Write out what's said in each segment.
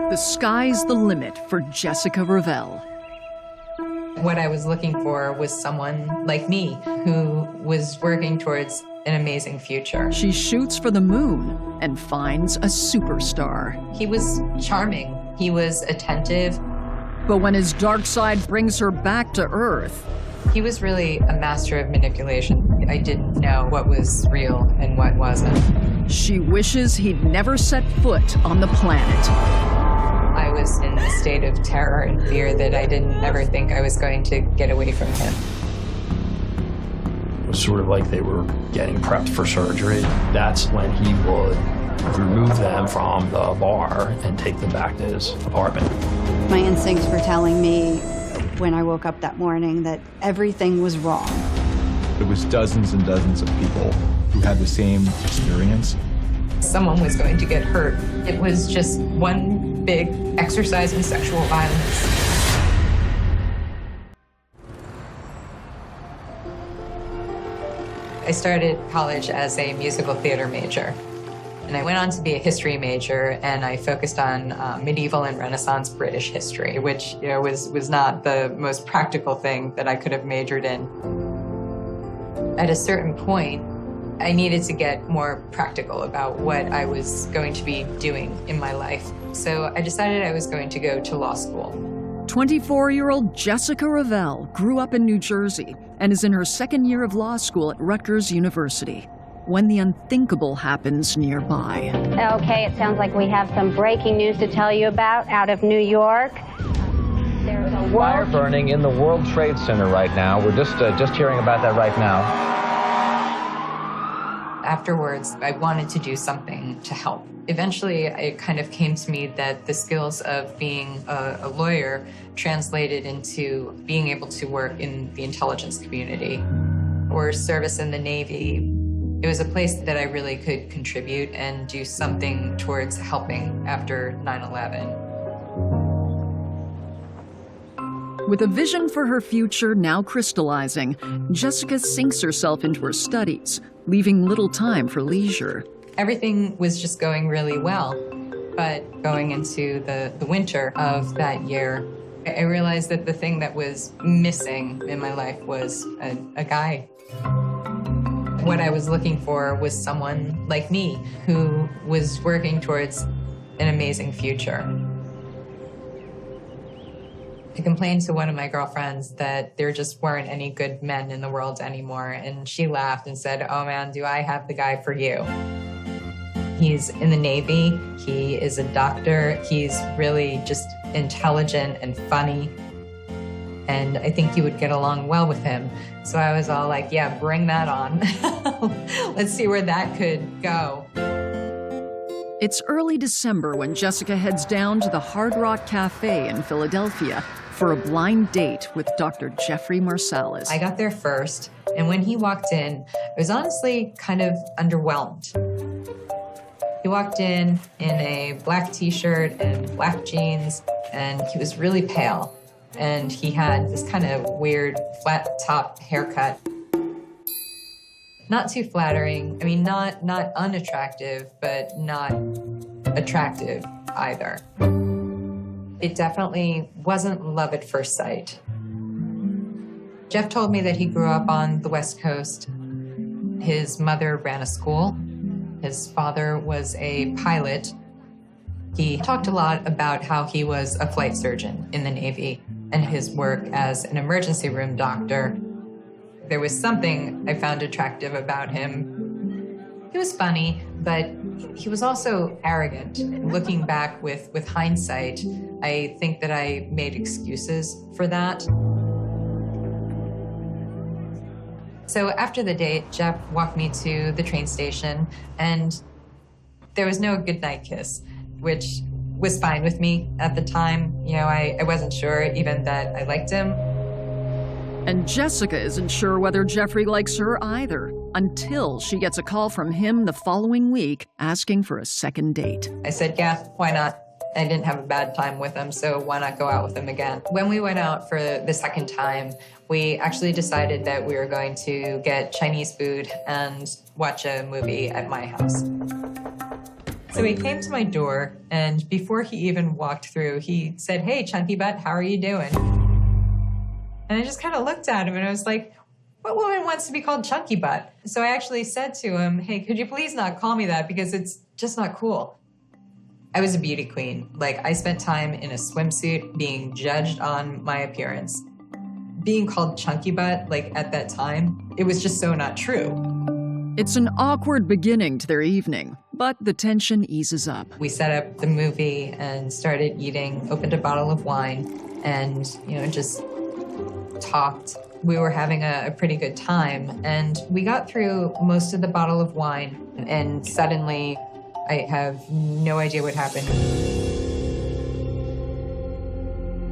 The sky's the limit for Jessica Ravel. What I was looking for was someone like me who was working towards an amazing future. She shoots for the moon and finds a superstar. He was charming. He was attentive. But when his dark side brings her back to Earth, he was really a master of manipulation. I didn't know what was real and what wasn't. She wishes he'd never set foot on the planet. I was in a state of terror and fear that I didn't ever think I was going to get away from him. It was sort of like they were getting prepped for surgery. That's when he would remove them from the bar and take them back to his apartment. My instincts were telling me when I woke up that morning that everything was wrong. It was dozens and dozens of people who had the same experience. Someone was going to get hurt. It was just one big exercise in sexual violence. I started college as a musical theater major. And I went on to be a history major, and I focused on medieval and Renaissance British history, which was not the most practical thing that I could have majored in. At a certain point, I needed to get more practical about what I was going to be doing in my life. So I decided I was going to go to law school. 24-year-old Jessica Ravel grew up in New Jersey and is in her second year of law school at Rutgers University when the unthinkable happens nearby. Okay, it sounds like we have some breaking news to tell you about out of New York. There's a fire burning in the World Trade Center right now. We're just hearing about that right now. Afterwards, I wanted to do something to help. Eventually, it kind of came to me that the skills of being a lawyer translated into being able to work in the intelligence community or service in the Navy. It was a place that I really could contribute and do something towards helping after 9/11. With a vision for her future now crystallizing, Jessica sinks herself into her studies, leaving little time for leisure. Everything was just going really well, but going into the winter of that year, I realized that the thing that was missing in my life was a guy. What I was looking for was someone like me who was working towards an amazing future. I complained to one of my girlfriends that there just weren't any good men in the world anymore, and she laughed and said, "Oh man, do I have the guy for you." He's in the Navy, he is a doctor, he's really just intelligent and funny, and I think you would get along well with him. So I was all like, yeah, bring that on. Let's see where that could go. It's early December when Jessica heads down to the Hard Rock Cafe in Philadelphia for a blind date with Dr. Jeffrey Marsalis. I got there first, and when he walked in, I was honestly kind of underwhelmed. He walked in a black t-shirt and black jeans, and he was really pale. And he had this kind of weird flat top haircut. Not too flattering. I mean, not unattractive, but not attractive either. It definitely wasn't love at first sight. Jeff told me that he grew up on the West Coast. His mother ran a school. His father was a pilot. He talked a lot about how he was a flight surgeon in the Navy and his work as an emergency room doctor. There was something I found attractive about him. He was funny, but he was also arrogant. Looking back with hindsight, I think that I made excuses for that. So after the date, Jeff walked me to the train station, and there was no goodnight kiss, which was fine with me at the time. You know, I wasn't sure even that I liked him. And Jessica isn't sure whether Jeffrey likes her either, until she gets a call from him the following week asking for a second date. I said, yeah, why not? I didn't have a bad time with him, so why not go out with him again? When we went out for the second time, we actually decided that we were going to get Chinese food and watch a movie at my house. So he came to my door, and before he even walked through, he said, "Hey, Chunky Butt, how are you doing?" And I just kind of looked at him, and I was like, what woman wants to be called Chunky Butt? So I actually said to him, "Hey, could you please not call me that, because it's just not cool." I was a beauty queen. Like, I spent time in a swimsuit being judged on my appearance. Being called Chunky Butt, like, at that time, it was just so not true. It's an awkward beginning to their evening, but the tension eases up. We set up the movie and started eating, opened a bottle of wine, and, just talked. We were having a pretty good time, and we got through most of the bottle of wine, and suddenly, I have no idea what happened.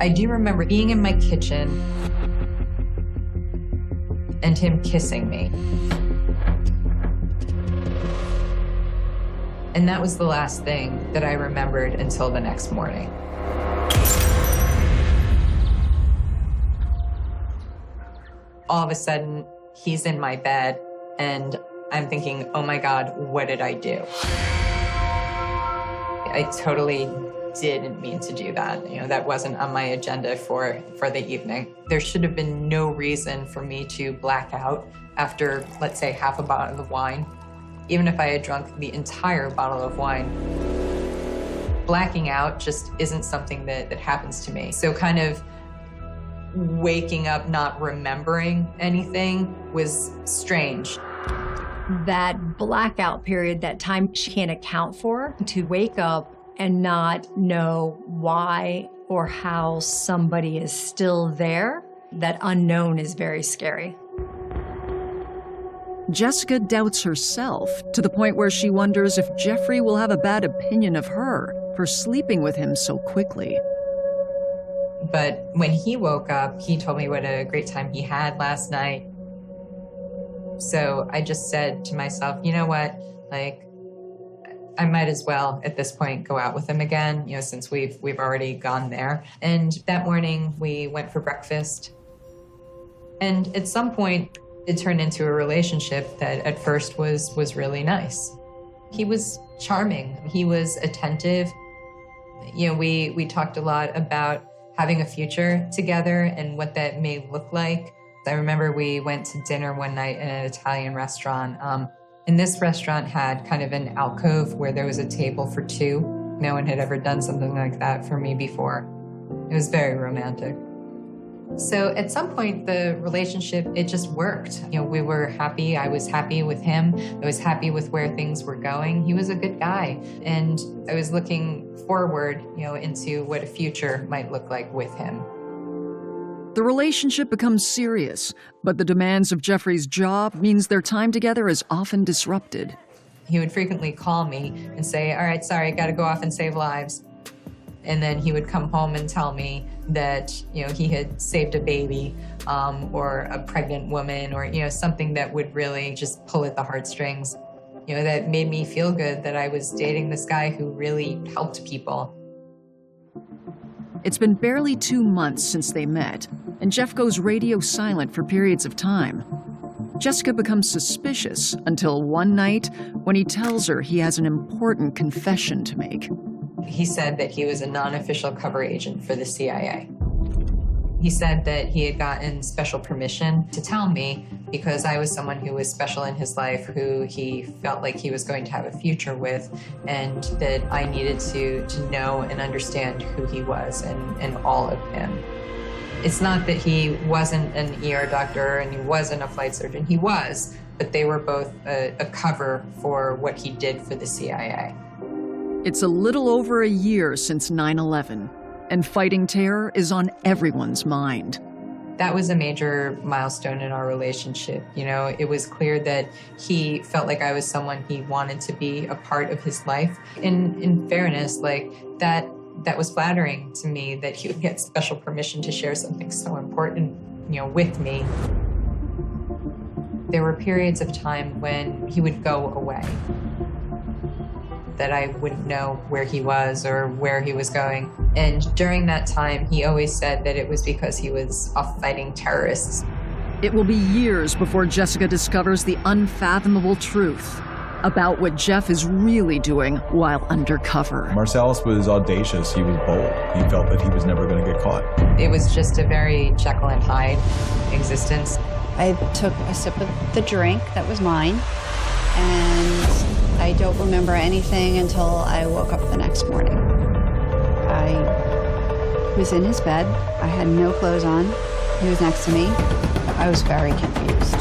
I do remember being in my kitchen and him kissing me. And that was the last thing that I remembered until the next morning. All of a sudden, he's in my bed, and I'm thinking, oh my God, what did I do? I totally didn't mean to do that. That wasn't on my agenda for the evening. There should have been no reason for me to black out after, let's say, half a bottle of wine. Even if I had drunk the entire bottle of wine, blacking out just isn't something that happens to me. So kind of waking up not remembering anything was strange. That blackout period, that time she can't account for, to wake up and not know why or how somebody is still there, that unknown is very scary. Jessica doubts herself to the point where she wonders if Jeffrey will have a bad opinion of her for sleeping with him so quickly. But when he woke up, he told me what a great time he had last night. So I just said to myself, you know what, like, I might as well at this point go out with him again, since we've already gone there. And that morning we went for breakfast. And at some point it turned into a relationship that at first was really nice. He was charming. He was attentive. We talked a lot about having a future together and what that may look like. I remember we went to dinner one night in an Italian restaurant. And this restaurant had kind of an alcove where there was a table for two. No one had ever done something like that for me before. It was very romantic. So at some point, the relationship, it just worked. We were happy. I was happy with him. I was happy with where things were going. He was a good guy. And I was looking forward, into what a future might look like with him. The relationship becomes serious, but the demands of Jeffrey's job means their time together is often disrupted. He would frequently call me and say, all right, sorry, I got to go off and save lives. And then he would come home and tell me that, he had saved a baby or a pregnant woman or, something that would really just pull at the heartstrings. That made me feel good that I was dating this guy who really helped people. It's been barely 2 months since they met, and Jeff goes radio silent for periods of time. Jessica becomes suspicious until one night when he tells her he has an important confession to make. He said that he was a non-official cover agent for the CIA. He said that he had gotten special permission to tell me because I was someone who was special in his life, who he felt like he was going to have a future with, and that I needed to know and understand who he was and all of him. It's not that he wasn't an ER doctor and he wasn't a flight surgeon. He was, but they were both a cover for what he did for the CIA. It's a little over a year since 9/11, and fighting terror is on everyone's mind. That was a major milestone in our relationship. It was clear that he felt like I was someone he wanted to be a part of his life. In fairness, like that was flattering to me that he would get special permission to share something so important, with me. There were periods of time when he would go away, that I wouldn't know where he was or where he was going. And during that time, he always said that it was because he was off fighting terrorists. It will be years before Jessica discovers the unfathomable truth. about what Jeff is really doing while undercover. Marsalis was audacious. He was bold. He felt that he was never going to get caught. It was just a very Jekyll and Hyde existence. I took a sip of the drink that was mine, and I don't remember anything until I woke up the next morning. I was in his bed. I had no clothes on. He was next to me. I was very confused.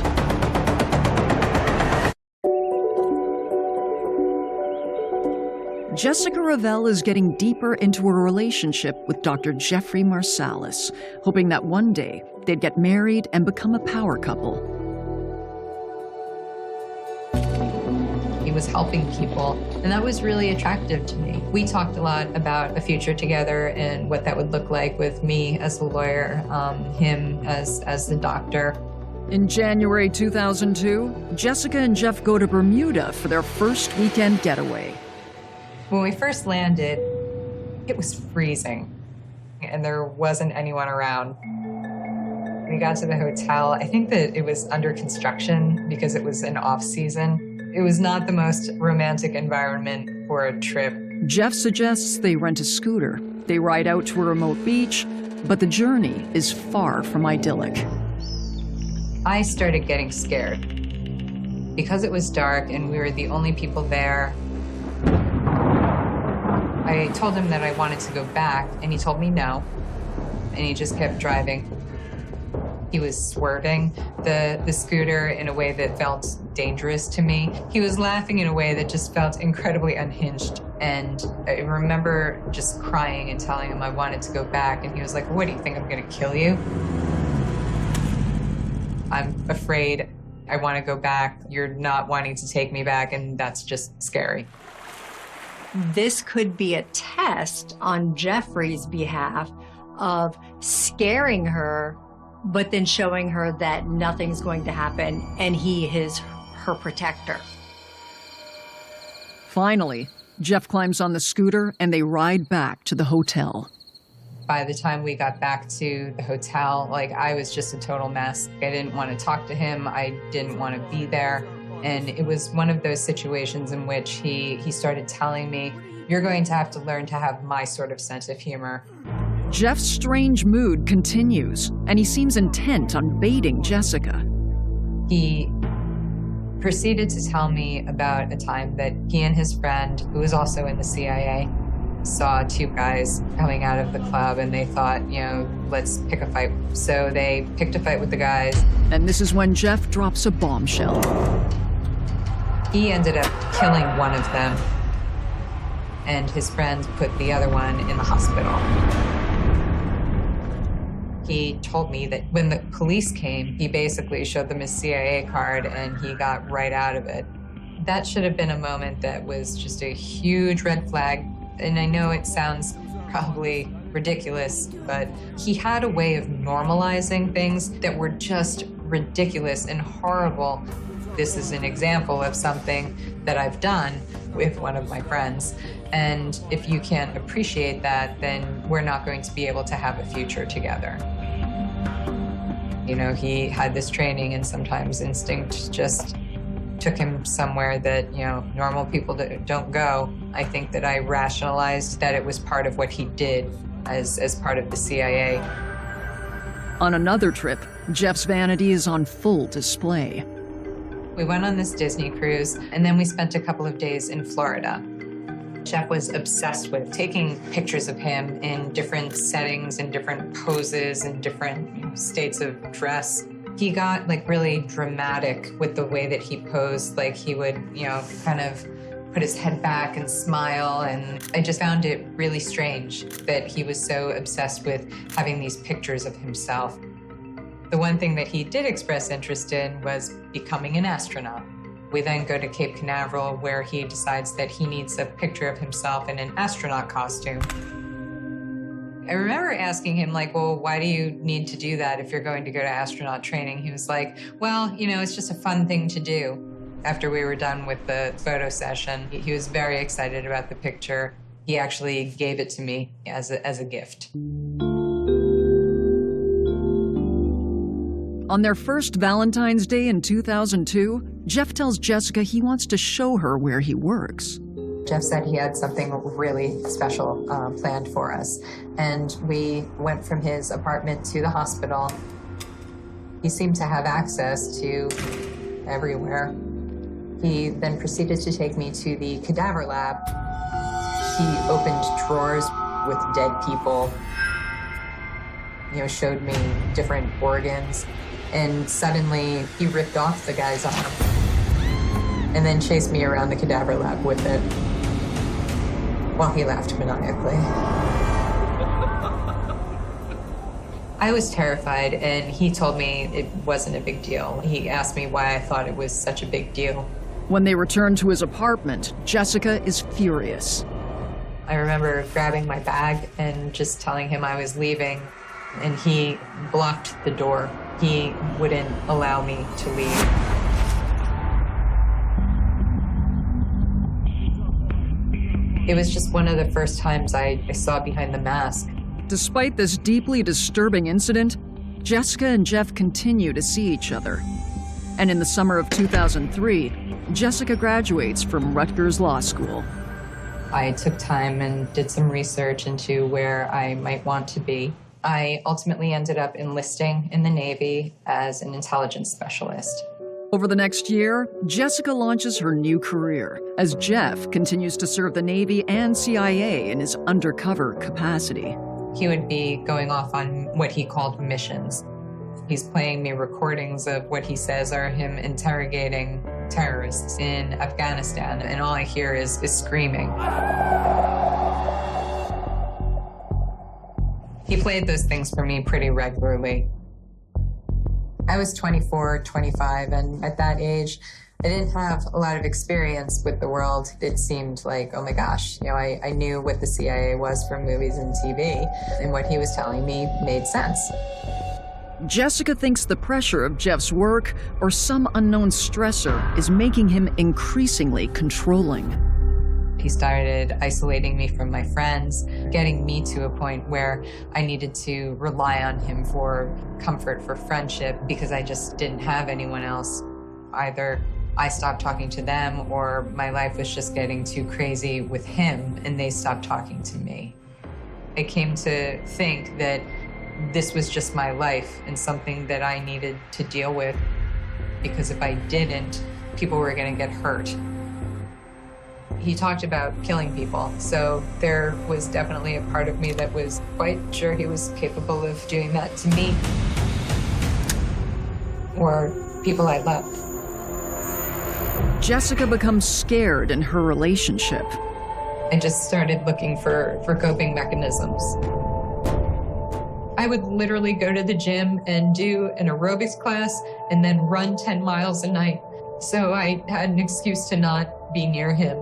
Jessica Ravel is getting deeper into a relationship with Dr. Jeffrey Marsalis, hoping that one day they'd get married and become a power couple. He was helping people, and that was really attractive to me. We talked a lot about a future together and what that would look like with me as the lawyer, him as the doctor. In January 2002, Jessica and Jeff go to Bermuda for their first weekend getaway. When we first landed, it was freezing, and there wasn't anyone around. We got to the hotel. I think that it was under construction because it was an off-season. It was not the most romantic environment for a trip. Jeff suggests they rent a scooter. They ride out to a remote beach, but the journey is far from idyllic. I started getting scared. Because it was dark and we were the only people there, I told him that I wanted to go back, and he told me no, and he just kept driving. He was swerving the scooter in a way that felt dangerous to me. He was laughing in a way that just felt incredibly unhinged, and I remember just crying and telling him I wanted to go back, and he was like, "What, do you think I'm gonna kill you?" "I'm afraid. I want to go back. You're not wanting to take me back, and that's just scary." This could be a test on Jeffrey's behalf of scaring her, but then showing her that nothing's going to happen and he is her protector. Finally, Jeff climbs on the scooter and they ride back to the hotel. By the time we got back to the hotel, I was just a total mess. I didn't want to talk to him. I didn't want to be there. And it was one of those situations in which he started telling me, "You're going to have to learn to have my sort of sense of humor." Jeff's strange mood continues, and he seems intent on baiting Jessica. He proceeded to tell me about a time that he and his friend, who was also in the CIA, saw two guys coming out of the club, and they thought, let's pick a fight. So they picked a fight with the guys. And this is when Jeff drops a bombshell. He ended up killing one of them, and his friend put the other one in the hospital. He told me that when the police came, he basically showed them his CIA card, and he got right out of it. That should have been a moment that was just a huge red flag. And I know it sounds probably ridiculous, but he had a way of normalizing things that were just ridiculous and horrible. This is an example of something that I've done with one of my friends. And if you can't appreciate that, then we're not going to be able to have a future together. He had this training, and sometimes instinct just took him somewhere that, normal people don't go. I think that I rationalized that it was part of what he did as part of the CIA. On another trip, Jeff's vanity is on full display. We went on this Disney cruise, and then we spent a couple of days in Florida. Jeff was obsessed with taking pictures of him in different settings and different poses and different states of dress. He got really dramatic with the way that he posed. He would, kind of put his head back and smile. And I just found it really strange that he was so obsessed with having these pictures of himself. The one thing that he did express interest in was becoming an astronaut. We then go to Cape Canaveral, where he decides that he needs a picture of himself in an astronaut costume. I remember asking him, well, why do you need to do that if you're going to go to astronaut training? He was like, well, it's just a fun thing to do. After we were done with the photo session, he was very excited about the picture. He actually gave it to me as a gift. On their first Valentine's Day in 2002, Jeff tells Jessica he wants to show her where he works. Jeff said he had something really special planned for us. And we went from his apartment to the hospital. He seemed to have access to everywhere. He then proceeded to take me to the cadaver lab. He opened drawers with dead people, showed me different organs, and suddenly he ripped off the guy's arm and then chased me around the cadaver lab with it while he laughed maniacally. I was terrified, and he told me it wasn't a big deal. He asked me why I thought it was such a big deal. When they return to his apartment, Jessica is furious. I remember grabbing my bag and just telling him I was leaving, and he blocked the door. He wouldn't allow me to leave. It was just one of the first times I saw behind the mask. Despite this deeply disturbing incident, Jessica and Jeff continue to see each other. And in the summer of 2003, Jessica graduates from Rutgers Law School. I took time and did some research into where I might want to be. I ultimately ended up enlisting in the Navy as an intelligence specialist. Over the next year, Jessica launches her new career as Jeff continues to serve the Navy and CIA in his undercover capacity. He would be going off on what he called missions. He's playing me recordings of what he says are him interrogating terrorists in Afghanistan, and all I hear is screaming. He played those things for me pretty regularly. I was 24, 25, and at that age, I didn't have a lot of experience with the world. It seemed like, oh my gosh, I knew what the CIA was from movies and TV, and what he was telling me made sense. Jessica thinks the pressure of Jeff's work or some unknown stressor is making him increasingly controlling. He started isolating me from my friends, getting me to a point where I needed to rely on him for comfort, for friendship, because I just didn't have anyone else. Either I stopped talking to them, or my life was just getting too crazy with him and they stopped talking to me. I came to think that this was just my life and something that I needed to deal with, because if I didn't, people were going to get hurt. He talked about killing people, so there was definitely a part of me that was quite sure he was capable of doing that to me or people I love. Jessica becomes scared in her relationship. I just started looking for coping mechanisms. I would literally go to the gym and do an aerobics class and then run 10 miles a night. So I had an excuse to not be near him.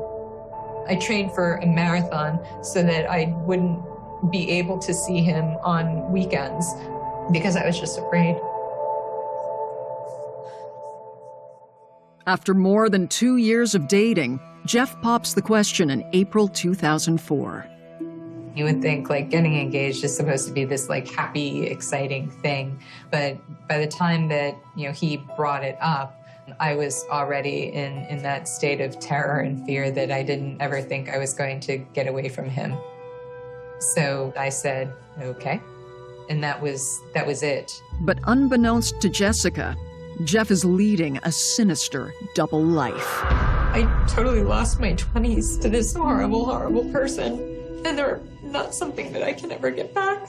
I trained for a marathon so that I wouldn't be able to see him on weekends because I was just afraid. After more than 2 years of dating, Jeff pops the question in April 2004. You would think getting engaged is supposed to be this happy, exciting thing. But by the time that, he brought it up, I was already in that state of terror and fear that I didn't ever think I was going to get away from him. So I said, okay. And that was it. But unbeknownst to Jessica, Jeff is leading a sinister double life. I totally lost my 20s to this horrible, horrible person. And they're not something that I can ever get back.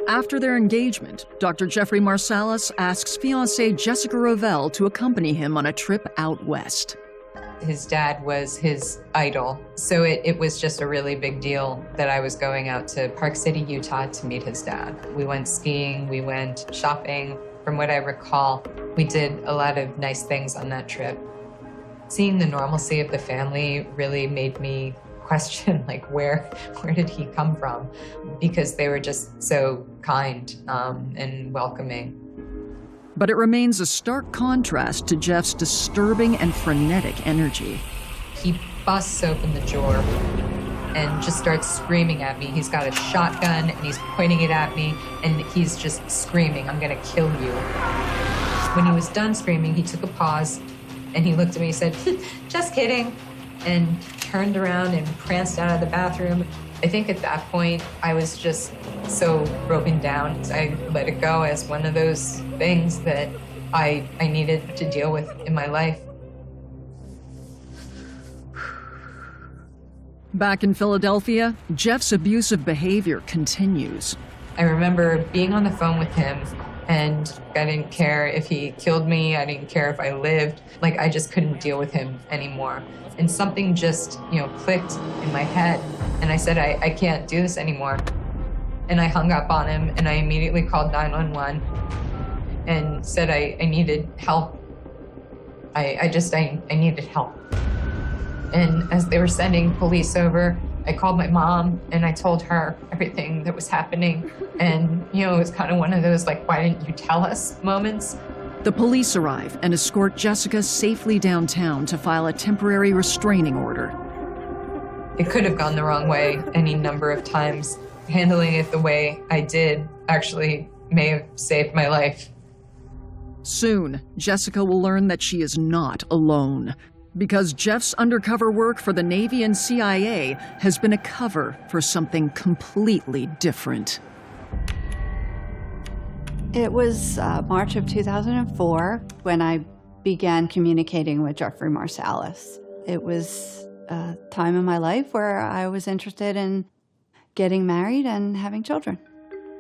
After their engagement, Dr. Jeffrey Marsalis asks fiancée Jessica Rovell to accompany him on a trip out west. His dad was his idol, so it was just a really big deal that I was going out to Park City, Utah to meet his dad. We went skiing, we went shopping. From what I recall, we did a lot of nice things on that trip. Seeing the normalcy of the family really made me question, where did he come from? Because they were just so kind and welcoming. But it remains a stark contrast to Jeff's disturbing and frenetic energy. He busts open the drawer and just starts screaming at me. He's got a shotgun and he's pointing it at me and he's just screaming, "I'm gonna kill you." When he was done screaming, he took a pause and he looked at me and said, "Just kidding," and turned around and pranced out of the bathroom. I think at that point, I was just so broken down. I let it go as one of those things that I needed to deal with in my life. Back in Philadelphia, Jeff's abusive behavior continues. I remember being on the phone with him, and I didn't care if he killed me. I didn't care if I lived. Like, I just couldn't deal with him anymore. And something just, clicked in my head. And I said, I can't do this anymore. And I hung up on him, and I immediately called 911 and said I needed help. I needed help. And as they were sending police over, I called my mom and I told her everything that was happening. And, it was kind of one of those, like, why didn't you tell us moments? The police arrive and escort Jessica safely downtown to file a temporary restraining order. It could have gone the wrong way any number of times. Handling it the way I did actually may have saved my life. Soon, Jessica will learn that she is not alone, because Jeff's undercover work for the Navy and CIA has been a cover for something completely different. It was March of 2004 when I began communicating with Jeffrey Marsalis. It was a time in my life where I was interested in getting married and having children.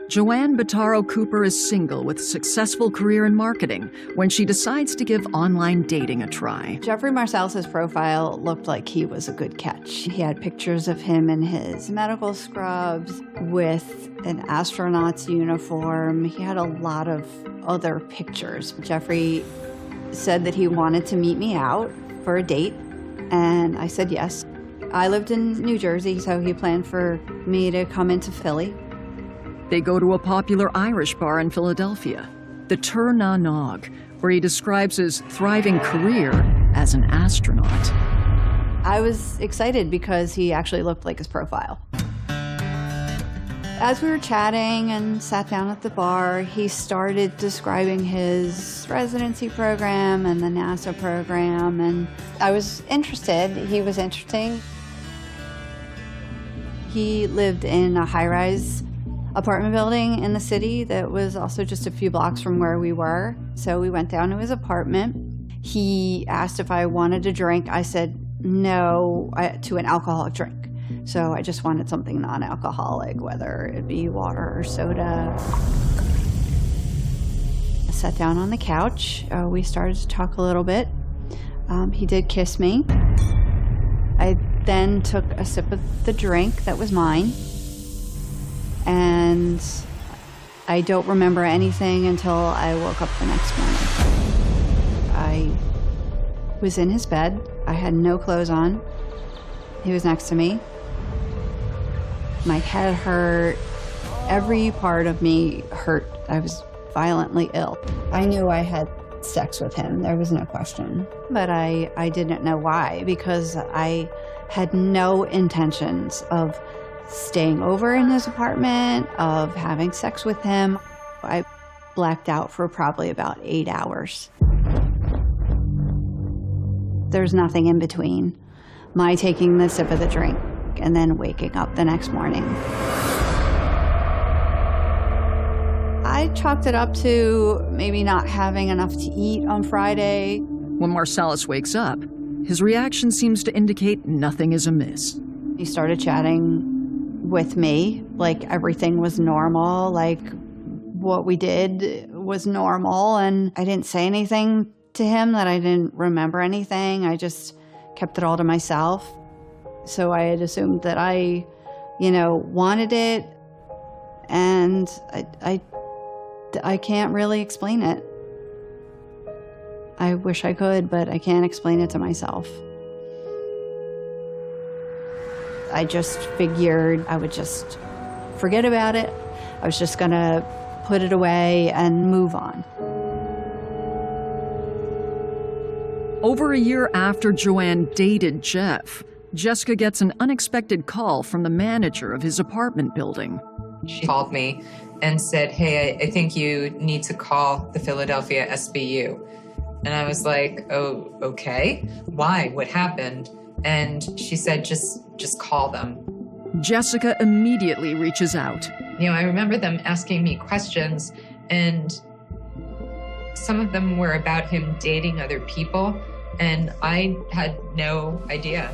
Joanne Bottaro Cooper is single with a successful career in marketing when she decides to give online dating a try. Jeffrey Marsalis' profile looked like he was a good catch. He had pictures of him in his medical scrubs with an astronaut's uniform. He had a lot of other pictures. Jeffrey said that he wanted to meet me out for a date, and I said yes. I lived in New Jersey, so he planned for me to come into Philly. They go to a popular Irish bar in Philadelphia, the Tir na Nog, where he describes his thriving career as an astronaut. I was excited because he actually looked like his profile. As we were chatting and sat down at the bar, he started describing his residency program and the NASA program, and I was interested. He was interesting. He lived in a high-rise apartment building in the city that was also just a few blocks from where we were. So we went down to his apartment. He asked if I wanted a drink. I said no to an alcoholic drink. So I just wanted something non-alcoholic, whether it be water or soda. I sat down on the couch. We started to talk a little bit. He did kiss me. I then took a sip of the drink that was mine. And I don't remember anything until I woke up the next morning. I was in his bed. I had no clothes on. He was next to me. My head hurt. Every part of me hurt. I was violently ill. I knew I had sex with him. There was no question. But I didn't know why, because I had no intentions of staying over in his apartment, of having sex with him. I blacked out for probably about 8 hours. There's nothing in between my taking the sip of the drink and then waking up the next morning. I chalked it up to maybe not having enough to eat on Friday. When Marsalis wakes up, his reaction seems to indicate nothing is amiss. He started chatting with me like everything was normal, like what we did was normal, and I didn't say anything to him that I didn't remember anything. I just kept it all to myself. So I had assumed that I, wanted it, and I can't really explain it. I wish I could, but I can't explain it to myself. I just figured I would just forget about it. I was just gonna put it away and move on. Over a year after Joanne dated Jeff, Jessica gets an unexpected call from the manager of his apartment building. She called me and said, hey, I think you need to call the Philadelphia SBU. And I was like, oh, okay. Why? What happened? And she said, just call them. Jessica immediately reaches out. I remember them asking me questions, and some of them were about him dating other people, and I had no idea.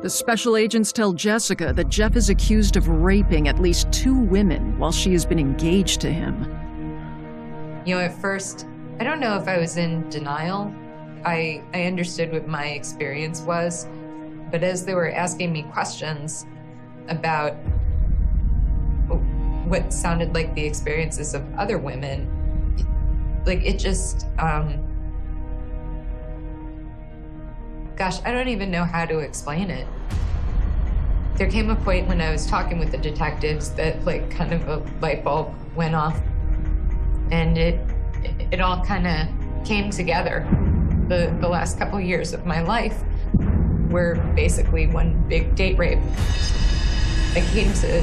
The special agents tell Jessica that Jeff is accused of raping at least 2 women while she has been engaged to him. At first, I don't know if I was in denial. I understood what my experience was, but as they were asking me questions about what sounded like the experiences of other women, it just, gosh, I don't even know how to explain it. There came a point when I was talking with the detectives that kind of a light bulb went off, and it all kind of came together. The last couple years of my life were basically one big date rape. I came to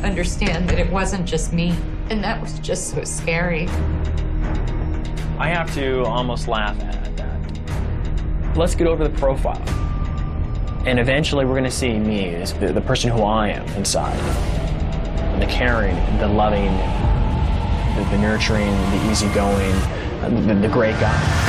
understand that it wasn't just me, and that was just so scary. I have to almost laugh at that. Let's get over the profile. And eventually we're going to see me as the person who I am inside. The caring, the loving, the nurturing, the easygoing, the great guy.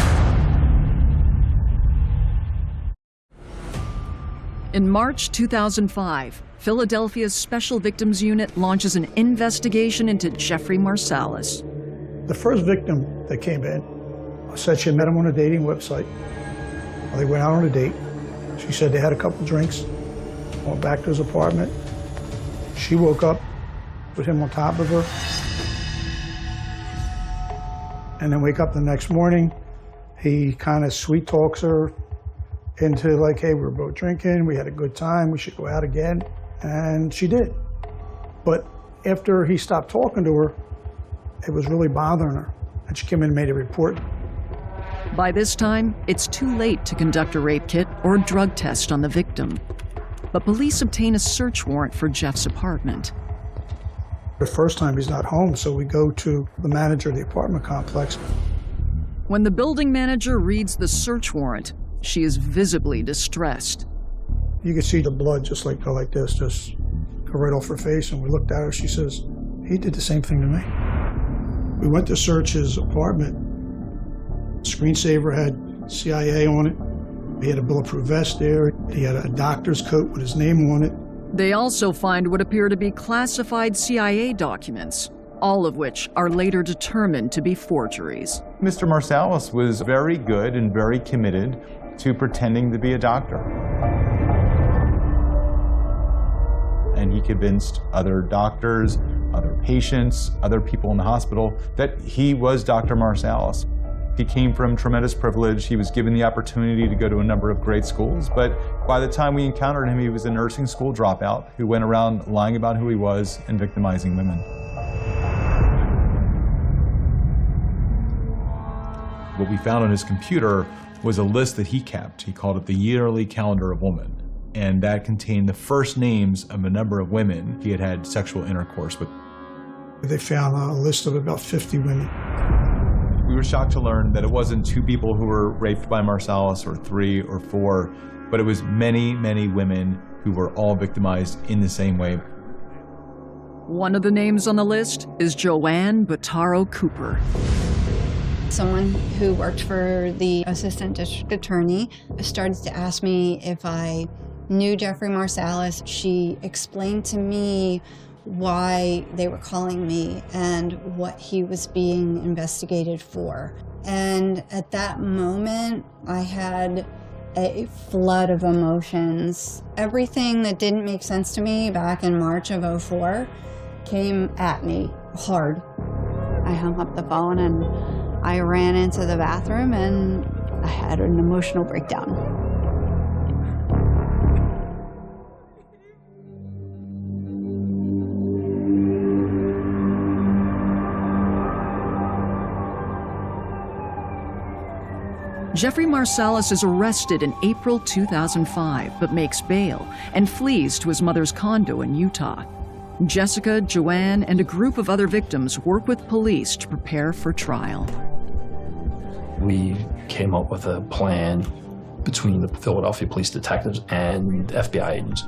In March 2005, Philadelphia's Special Victims Unit launches an investigation into Jeffrey Marsalis. The first victim that came in said she had met him on a dating website. They went out on a date. She said they had a couple drinks, went back to his apartment. She woke up with him on top of her. And then wake up the next morning, he kind of sweet talks her into hey, we were both drinking, we had a good time, we should go out again. And she did. But after he stopped talking to her, it was really bothering her. And she came in and made a report. By this time, it's too late to conduct a rape kit or drug test on the victim. But police obtain a search warrant for Jeff's apartment. The first time he's not home, so we go to the manager of the apartment complex. When the building manager reads the search warrant, she is visibly distressed. You could see the blood just go like this, just go right off her face. And we looked at her, she says, he did the same thing to me. We went to search his apartment. Screensaver had CIA on it. He had a bulletproof vest there. He had a doctor's coat with his name on it. They also find what appear to be classified CIA documents, all of which are later determined to be forgeries. Mr. Marsalis was very good and very committed to pretending to be a doctor. And he convinced other doctors, other patients, other people in the hospital that he was Dr. Marsalis. He came from tremendous privilege. He was given the opportunity to go to a number of great schools, but by the time we encountered him, he was a nursing school dropout who went around lying about who he was and victimizing women. What we found on his computer was a list that he kept. He called it the Yearly Calendar of Women, and that contained the first names of a number of women he had had sexual intercourse with. They found a list of about 50 women. We were shocked to learn that it wasn't 2 people who were raped by Marsalis or 3 or 4, but it was many, many women who were all victimized in the same way. One of the names on the list is Joanne Bottaro Cooper. Someone who worked for the assistant district attorney started to ask me if I knew Jeffrey Marsalis. She explained to me why they were calling me and what he was being investigated for. And at that moment, I had a flood of emotions. Everything that didn't make sense to me back in March of '04 came at me hard. I hung up the phone and I ran into the bathroom and I had an emotional breakdown. Jeffrey Marsalis is arrested in April 2005, but makes bail and flees to his mother's condo in Utah. Jessica, Joanne, and a group of other victims work with police to prepare for trial. We came up with a plan between the Philadelphia police detectives and FBI agents.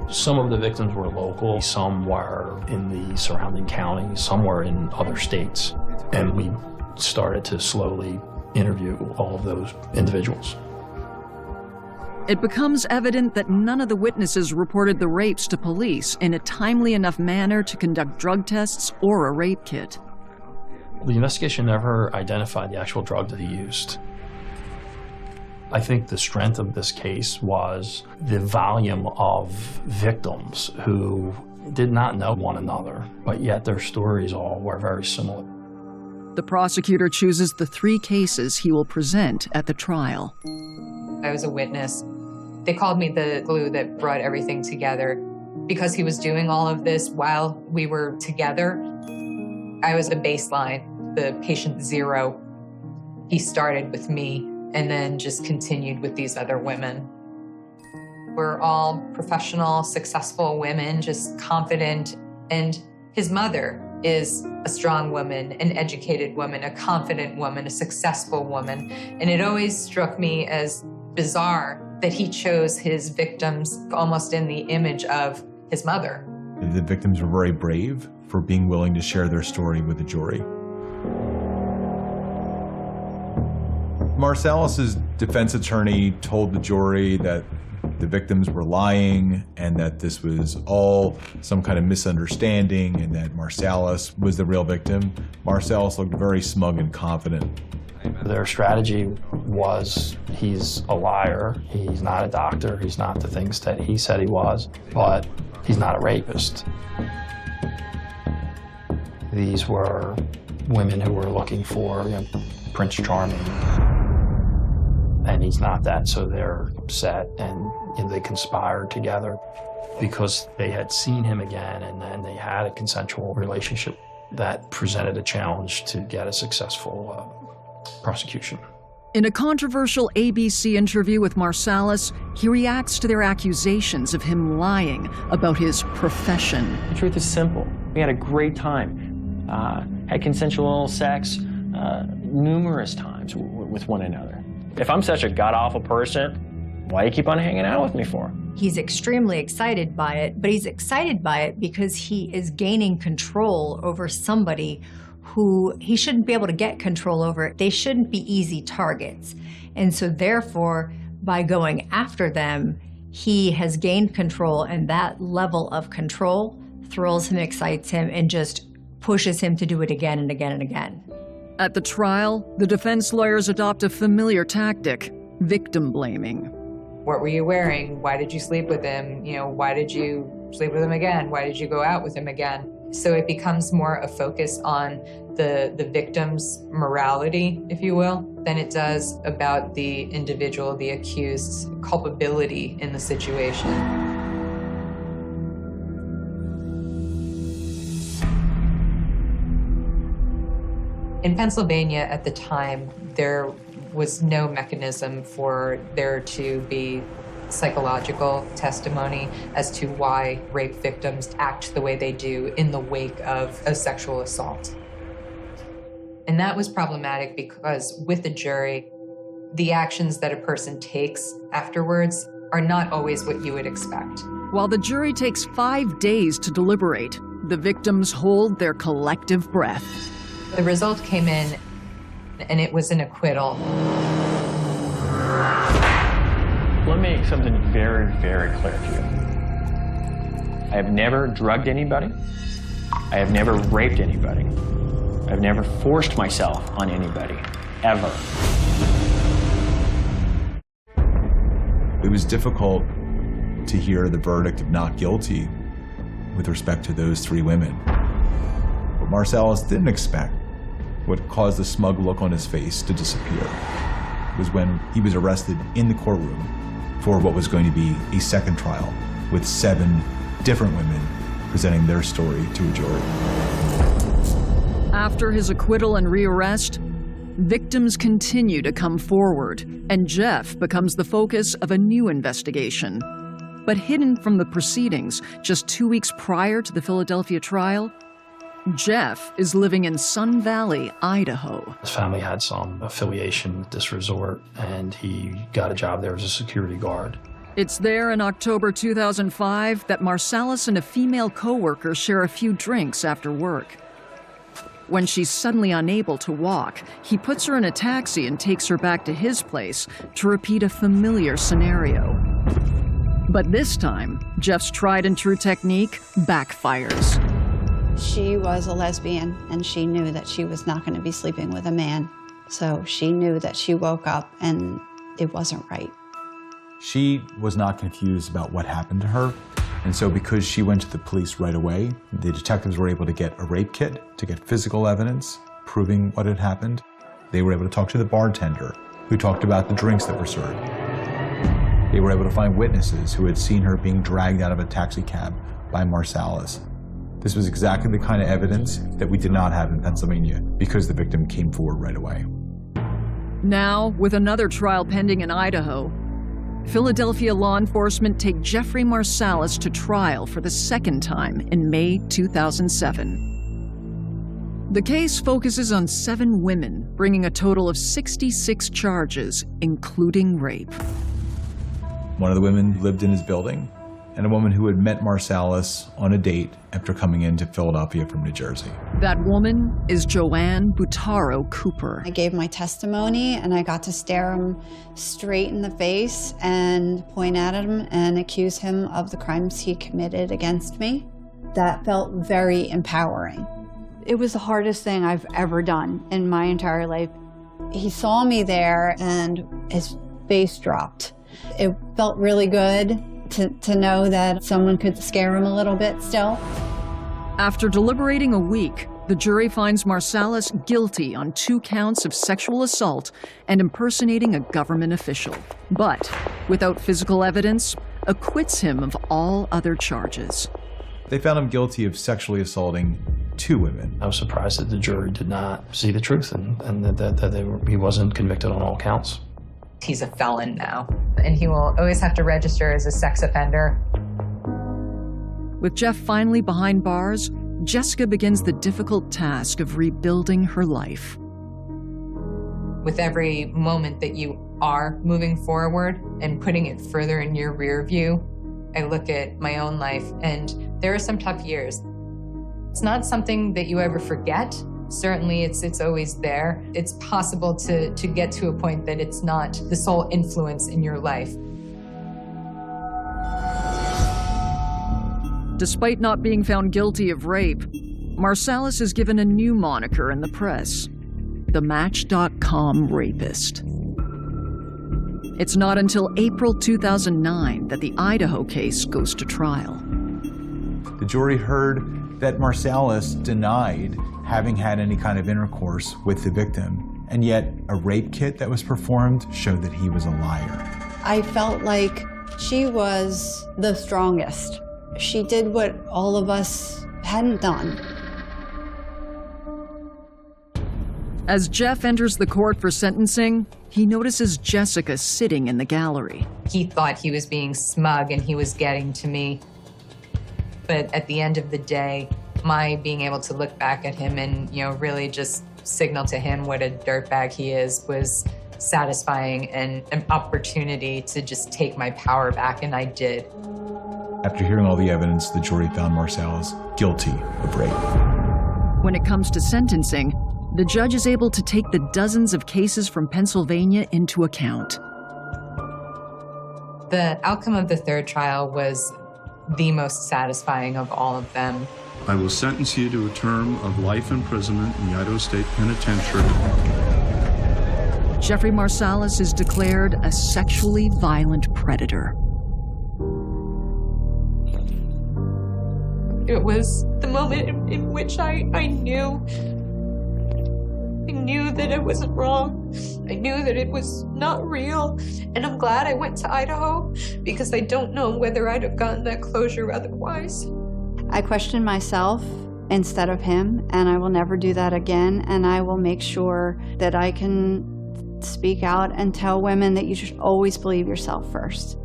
Some of the victims were local, some were in the surrounding counties, some were in other states. And we started to slowly interview all of those individuals. It becomes evident that none of the witnesses reported the rapes to police in a timely enough manner to conduct drug tests or a rape kit. The investigation never identified the actual drug that he used. I think the strength of this case was the volume of victims who did not know one another, but yet their stories all were very similar. The prosecutor chooses the 3 cases he will present at the trial. I was a witness. They called me the glue that brought everything together. Because he was doing all of this while we were together, I was a baseline, the patient 0. He started with me and then just continued with these other women. We're all professional, successful women, just confident. And his mother is a strong woman, an educated woman, a confident woman, a successful woman. And it always struck me as bizarre that he chose his victims almost in the image of his mother. The victims were very brave for being willing to share their story with the jury. Marsalis's defense attorney told the jury that the victims were lying and that this was all some kind of misunderstanding and that Marsalis was the real victim. Marsalis looked very smug and confident. Their strategy was, he's a liar, he's not a doctor, he's not the things that he said he was, but he's not a rapist. These were women who were looking for, Prince Charming, and he's not that, so they're upset and they conspired together because they had seen him again and then they had a consensual relationship that presented a challenge to get a successful prosecution. In a controversial ABC interview with Marsalis, he reacts to their accusations of him lying about his profession. The truth is simple. We had a great time, had consensual sex numerous times with one another. If I'm such a god-awful person, why do you keep on hanging out with me for? He's extremely excited by it, but he's excited by it because he is gaining control over somebody who he shouldn't be able to get control over. They shouldn't be easy targets. And so therefore, by going after them, he has gained control, and that level of control thrills him, excites him, and just pushes him to do it again and again and again. At the trial, the defense lawyers adopt a familiar tactic, victim blaming. What were you wearing? Why did you sleep with him? Why did you sleep with him again? Why did you go out with him again? So it becomes more a focus on the victim's morality, if you will, than it does about the individual, the accused's culpability in the situation. In Pennsylvania at the time, there was no mechanism for there to be psychological testimony as to why rape victims act the way they do in the wake of a sexual assault. And that was problematic because with the jury, the actions that a person takes afterwards are not always what you would expect. While the jury takes 5 days to deliberate, the victims hold their collective breath. The result came in, and it was an acquittal. Let me make something very, very clear to you. I have never drugged anybody. I have never raped anybody. I've never forced myself on anybody, ever. It was difficult to hear the verdict of not guilty with respect to those 3 women. What Marsalis didn't expect, what caused the smug look on his face to disappear, was when he was arrested in the courtroom for what was going to be a second trial with 7 different women presenting their story to a jury. After his acquittal and rearrest, Victims continue to come forward, and Jeff becomes the focus of a new investigation. But hidden from the proceedings, just 2 weeks prior to the Philadelphia trial, Jeff is living in Sun Valley, Idaho. His family had some affiliation with this resort, and he got a job there as a security guard. It's there in October 2005 that Marsalis and a female coworker share a few drinks after work. When she's suddenly unable to walk, he puts her in a taxi and takes her back to his place to repeat a familiar scenario. But this time, Jeff's tried and true technique backfires. She was a lesbian, and she knew that she was not going to be sleeping with a man. So she knew that she woke up and it wasn't right. She was not confused about what happened to her. And so because she went to the police right away, the detectives were able to get a rape kit, to get physical evidence proving what had happened. They were able to talk to the bartender who talked about the drinks that were served. They were able to find witnesses who had seen her being dragged out of a taxi cab by Marsalis. This was exactly the kind of evidence that we did not have in Pennsylvania because the victim came forward right away. Now, with another trial pending in Idaho, Philadelphia law enforcement take Jeffrey Marsalis to trial for the second time in May 2007. The case focuses on 7 women, bringing a total of 66 charges, including rape. One of the women lived in his building, and a woman who had met Marsalis on a date after coming into Philadelphia from New Jersey. That woman is Joanne Butaro Cooper. I gave my testimony, and I got to stare him straight in the face and point at him and accuse him of the crimes he committed against me. That felt very empowering. It was the hardest thing I've ever done in my entire life. He saw me there, and his face dropped. It felt really good to know that someone could scare him a little bit still. After deliberating a week, the jury finds Marsalis guilty on 2 counts of sexual assault and impersonating a government official, but without physical evidence, acquits him of all other charges. They found him guilty of sexually assaulting 2 women. I was surprised that the jury did not see the truth and that he wasn't convicted on all counts. He's a felon now, and he will always have to register as a sex offender. With Jeff finally behind bars, Jessica begins the difficult task of rebuilding her life. With every moment that you are moving forward and putting it further in your rear view, I look at my own life, and there are some tough years. It's not something that you ever forget. Certainly, it's always there. It's possible to get to a point that it's not the sole influence in your life. Despite not being found guilty of rape, Marsalis is given a new moniker in the press, the Match.com rapist. It's not until April 2009 that the Idaho case goes to trial. The jury heard that Marsalis denied having had any kind of intercourse with the victim, and yet a rape kit that was performed showed that he was a liar. I felt like she was the strongest. She did what all of us hadn't done. As Jeff enters the court for sentencing, he notices Jessica sitting in the gallery. He thought he was being smug and he was getting to me. But at the end of the day, my being able to look back at him and, really just signal to him what a dirtbag he is was satisfying and an opportunity to just take my power back, and I did. After hearing all the evidence, the jury found Marsalis guilty of rape. When it comes to sentencing, the judge is able to take the dozens of cases from Pennsylvania into account. The outcome of the third trial was the most satisfying of all of them. I will sentence you to a term of life imprisonment in the Idaho State Penitentiary. Jeffrey Marsalis is declared a sexually violent predator. It was the moment in which I knew that it wasn't wrong. I knew that it was not real. And I'm glad I went to Idaho, because I don't know whether I'd have gotten that closure otherwise. I questioned myself instead of him, and I will never do that again. And I will make sure that I can speak out and tell women that you should always believe yourself first.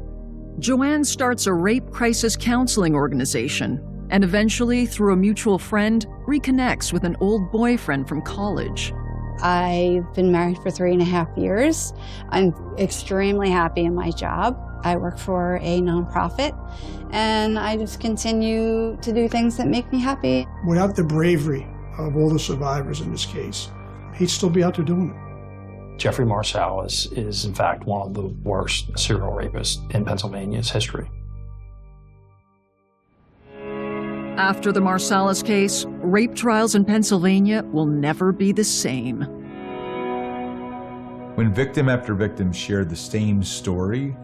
Joanne starts a rape crisis counseling organization and eventually, through a mutual friend, reconnects with an old boyfriend from college. I've been married for 3.5 years. I'm extremely happy in my job. I work for a nonprofit, and I just continue to do things that make me happy. Without the bravery of all the survivors in this case, he'd still be out there doing it. Jeffrey Marsalis is, in fact, one of the worst serial rapists in Pennsylvania's history. After the Marsalis case, rape trials in Pennsylvania will never be the same. When victim after victim shared the same story,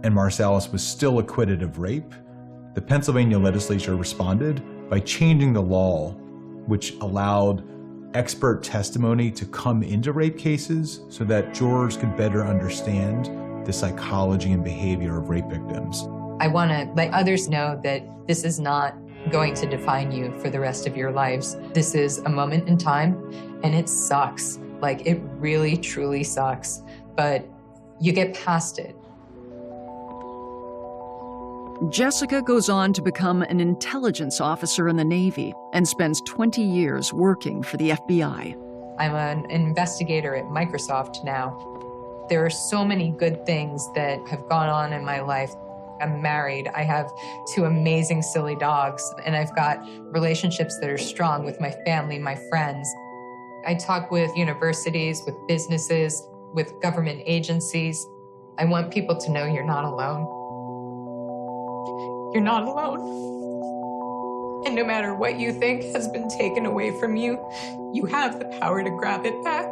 and Marsalis was still acquitted of rape, the Pennsylvania legislature responded by changing the law, which allowed expert testimony to come into rape cases so that jurors could better understand the psychology and behavior of rape victims. I want to let others know that this is not going to define you for the rest of your lives. This is a moment in time, and it sucks. Like, it really, truly sucks, but you get past it. Jessica goes on to become an intelligence officer in the Navy and spends 20 years working for the FBI. I'm an investigator at Microsoft now. There are so many good things that have gone on in my life. I'm married, I have 2 amazing silly dogs, and I've got relationships that are strong with my family, my friends. I talk with universities, with businesses, with government agencies. I want people to know you're not alone. You're not alone. And no matter what you think has been taken away from you, you have the power to grab it back.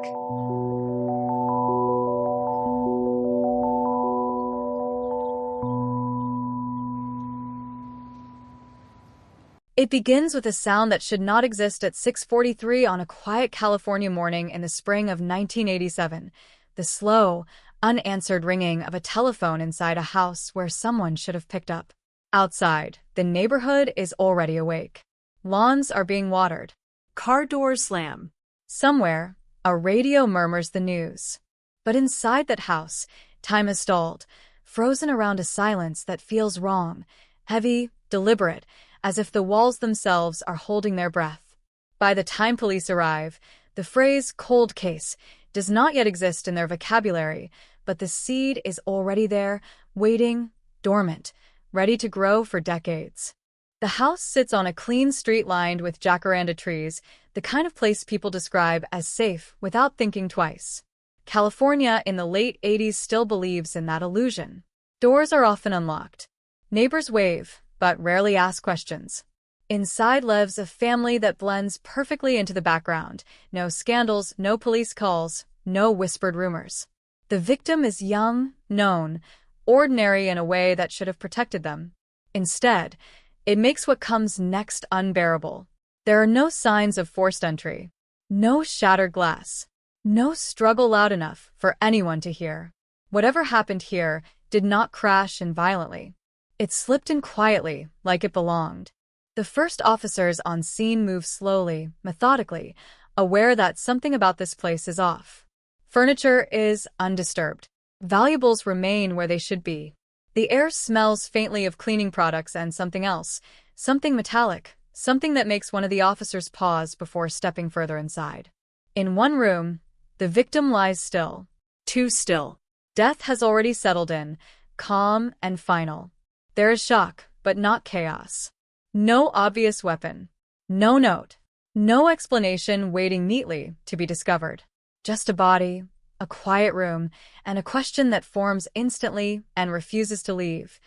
It begins with a sound that should not exist at 6:43 on a quiet California morning in the spring of 1987. The slow, unanswered ringing of a telephone inside a house where someone should have picked up. Outside, the neighborhood is already awake. Lawns are being watered. Car doors slam. Somewhere, a radio murmurs the news. But inside that house, time has stalled, frozen around a silence that feels wrong, heavy, deliberate, as if the walls themselves are holding their breath. By the time police arrive, the phrase cold case does not yet exist in their vocabulary, but the seed is already there, waiting, dormant, ready to grow for decades. The house sits on a clean street lined with jacaranda trees, the kind of place people describe as safe without thinking twice. California in the late 80s still believes in that illusion. Doors are often unlocked. Neighbors wave, but rarely ask questions. Inside lives a family that blends perfectly into the background. No scandals, no police calls, no whispered rumors. The victim is young, known, ordinary in a way that should have protected them. Instead, it makes what comes next unbearable. There are no signs of forced entry, no shattered glass, no struggle loud enough for anyone to hear. Whatever happened here did not crash in violently. It slipped in quietly, like it belonged. The first officers on scene move slowly, methodically, aware that something about this place is off. Furniture is undisturbed. Valuables remain where they should be. The air smells faintly of cleaning products and something else, something metallic, something that makes one of the officers pause before stepping further inside. In one room, the victim lies still. Too still. Death has already settled in, calm and final. There is shock, but not chaos. No obvious weapon. No note. No explanation waiting neatly to be discovered. Just a body, a quiet room, and a question that forms instantly and refuses to leave.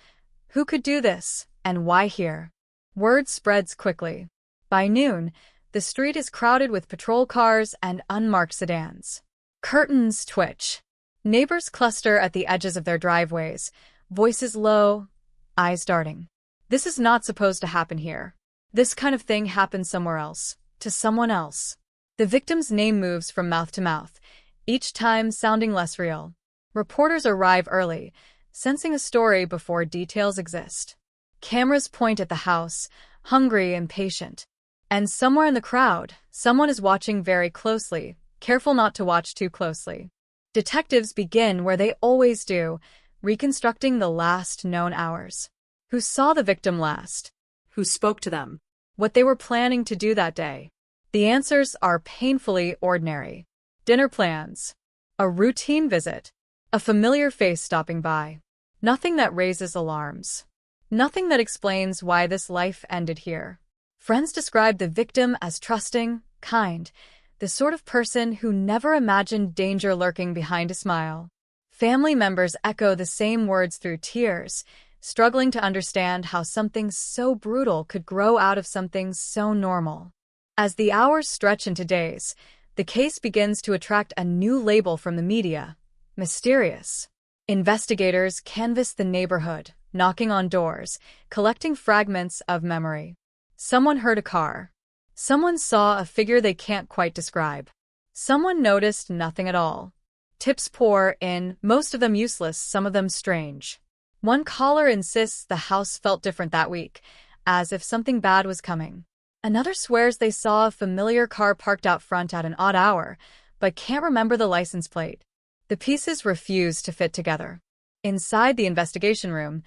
Who could do this, and why here? Word spreads quickly. By noon, the street is crowded with patrol cars and unmarked sedans. Curtains twitch. Neighbors cluster at the edges of their driveways, voices low, eyes darting. This is not supposed to happen here. This kind of thing happens somewhere else, to someone else. The victim's name moves from mouth to mouth, each time sounding less real. Reporters arrive early, sensing a story before details exist. Cameras point at the house, hungry and patient. And somewhere in the crowd, someone is watching very closely, careful not to watch too closely. Detectives begin where they always do, reconstructing the last known hours. Who saw the victim last? Who spoke to them? What they were planning to do that day. The answers are painfully ordinary. Dinner plans. A routine visit. A familiar face stopping by. Nothing that raises alarms. Nothing that explains why this life ended here. Friends describe the victim as trusting, kind, the sort of person who never imagined danger lurking behind a smile. Family members echo the same words through tears, struggling to understand how something so brutal could grow out of something so normal. As the hours stretch into days, the case begins to attract a new label from the media: mysterious. Investigators canvass the neighborhood, knocking on doors, collecting fragments of memory. Someone heard a car. Someone saw a figure they can't quite describe. Someone noticed nothing at all. Tips pour in, most of them useless, some of them strange. One caller insists the house felt different that week, as if something bad was coming. Another swears they saw a familiar car parked out front at an odd hour, but can't remember the license plate. The pieces refuse to fit together. Inside the investigation room,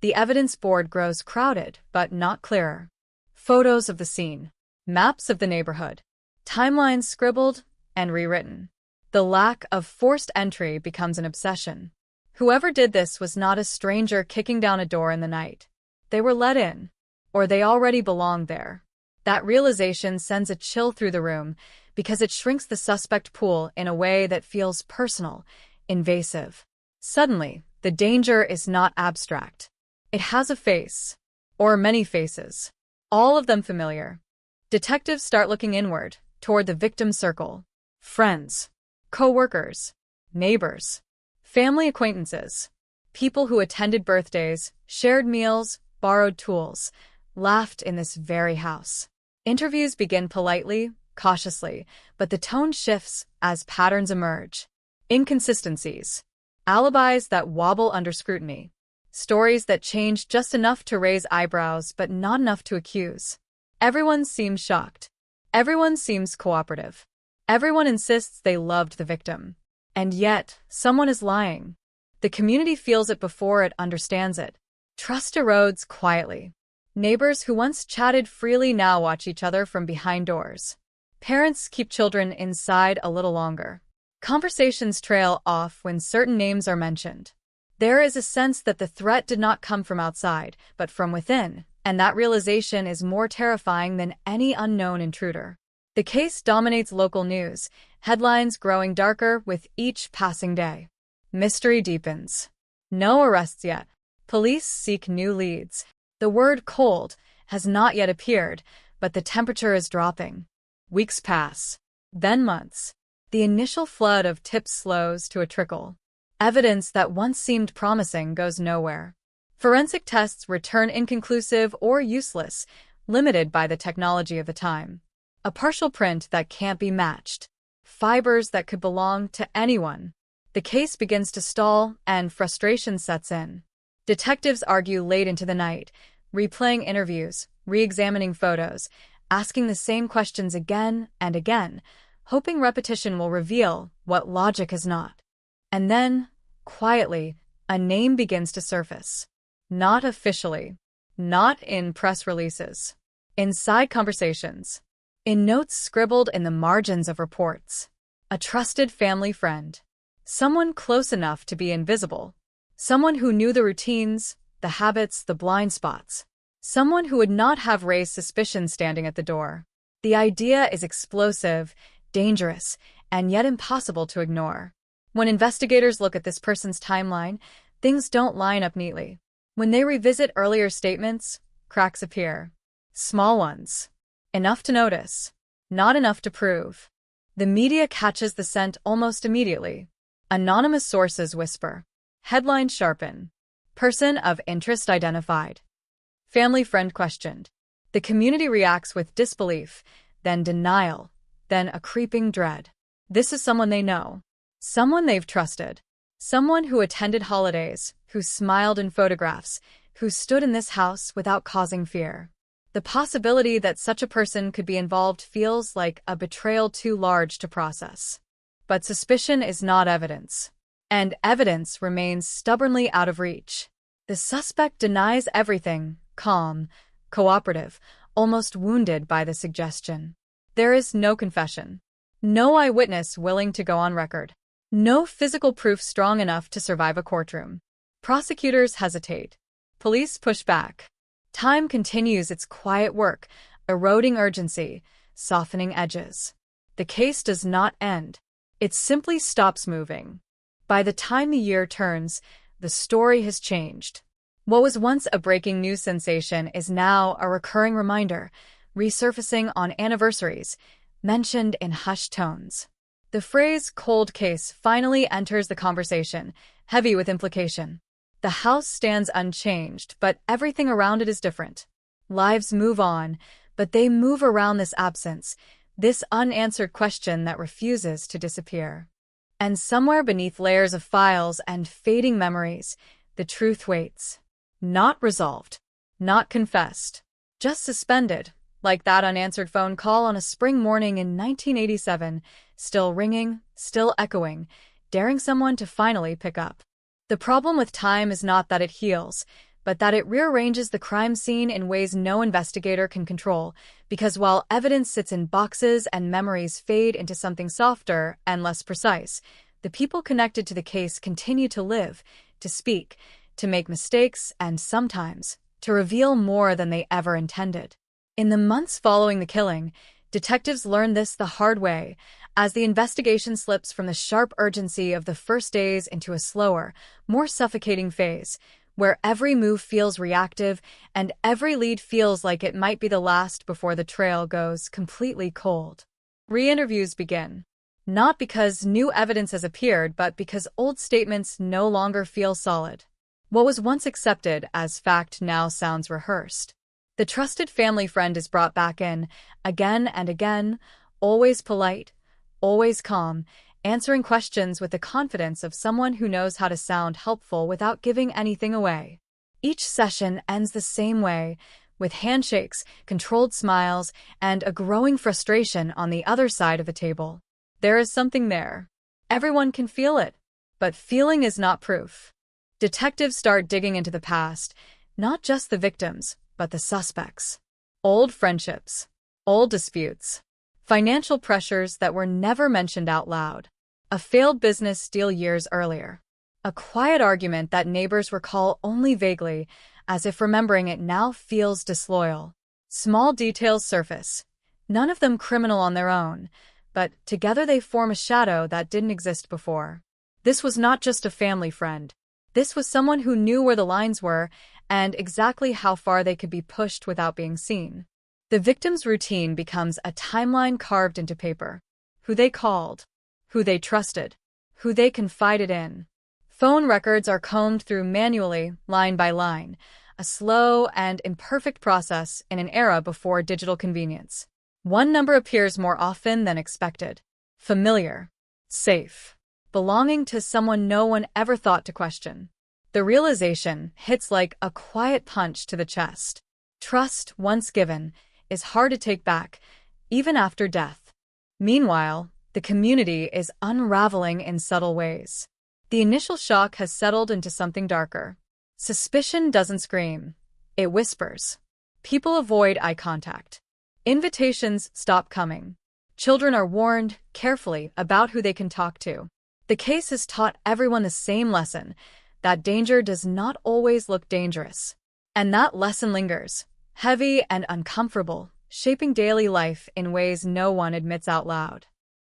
the evidence board grows crowded, but not clearer. Photos of the scene. Maps of the neighborhood. Timelines scribbled and rewritten. The lack of forced entry becomes an obsession. Whoever did this was not a stranger kicking down a door in the night. They were let in, or they already belonged there. That realization sends a chill through the room because it shrinks the suspect pool in a way that feels personal, invasive. Suddenly, the danger is not abstract. It has a face, or many faces, all of them familiar. Detectives start looking inward, toward the victim's circle. Friends, co-workers, neighbors, family acquaintances, people who attended birthdays, shared meals, borrowed tools, laughed in this very house. Interviews begin politely, cautiously, but the tone shifts as patterns emerge. Inconsistencies. Alibis that wobble under scrutiny. Stories that change just enough to raise eyebrows but not enough to accuse. Everyone seems shocked. Everyone seems cooperative. Everyone insists they loved the victim. And yet, someone is lying. The community feels it before it understands it. Trust erodes quietly. Neighbors who once chatted freely now watch each other from behind doors. Parents keep children inside a little longer. Conversations trail off when certain names are mentioned. There is a sense that the threat did not come from outside, but from within, and that realization is more terrifying than any unknown intruder. The case dominates local news, headlines growing darker with each passing day. Mystery deepens. No arrests yet. Police seek new leads. The word cold has not yet appeared, but the temperature is dropping. Weeks pass. Then months. The initial flood of tips slows to a trickle. Evidence that once seemed promising goes nowhere. Forensic tests return inconclusive or useless, limited by the technology of the time. A partial print that can't be matched. Fibers that could belong to anyone. The case begins to stall, and frustration sets in. Detectives argue late into the night, replaying interviews, re-examining photos, asking the same questions again and again, hoping repetition will reveal what logic has not. And then, quietly, a name begins to surface. Not officially. Not in press releases. In side conversations. In notes scribbled in the margins of reports. A trusted family friend. Someone close enough to be invisible. Someone who knew the routines, the habits, the blind spots. Someone who would not have raised suspicion standing at the door. The idea is explosive, dangerous, and yet impossible to ignore. When investigators look at this person's timeline, things don't line up neatly. When they revisit earlier statements, cracks appear. Small ones. Enough to notice. Not enough to prove. The media catches the scent almost immediately. Anonymous sources whisper. Headlines sharpen. Person of interest identified. Family friend questioned. The community reacts with disbelief, then denial, then a creeping dread. This is someone they know. Someone they've trusted. Someone who attended holidays, who smiled in photographs, who stood in this house without causing fear. The possibility that such a person could be involved feels like a betrayal too large to process. But suspicion is not evidence, and evidence remains stubbornly out of reach. The suspect denies everything, calm, cooperative, almost wounded by the suggestion. There is no confession, no eyewitness willing to go on record, no physical proof strong enough to survive a courtroom. Prosecutors hesitate. Police push back. Time continues its quiet work, eroding urgency, softening edges. The case does not end. It simply stops moving. By the time the year turns, the story has changed. What was once a breaking news sensation is now a recurring reminder, resurfacing on anniversaries, mentioned in hushed tones. The phrase cold case finally enters the conversation, heavy with implication. The house stands unchanged, but everything around it is different. Lives move on, but they move around this absence, this unanswered question that refuses to disappear. And somewhere beneath layers of files and fading memories, the truth waits. Not resolved, not confessed, just suspended, like that unanswered phone call on a spring morning in 1987, still ringing, still echoing, daring someone to finally pick up. The problem with time is not that it heals, but that it rearranges the crime scene in ways no investigator can control, because while evidence sits in boxes and memories fade into something softer and less precise, the people connected to the case continue to live, to speak, to make mistakes, and sometimes to reveal more than they ever intended. In the months following the killing, detectives learn this the hard way, as the investigation slips from the sharp urgency of the first days into a slower, more suffocating phase, where every move feels reactive and every lead feels like it might be the last before the trail goes completely cold. Re-interviews begin. Not because new evidence has appeared, but because old statements no longer feel solid. What was once accepted as fact now sounds rehearsed. The trusted family friend is brought back in, again and again, always polite, always calm, answering questions with the confidence of someone who knows how to sound helpful without giving anything away. Each session ends the same way, with handshakes, controlled smiles, and a growing frustration on the other side of the table. There is something there. Everyone can feel it, but feeling is not proof. Detectives start digging into the past, not just the victims, but the suspects. Old friendships, old disputes, financial pressures that were never mentioned out loud, a failed business deal years earlier, a quiet argument that neighbors recall only vaguely, as if remembering it now feels disloyal. Small details surface, none of them criminal on their own, but together they form a shadow that didn't exist before. This was not just a family friend. This was someone who knew where the lines were and exactly how far they could be pushed without being seen. The victim's routine becomes a timeline carved into paper. Who they called, who they trusted, who they confided in. Phone records are combed through manually, line by line, a slow and imperfect process in an era before digital convenience. One number appears more often than expected. Familiar, safe, belonging to someone no one ever thought to question. The realization hits like a quiet punch to the chest. Trust, once given, is hard to take back, even after death. Meanwhile, the community is unraveling in subtle ways. The initial shock has settled into something darker. Suspicion doesn't scream. It whispers. People avoid eye contact. Invitations stop coming. Children are warned carefully about who they can talk to. The case has taught everyone the same lesson, that danger does not always look dangerous. And that lesson lingers, heavy and uncomfortable, shaping daily life in ways no one admits out loud.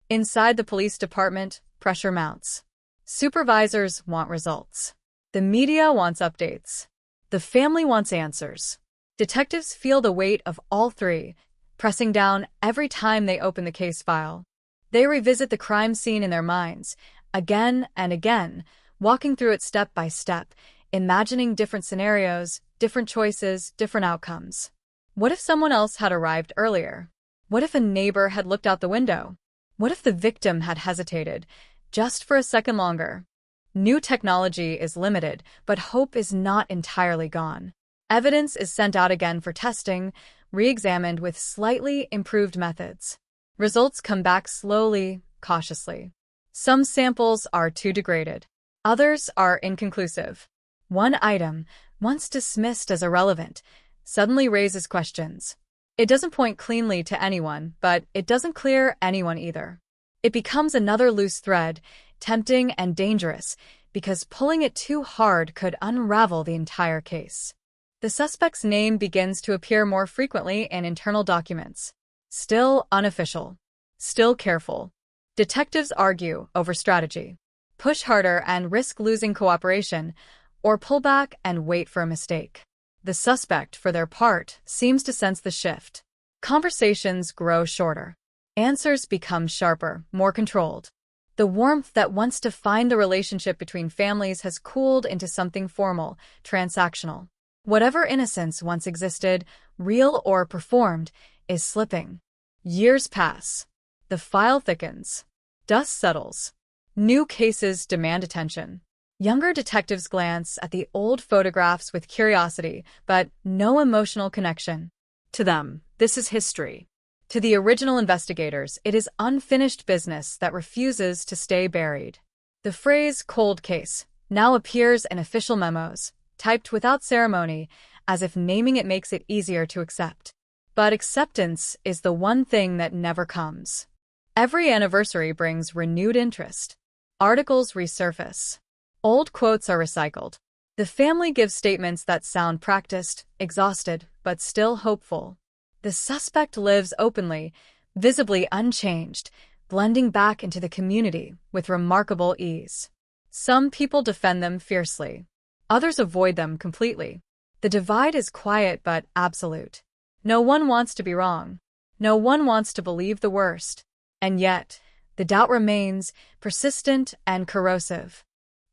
Inside the police department, pressure mounts. Supervisors want results. The media wants updates. The family wants answers. Detectives feel the weight of all three, pressing down every time they open the case file. They revisit the crime scene in their minds, again and again, walking through it step by step, imagining different scenarios, different choices, different outcomes. What if someone else had arrived earlier? What if a neighbor had looked out the window? What if the victim had hesitated, just for a second longer? New technology is limited, but hope is not entirely gone. Evidence is sent out again for testing, re-examined with slightly improved methods. Results come back slowly, cautiously. Some samples are too degraded. Others are inconclusive. One item, once dismissed as irrelevant, suddenly raises questions. It doesn't point cleanly to anyone, but it doesn't clear anyone either. It becomes another loose thread, tempting and dangerous, because pulling it too hard could unravel the entire case. The suspect's name begins to appear more frequently in internal documents. Still unofficial. Still careful. Detectives argue over strategy. Push harder and risk losing cooperation, or pull back and wait for a mistake. The suspect, for their part, seems to sense the shift. Conversations grow shorter. Answers become sharper, more controlled. The warmth that once defined the relationship between families has cooled into something formal, transactional. Whatever innocence once existed, real or performed, is slipping. Years pass. The file thickens. Dust settles. New cases demand attention. Younger detectives glance at the old photographs with curiosity, but no emotional connection. To them, this is history. To the original investigators, it is unfinished business that refuses to stay buried. The phrase "cold case" now appears in official memos, typed without ceremony, as if naming it makes it easier to accept. But acceptance is the one thing that never comes. Every anniversary brings renewed interest. Articles resurface. Old quotes are recycled. The family gives statements that sound practiced, exhausted, but still hopeful. The suspect lives openly, visibly unchanged, blending back into the community with remarkable ease. Some people defend them fiercely. Others avoid them completely. The divide is quiet but absolute. No one wants to be wrong. No one wants to believe the worst. And yet, the doubt remains, persistent and corrosive.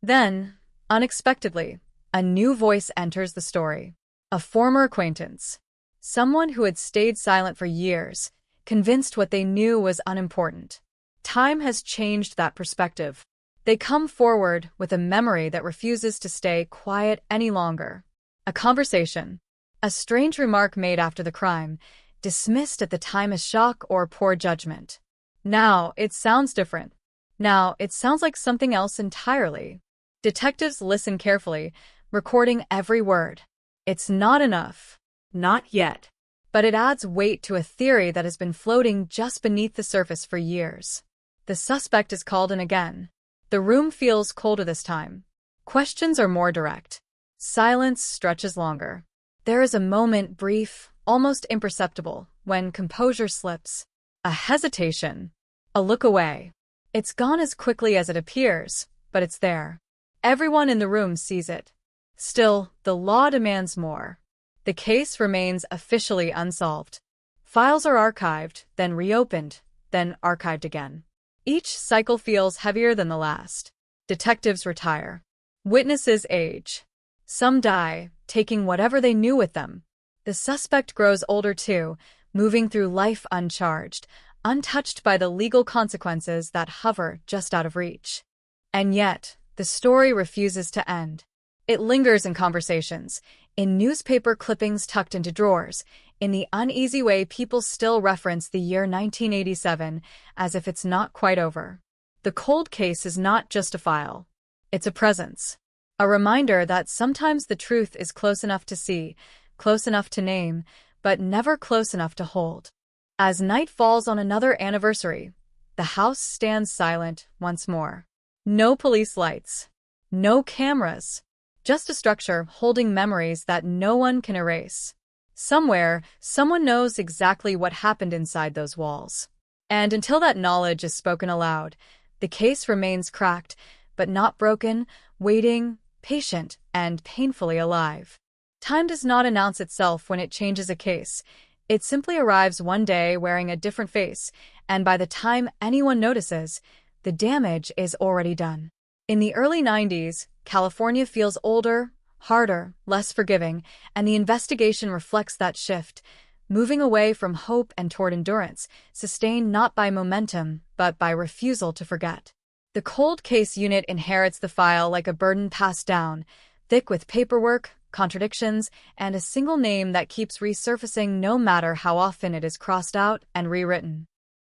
Then, unexpectedly, a new voice enters the story. A former acquaintance. Someone who had stayed silent for years, convinced what they knew was unimportant. Time has changed that perspective. They come forward with a memory that refuses to stay quiet any longer. A conversation. A strange remark made after the crime, dismissed at the time as shock or poor judgment. Now it sounds different. Now it sounds like something else entirely. Detectives listen carefully, recording every word. It's not enough. Not yet. But it adds weight to a theory that has been floating just beneath the surface for years. The suspect is called in again. The room feels colder this time. Questions are more direct. Silence stretches longer. There is a moment, brief, almost imperceptible, when composure slips. A hesitation. A look away. It's gone as quickly as it appears, but it's there. Everyone in the room sees it. Still, the law demands more. The case remains officially unsolved. Files are archived, then reopened, then archived again. Each cycle feels heavier than the last. Detectives retire. Witnesses age. Some die, taking whatever they knew with them. The suspect grows older too, moving through life uncharged, untouched by the legal consequences that hover just out of reach. And yet, the story refuses to end. It lingers in conversations, in newspaper clippings tucked into drawers, in the uneasy way people still reference the year 1987 as if it's not quite over. The cold case is not just a file. It's a presence. A reminder that sometimes the truth is close enough to see, close enough to name, but never close enough to hold. As night falls on another anniversary, the house stands silent once more. No police lights. No cameras. Just a structure holding memories that no one can erase. Somewhere, someone knows exactly what happened inside those walls. And until that knowledge is spoken aloud, the case remains cracked, but not broken, waiting, patient, and painfully alive. Time does not announce itself when it changes a case. It simply arrives one day wearing a different face, and by the time anyone notices, the damage is already done. In the early 90s, California feels older, harder, less forgiving, and the investigation reflects that shift, moving away from hope and toward endurance, sustained not by momentum, but by refusal to forget. The cold case unit inherits the file like a burden passed down, thick with paperwork, contradictions, and a single name that keeps resurfacing no matter how often it is crossed out and rewritten.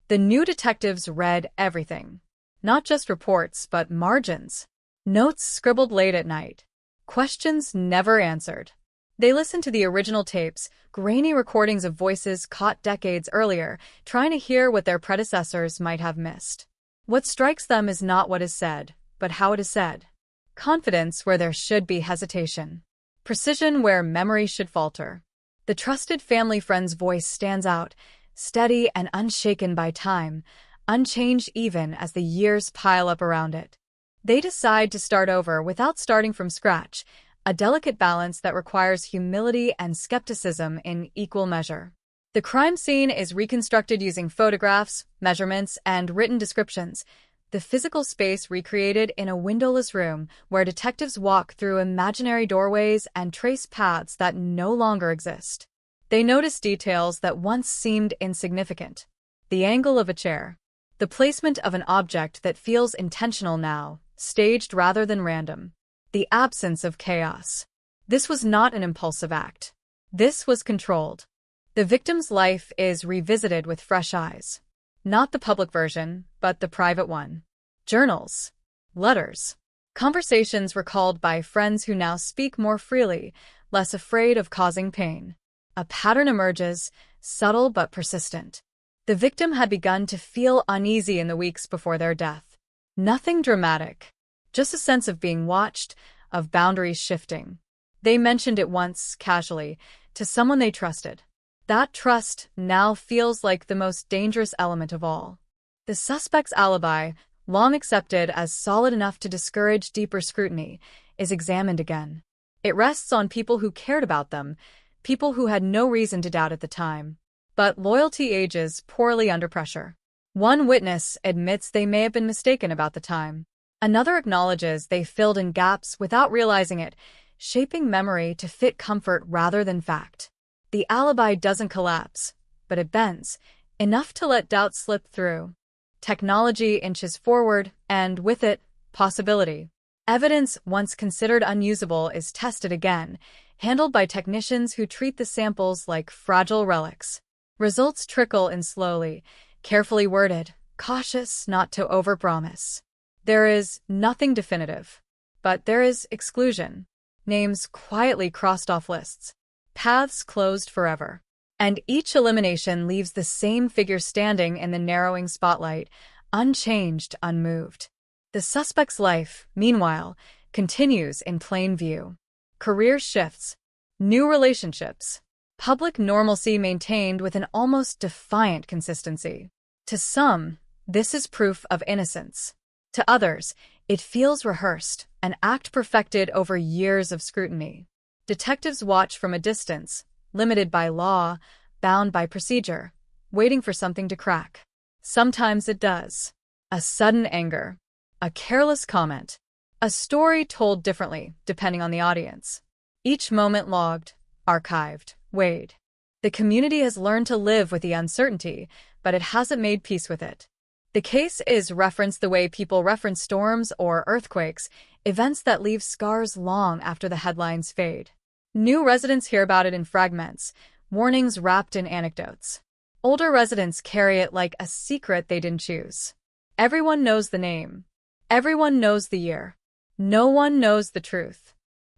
The new detectives read everything. Not just reports, but margins. Notes scribbled late at night. Questions never answered. They listened to the original tapes, grainy recordings of voices caught decades earlier, trying to hear what their predecessors might have missed. What strikes them is not what is said, but how it is said. Confidence where there should be hesitation. Precision where memory should falter. The trusted family friend's voice stands out, steady and unshaken by time, unchanged even as the years pile up around it. They decide to start over without starting from scratch, a delicate balance that requires humility and skepticism in equal measure. The crime scene is reconstructed using photographs, measurements, and written descriptions, the physical space recreated in a windowless room where detectives walk through imaginary doorways and trace paths that no longer exist. They notice details that once seemed insignificant. The angle of a chair. The placement of an object that feels intentional now, staged rather than random. The absence of chaos. This was not an impulsive act. This was controlled. The victim's life is revisited with fresh eyes. Not the public version, but the private one. Journals. Letters. Conversations recalled by friends who now speak more freely, less afraid of causing pain. A pattern emerges, subtle but persistent. The victim had begun to feel uneasy in the weeks before their death. Nothing dramatic. Just a sense of being watched, of boundaries shifting. They mentioned it once, casually, to someone they trusted. That trust now feels like the most dangerous element of all. The suspect's alibi, long accepted as solid enough to discourage deeper scrutiny, is examined again. It rests on people who cared about them, people who had no reason to doubt at the time. But loyalty ages poorly under pressure. One witness admits they may have been mistaken about the time. Another acknowledges they filled in gaps without realizing it, shaping memory to fit comfort rather than fact. The alibi doesn't collapse, but it bends, enough to let doubt slip through. Technology inches forward, and with it, possibility. Evidence once considered unusable is tested again, handled by technicians who treat the samples like fragile relics. Results trickle in slowly, carefully worded, cautious not to overpromise. There is nothing definitive, but there is exclusion. Names quietly crossed off lists. Paths closed forever. And each elimination leaves the same figure standing in the narrowing spotlight, unchanged, unmoved. The suspect's life, meanwhile, continues in plain view. Career shifts. New relationships. Public normalcy maintained with an almost defiant consistency. To some, this is proof of innocence. To others, it feels rehearsed, an act perfected over years of scrutiny. Detectives watch from a distance, limited by law, bound by procedure, waiting for something to crack. Sometimes it does. A sudden anger. A careless comment. A story told differently, depending on the audience. Each moment logged, archived, weighed. The community has learned to live with the uncertainty, but it hasn't made peace with it. The case is referenced the way people reference storms or earthquakes, events that leave scars long after the headlines fade. New residents hear about it in fragments, warnings wrapped in anecdotes. Older residents carry it like a secret they didn't choose. Everyone knows the name. Everyone knows the year. No one knows the truth.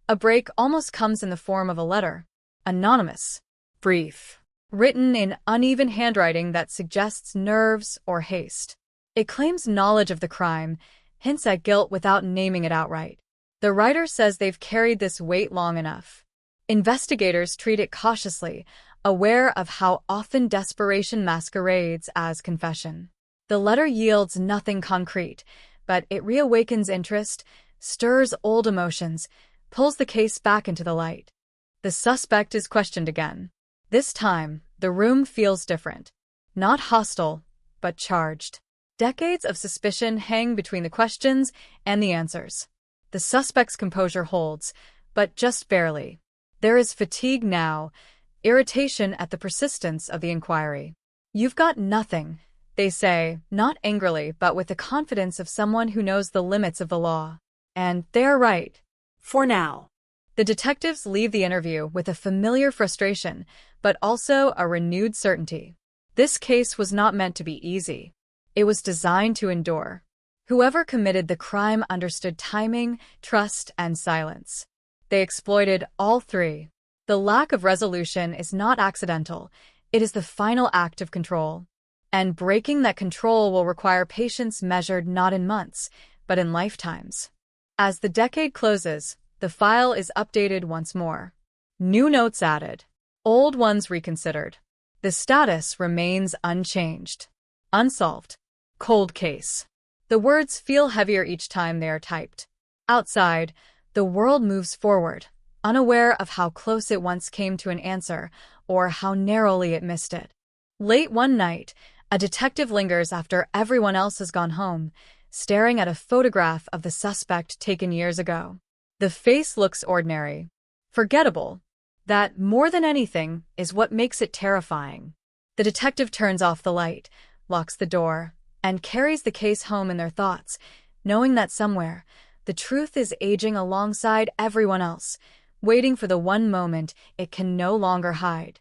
A break almost comes in the form of a letter. Anonymous. Brief. Written in uneven handwriting that suggests nerves or haste. It claims knowledge of the crime, hints at guilt without naming it outright. The writer says they've carried this weight long enough. Investigators treat it cautiously, aware of how often desperation masquerades as confession. The letter yields nothing concrete, but it reawakens interest, stirs old emotions, pulls the case back into the light. The suspect is questioned again. This time, the room feels different. Not hostile, but charged. Decades of suspicion hang between the questions and the answers. The suspect's composure holds, but just barely. There is fatigue now, irritation at the persistence of the inquiry. "You've got nothing," they say, not angrily, but with the confidence of someone who knows the limits of the law. And they're right. For now. The detectives leave the interview with a familiar frustration, but also a renewed certainty. This case was not meant to be easy. It was designed to endure. Whoever committed the crime understood timing, trust, and silence. They exploited all three. The lack of resolution is not accidental. It is the final act of control. And breaking that control will require patience measured not in months, but in lifetimes. As the decade closes, the file is updated once more. New notes added. Old ones reconsidered. The status remains unchanged. Unsolved. Cold case. The words feel heavier each time they are typed. Outside, the world moves forward, unaware of how close it once came to an answer or how narrowly it missed it. Late one night, a detective lingers after everyone else has gone home, staring at a photograph of the suspect taken years ago. The face looks ordinary, forgettable. That, more than anything, is what makes it terrifying. The detective turns off the light, locks the door, and carries the case home in their thoughts, knowing that somewhere, the truth is aging alongside everyone else, waiting for the one moment it can no longer hide.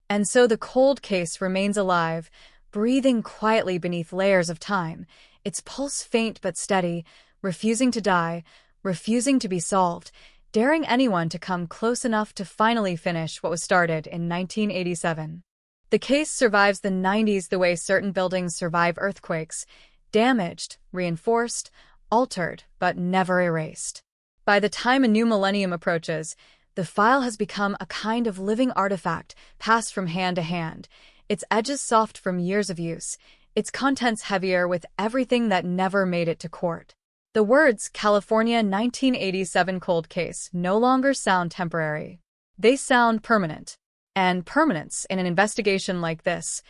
And so the cold case remains alive, breathing quietly beneath layers of time, its pulse faint but steady, refusing to die, refusing to be solved, daring anyone to come close enough to finally finish what was started in 1987. The case survives the 90s the way certain buildings survive earthquakes, damaged, reinforced, altered, but never erased. By the time a new millennium approaches, the file has become a kind of living artifact passed from hand to hand, its edges soft from years of use, its contents heavier with everything that never made it to court. The words California 1987 cold case no longer sound temporary. They sound permanent. And permanence in an investigation like this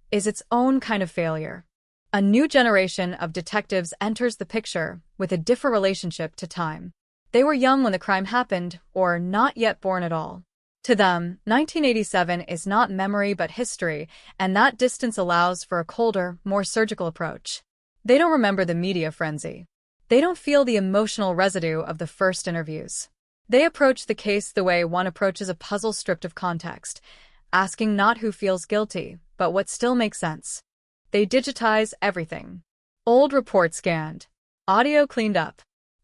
is its own kind of failure. A new generation of detectives enters the picture with a different relationship to time. They were young when the crime happened, or not yet born at all. To them, 1987 is not memory but history, and that distance allows for a colder, more surgical approach. They don't remember the media frenzy. They don't feel the emotional residue of the first interviews. They approach the case the way one approaches a puzzle stripped of context, asking not who feels guilty, but what still makes sense. They digitize everything. Old reports scanned, audio cleaned up,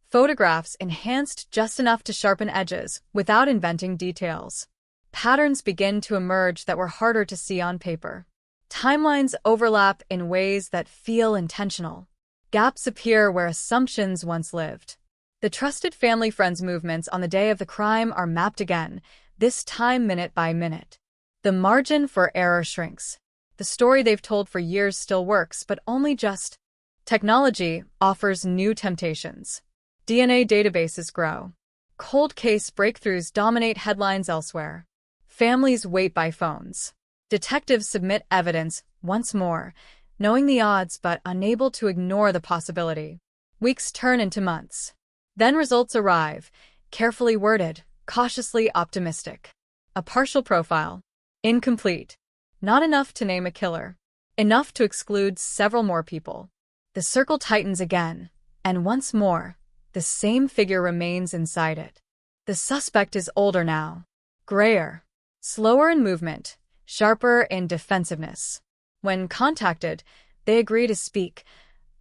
photographs enhanced just enough to sharpen edges without inventing details. Patterns begin to emerge that were harder to see on paper. Timelines overlap in ways that feel intentional. Gaps appear where assumptions once lived. The trusted family friends movements on the day of the crime are mapped again, this time minute by minute. The margin for error shrinks. The story they've told for years still works, but only just. Technology offers new temptations. DNA databases grow. Cold case breakthroughs dominate headlines elsewhere. Families wait by phones. Detectives submit evidence once more, knowing the odds but unable to ignore the possibility. Weeks turn into months. Then results arrive, carefully worded, cautiously optimistic. A partial profile. Incomplete. Not enough to name a killer. Enough to exclude several more people. The circle tightens again, and once more, the same figure remains inside it. The suspect is older now. Grayer. Slower in movement, sharper in defensiveness. When contacted, they agree to speak,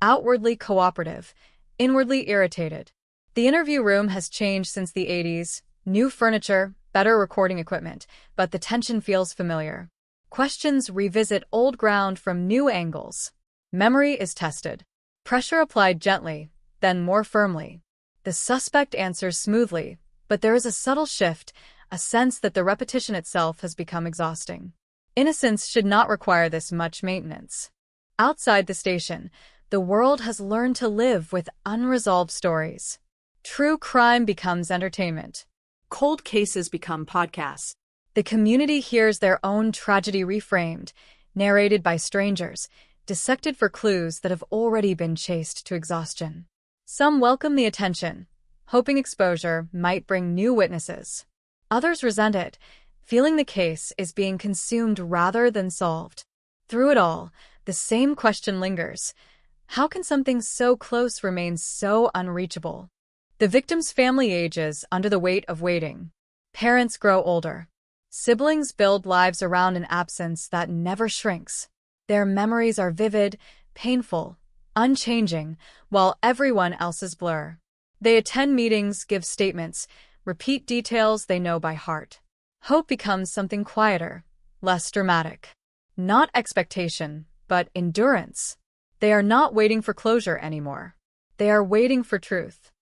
outwardly cooperative, inwardly irritated. The interview room has changed since the 80s, new furniture, better recording equipment, but the tension feels familiar. Questions revisit old ground from new angles. Memory is tested. Pressure applied gently, then more firmly. The suspect answers smoothly, but there is a subtle shift, a sense that the repetition itself has become exhausting. Innocence should not require this much maintenance. Outside the station, the world has learned to live with unresolved stories. True crime becomes entertainment. Cold cases become podcasts. The community hears their own tragedy reframed, narrated by strangers, dissected for clues that have already been chased to exhaustion. Some welcome the attention, hoping exposure might bring new witnesses. Others resent it, feeling the case is being consumed rather than solved. Through it all, the same question lingers. How can something so close remain so unreachable? The victim's family ages under the weight of waiting. Parents grow older. Siblings build lives around an absence that never shrinks. Their memories are vivid, painful, unchanging, while everyone else's blur. They attend meetings, give statements, repeat details they know by heart. Hope becomes something quieter, less dramatic. Not expectation, but endurance. They are not waiting for closure anymore. They are waiting for truth.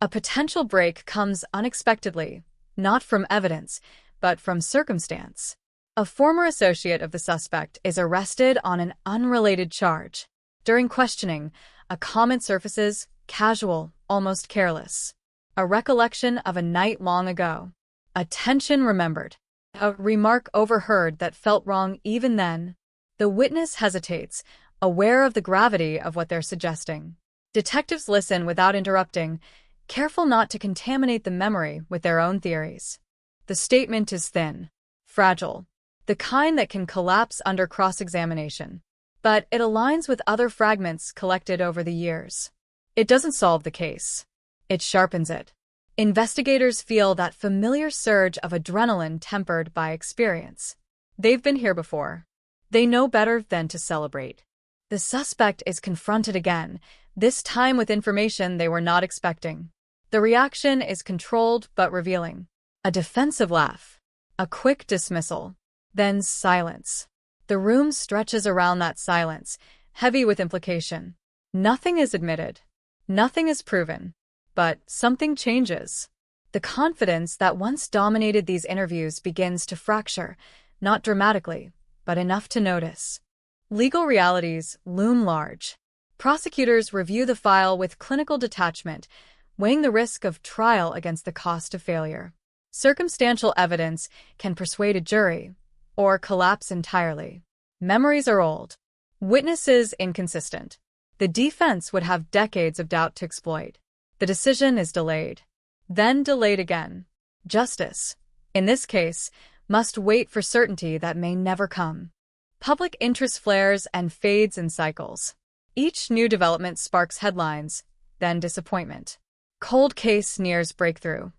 A potential break comes unexpectedly, not from evidence, but from circumstance. A former associate of the suspect is arrested on an unrelated charge. During questioning, a comment surfaces, casual, almost careless. A recollection of a night long ago. A tension remembered. A remark overheard that felt wrong even then. The witness hesitates, aware of the gravity of what they're suggesting. Detectives listen without interrupting, careful not to contaminate the memory with their own theories. The statement is thin, fragile, the kind that can collapse under cross-examination. But it aligns with other fragments collected over the years. It doesn't solve the case. It sharpens it. Investigators feel that familiar surge of adrenaline tempered by experience. They've been here before. They know better than to celebrate. The suspect is confronted again, this time with information they were not expecting. The reaction is controlled but revealing. A defensive laugh. A quick dismissal. Then silence. The room stretches around that silence, heavy with implication. Nothing is admitted. Nothing is proven. But something changes. The confidence that once dominated these interviews begins to fracture, not dramatically, but enough to notice. Legal realities loom large. Prosecutors review the file with clinical detachment, weighing the risk of trial against the cost of failure. Circumstantial evidence can persuade a jury, or collapse entirely. Memories are old. Witnesses inconsistent. The defense would have decades of doubt to exploit. The decision is delayed. Then delayed again. Justice, in this case, must wait for certainty that may never come. Public interest flares and fades in cycles. Each new development sparks headlines, then disappointment. Cold case nears breakthrough.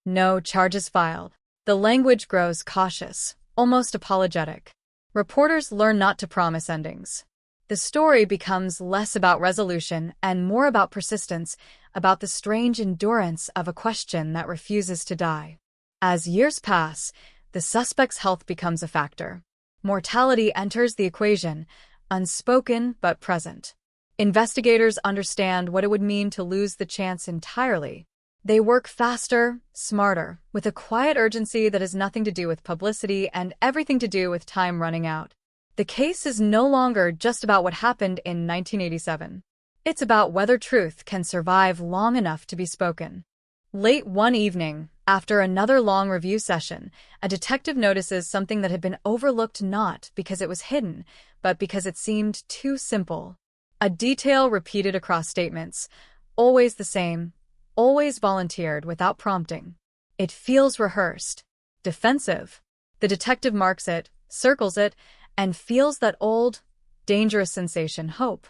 No charges filed. The language grows cautious, almost apologetic. Reporters learn not to promise endings. The story becomes less about resolution and more about persistence, about the strange endurance of a question that refuses to die. As years pass, the suspect's health becomes a factor. Mortality enters the equation, unspoken but present. Investigators understand what it would mean to lose the chance entirely. They work faster, smarter, with a quiet urgency that has nothing to do with publicity and everything to do with time running out. The case is no longer just about what happened in 1987. It's about whether truth can survive long enough to be spoken. Late one evening, after another long review session, a detective notices something that had been overlooked not because it was hidden, but because it seemed too simple. A detail repeated across statements, always the same, always volunteered without prompting. It feels rehearsed, defensive. The detective marks it, circles it, and feels that old, dangerous sensation, hope.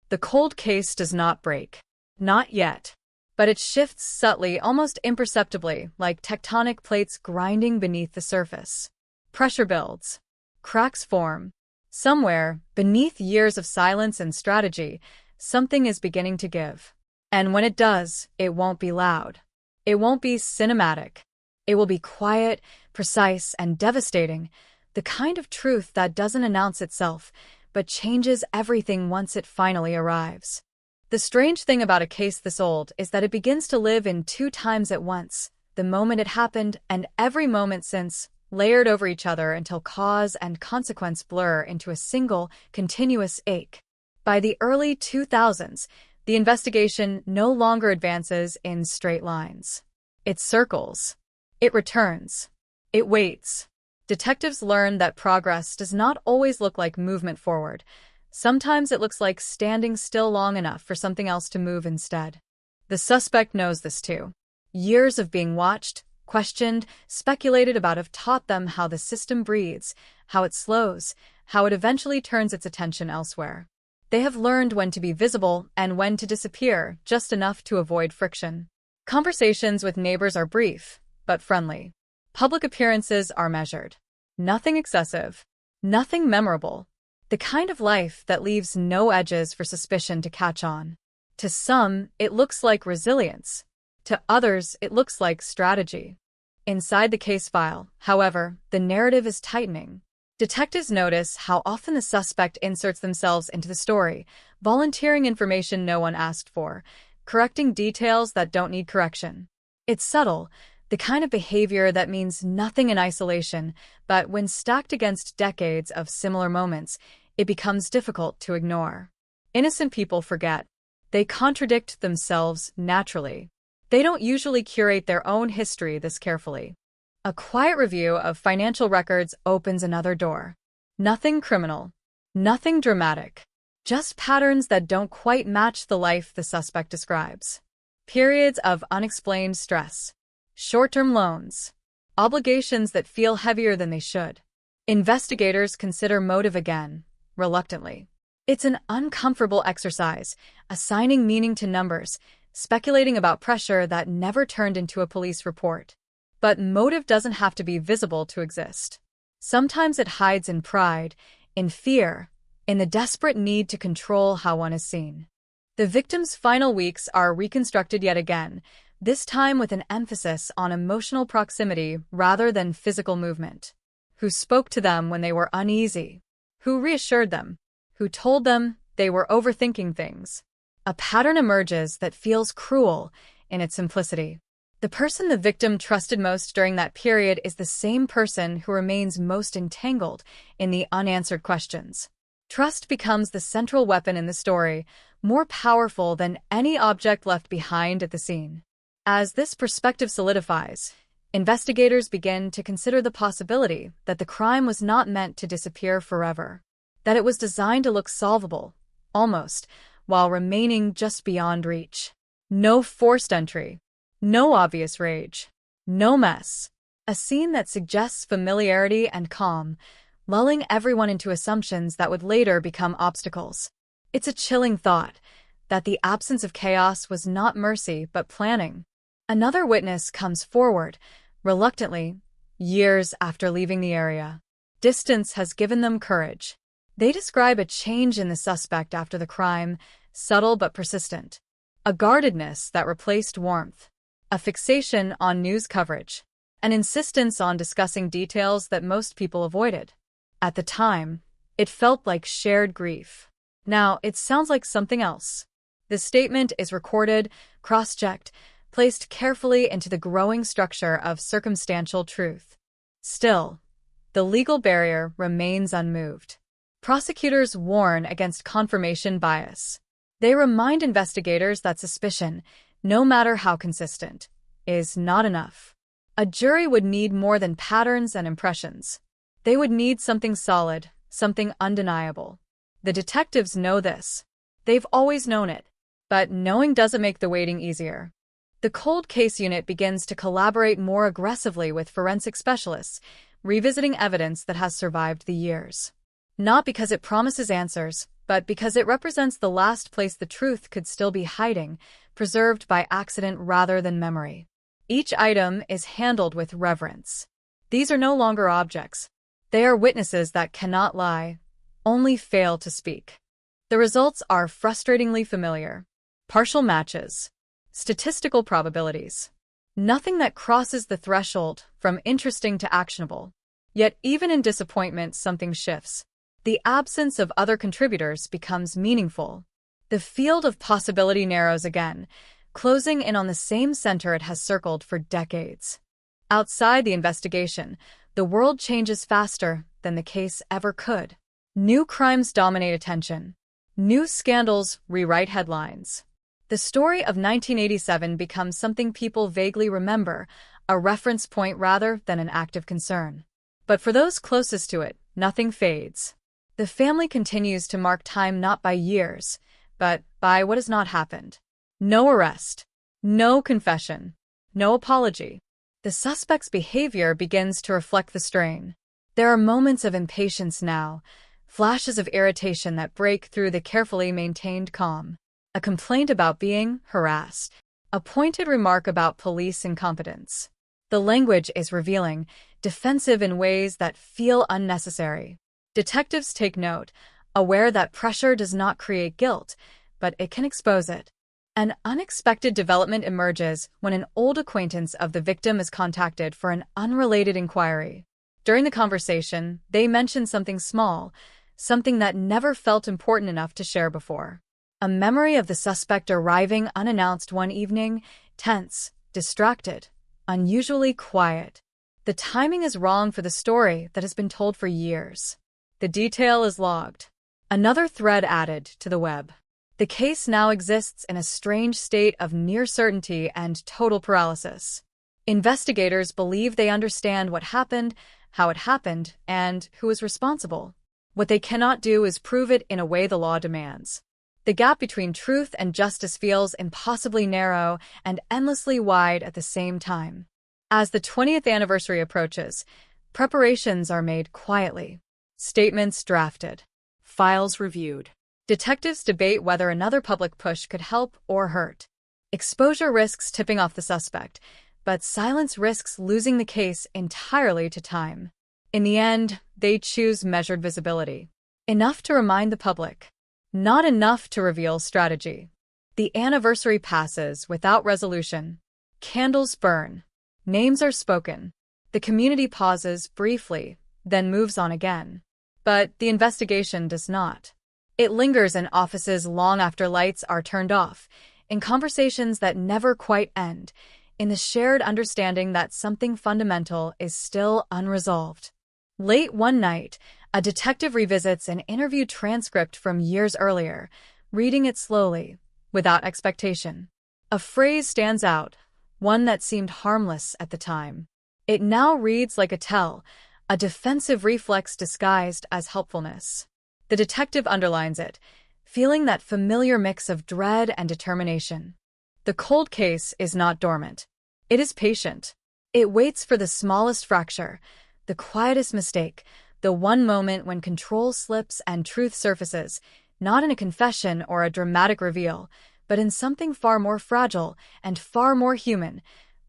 The cold case does not break. Not yet. But it shifts subtly, almost imperceptibly, like tectonic plates grinding beneath the surface. Pressure builds. Cracks form. Somewhere, beneath years of silence and strategy, something is beginning to give. And when it does, it won't be loud. It won't be cinematic. It will be quiet, precise, and devastating, the kind of truth that doesn't announce itself, but changes everything once it finally arrives. The strange thing about a case this old is that it begins to live in two times at once, the moment it happened and every moment since, layered over each other until cause and consequence blur into a single, continuous ache. By the early 2000s, the investigation no longer advances in straight lines. It circles. It returns. It waits. Detectives learn that progress does not always look like movement forward. Sometimes it looks like standing still long enough for something else to move instead. The suspect knows this too. Years of being watched, questioned, speculated about have taught them how the system breathes, how it slows, how it eventually turns its attention elsewhere. They have learned when to be visible and when to disappear, just enough to avoid friction. Conversations with neighbors are brief, but friendly. Public appearances are measured. Nothing excessive. Nothing memorable. The kind of life that leaves no edges for suspicion to catch on. To some, it looks like resilience. To others, it looks like strategy. Inside the case file, however, the narrative is tightening. Detectives notice how often the suspect inserts themselves into the story, volunteering information no one asked for, correcting details that don't need correction. It's subtle, the kind of behavior that means nothing in isolation, but when stacked against decades of similar moments, it becomes difficult to ignore. Innocent people forget. They contradict themselves naturally. They don't usually curate their own history this carefully. A quiet review of financial records opens another door. Nothing criminal. Nothing dramatic. Just patterns that don't quite match the life the suspect describes. Periods of unexplained stress. Short-term loans. Obligations that feel heavier than they should. Investigators consider motive again, reluctantly. It's an uncomfortable exercise, assigning meaning to numbers, speculating about pressure that never turned into a police report. But motive doesn't have to be visible to exist. Sometimes it hides in pride, in fear, in the desperate need to control how one is seen. The victim's final weeks are reconstructed yet again, this time with an emphasis on emotional proximity rather than physical movement. Who spoke to them when they were uneasy? Who reassured them? Who told them they were overthinking things? A pattern emerges that feels cruel in its simplicity. The person the victim trusted most during that period is the same person who remains most entangled in the unanswered questions. Trust becomes the central weapon in the story, more powerful than any object left behind at the scene. As this perspective solidifies, investigators begin to consider the possibility that the crime was not meant to disappear forever, that it was designed to look solvable, almost, while remaining just beyond reach. No forced entry. No obvious rage. No mess. A scene that suggests familiarity and calm, lulling everyone into assumptions that would later become obstacles. It's a chilling thought that the absence of chaos was not mercy but planning. Another witness comes forward, reluctantly, years after leaving the area. Distance has given them courage. They describe a change in the suspect after the crime, subtle but persistent. A guardedness that replaced warmth. A fixation on news coverage. An insistence on discussing details that most people avoided. At the time, it felt like shared grief. Now, it sounds like something else. The statement is recorded, cross-checked, placed carefully into the growing structure of circumstantial truth. Still, the legal barrier remains unmoved. Prosecutors warn against confirmation bias. They remind investigators that suspicion, no matter how consistent, is not enough. A jury would need more than patterns and impressions. They would need something solid, something undeniable. The detectives know this. They've always known it. But knowing doesn't make the waiting easier. The cold case unit begins to collaborate more aggressively with forensic specialists, revisiting evidence that has survived the years. Not because it promises answers, but because it represents the last place the truth could still be hiding, preserved by accident rather than memory. Each item is handled with reverence. These are no longer objects. They are witnesses that cannot lie, only fail to speak. The results are frustratingly familiar. Partial matches. Statistical probabilities. Nothing that crosses the threshold from interesting to actionable. Yet even in disappointment, something shifts. The absence of other contributors becomes meaningful. The field of possibility narrows again, closing in on the same center it has circled for decades. Outside the investigation, the world changes faster than the case ever could. New crimes dominate attention. New scandals rewrite headlines. The story of 1987 becomes something people vaguely remember, a reference point rather than an act of concern. But for those closest to it, nothing fades. The family continues to mark time not by years, but by what has not happened. No arrest. No confession. No apology. The suspect's behavior begins to reflect the strain. There are moments of impatience now, flashes of irritation that break through the carefully maintained calm. A complaint about being harassed. A pointed remark about police incompetence. The language is revealing, defensive in ways that feel unnecessary. Detectives take note, aware that pressure does not create guilt, but it can expose it. An unexpected development emerges when an old acquaintance of the victim is contacted for an unrelated inquiry. During the conversation, they mention something small, something that never felt important enough to share before. A memory of the suspect arriving unannounced one evening, tense, distracted, unusually quiet. The timing is wrong for the story that has been told for years. The detail is logged. Another thread added to the web. The case now exists in a strange state of near certainty and total paralysis. Investigators believe they understand what happened, how it happened, and who is responsible. What they cannot do is prove it in a way the law demands. The gap between truth and justice feels impossibly narrow and endlessly wide at the same time. As the 20th anniversary approaches, preparations are made quietly. Statements drafted. Files reviewed. Detectives debate whether another public push could help or hurt. Exposure risks tipping off the suspect, but silence risks losing the case entirely to time. In the end, they choose measured visibility. Enough to remind the public, not enough to reveal strategy. The anniversary passes without resolution. Candles burn. Names are spoken. The community pauses briefly, then moves on again. But the investigation does not. It lingers in offices long after lights are turned off, in conversations that never quite end, in the shared understanding that something fundamental is still unresolved. Late one night, a detective revisits an interview transcript from years earlier, reading it slowly, without expectation. A phrase stands out, one that seemed harmless at the time. It now reads like a tell, a defensive reflex disguised as helpfulness. The detective underlines it, feeling that familiar mix of dread and determination. The cold case is not dormant. It is patient. It waits for the smallest fracture, the quietest mistake, the one moment when control slips and truth surfaces, not in a confession or a dramatic reveal, but in something far more fragile and far more human,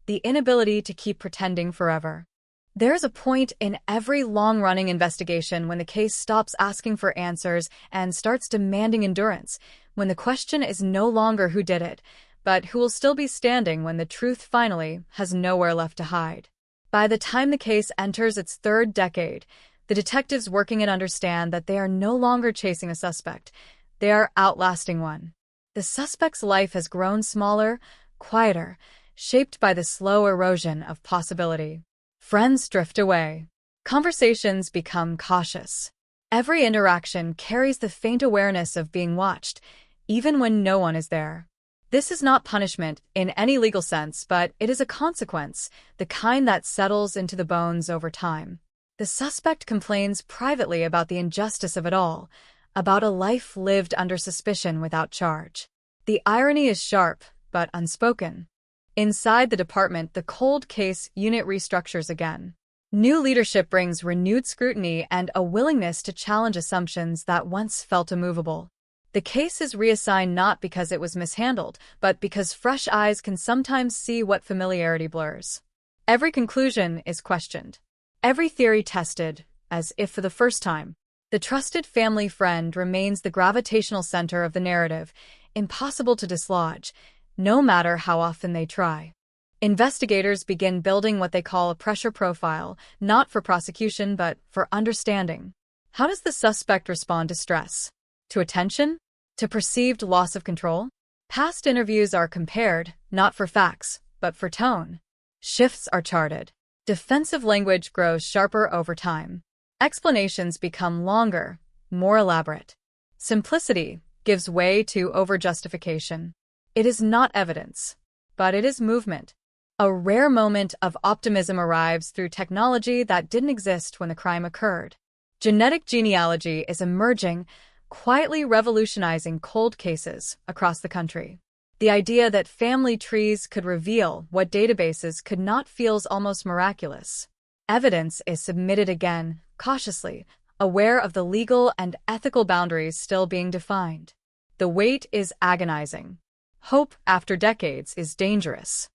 the inability to keep pretending forever. There's a point in every long-running investigation when the case stops asking for answers and starts demanding endurance, when the question is no longer who did it, but who will still be standing when the truth finally has nowhere left to hide. By the time the case enters its third decade, the detectives working it understand that they are no longer chasing a suspect. They are outlasting one. The suspect's life has grown smaller, quieter, shaped by the slow erosion of possibility. Friends drift away. Conversations become cautious. Every interaction carries the faint awareness of being watched, even when no one is there. This is not punishment in any legal sense, but it is a consequence, the kind that settles into the bones over time. The suspect complains privately about the injustice of it all, about a life lived under suspicion without charge. The irony is sharp, but unspoken. Inside the department, the cold case unit restructures again. New leadership brings renewed scrutiny and a willingness to challenge assumptions that once felt immovable. The case is reassigned not because it was mishandled, but because fresh eyes can sometimes see what familiarity blurs. Every conclusion is questioned. Every theory tested, as if for the first time. The trusted family friend remains the gravitational center of the narrative, impossible to dislodge, no matter how often they try. Investigators begin building what they call a pressure profile, not for prosecution but for understanding. How does the suspect respond to stress? To attention? To perceived loss of control? Past interviews are compared, not for facts, but for tone. Shifts are charted. Defensive language grows sharper over time. Explanations become longer, more elaborate. Simplicity gives way to overjustification. It is not evidence, but it is movement. A rare moment of optimism arrives through technology that didn't exist when the crime occurred. Genetic genealogy is emerging, quietly revolutionizing cold cases across the country. The idea that family trees could reveal what databases could not feels almost miraculous. Evidence is submitted again, cautiously, aware of the legal and ethical boundaries still being defined. The wait is agonizing. Hope, after decades, is dangerous.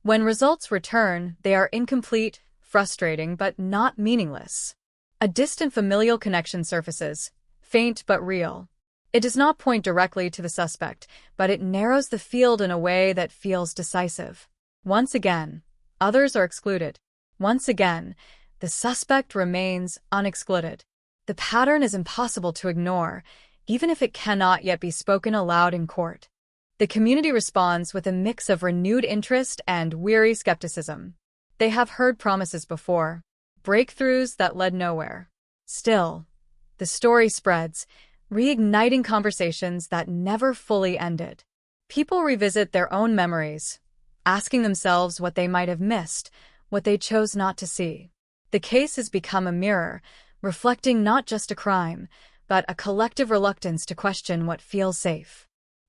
When results return, they are incomplete, frustrating, but not meaningless. A distant familial connection surfaces, faint but real. It does not point directly to the suspect, but it narrows the field in a way that feels decisive. Once again, others are excluded. Once again, the suspect remains unexcluded. The pattern is impossible to ignore, even if it cannot yet be spoken aloud in court. The community responds with a mix of renewed interest and weary skepticism. They have heard promises before, breakthroughs that led nowhere. Still, the story spreads, reigniting conversations that never fully ended. People revisit their own memories, asking themselves what they might have missed, what they chose not to see. The case has become a mirror, reflecting not just a crime, but a collective reluctance to question what feels safe.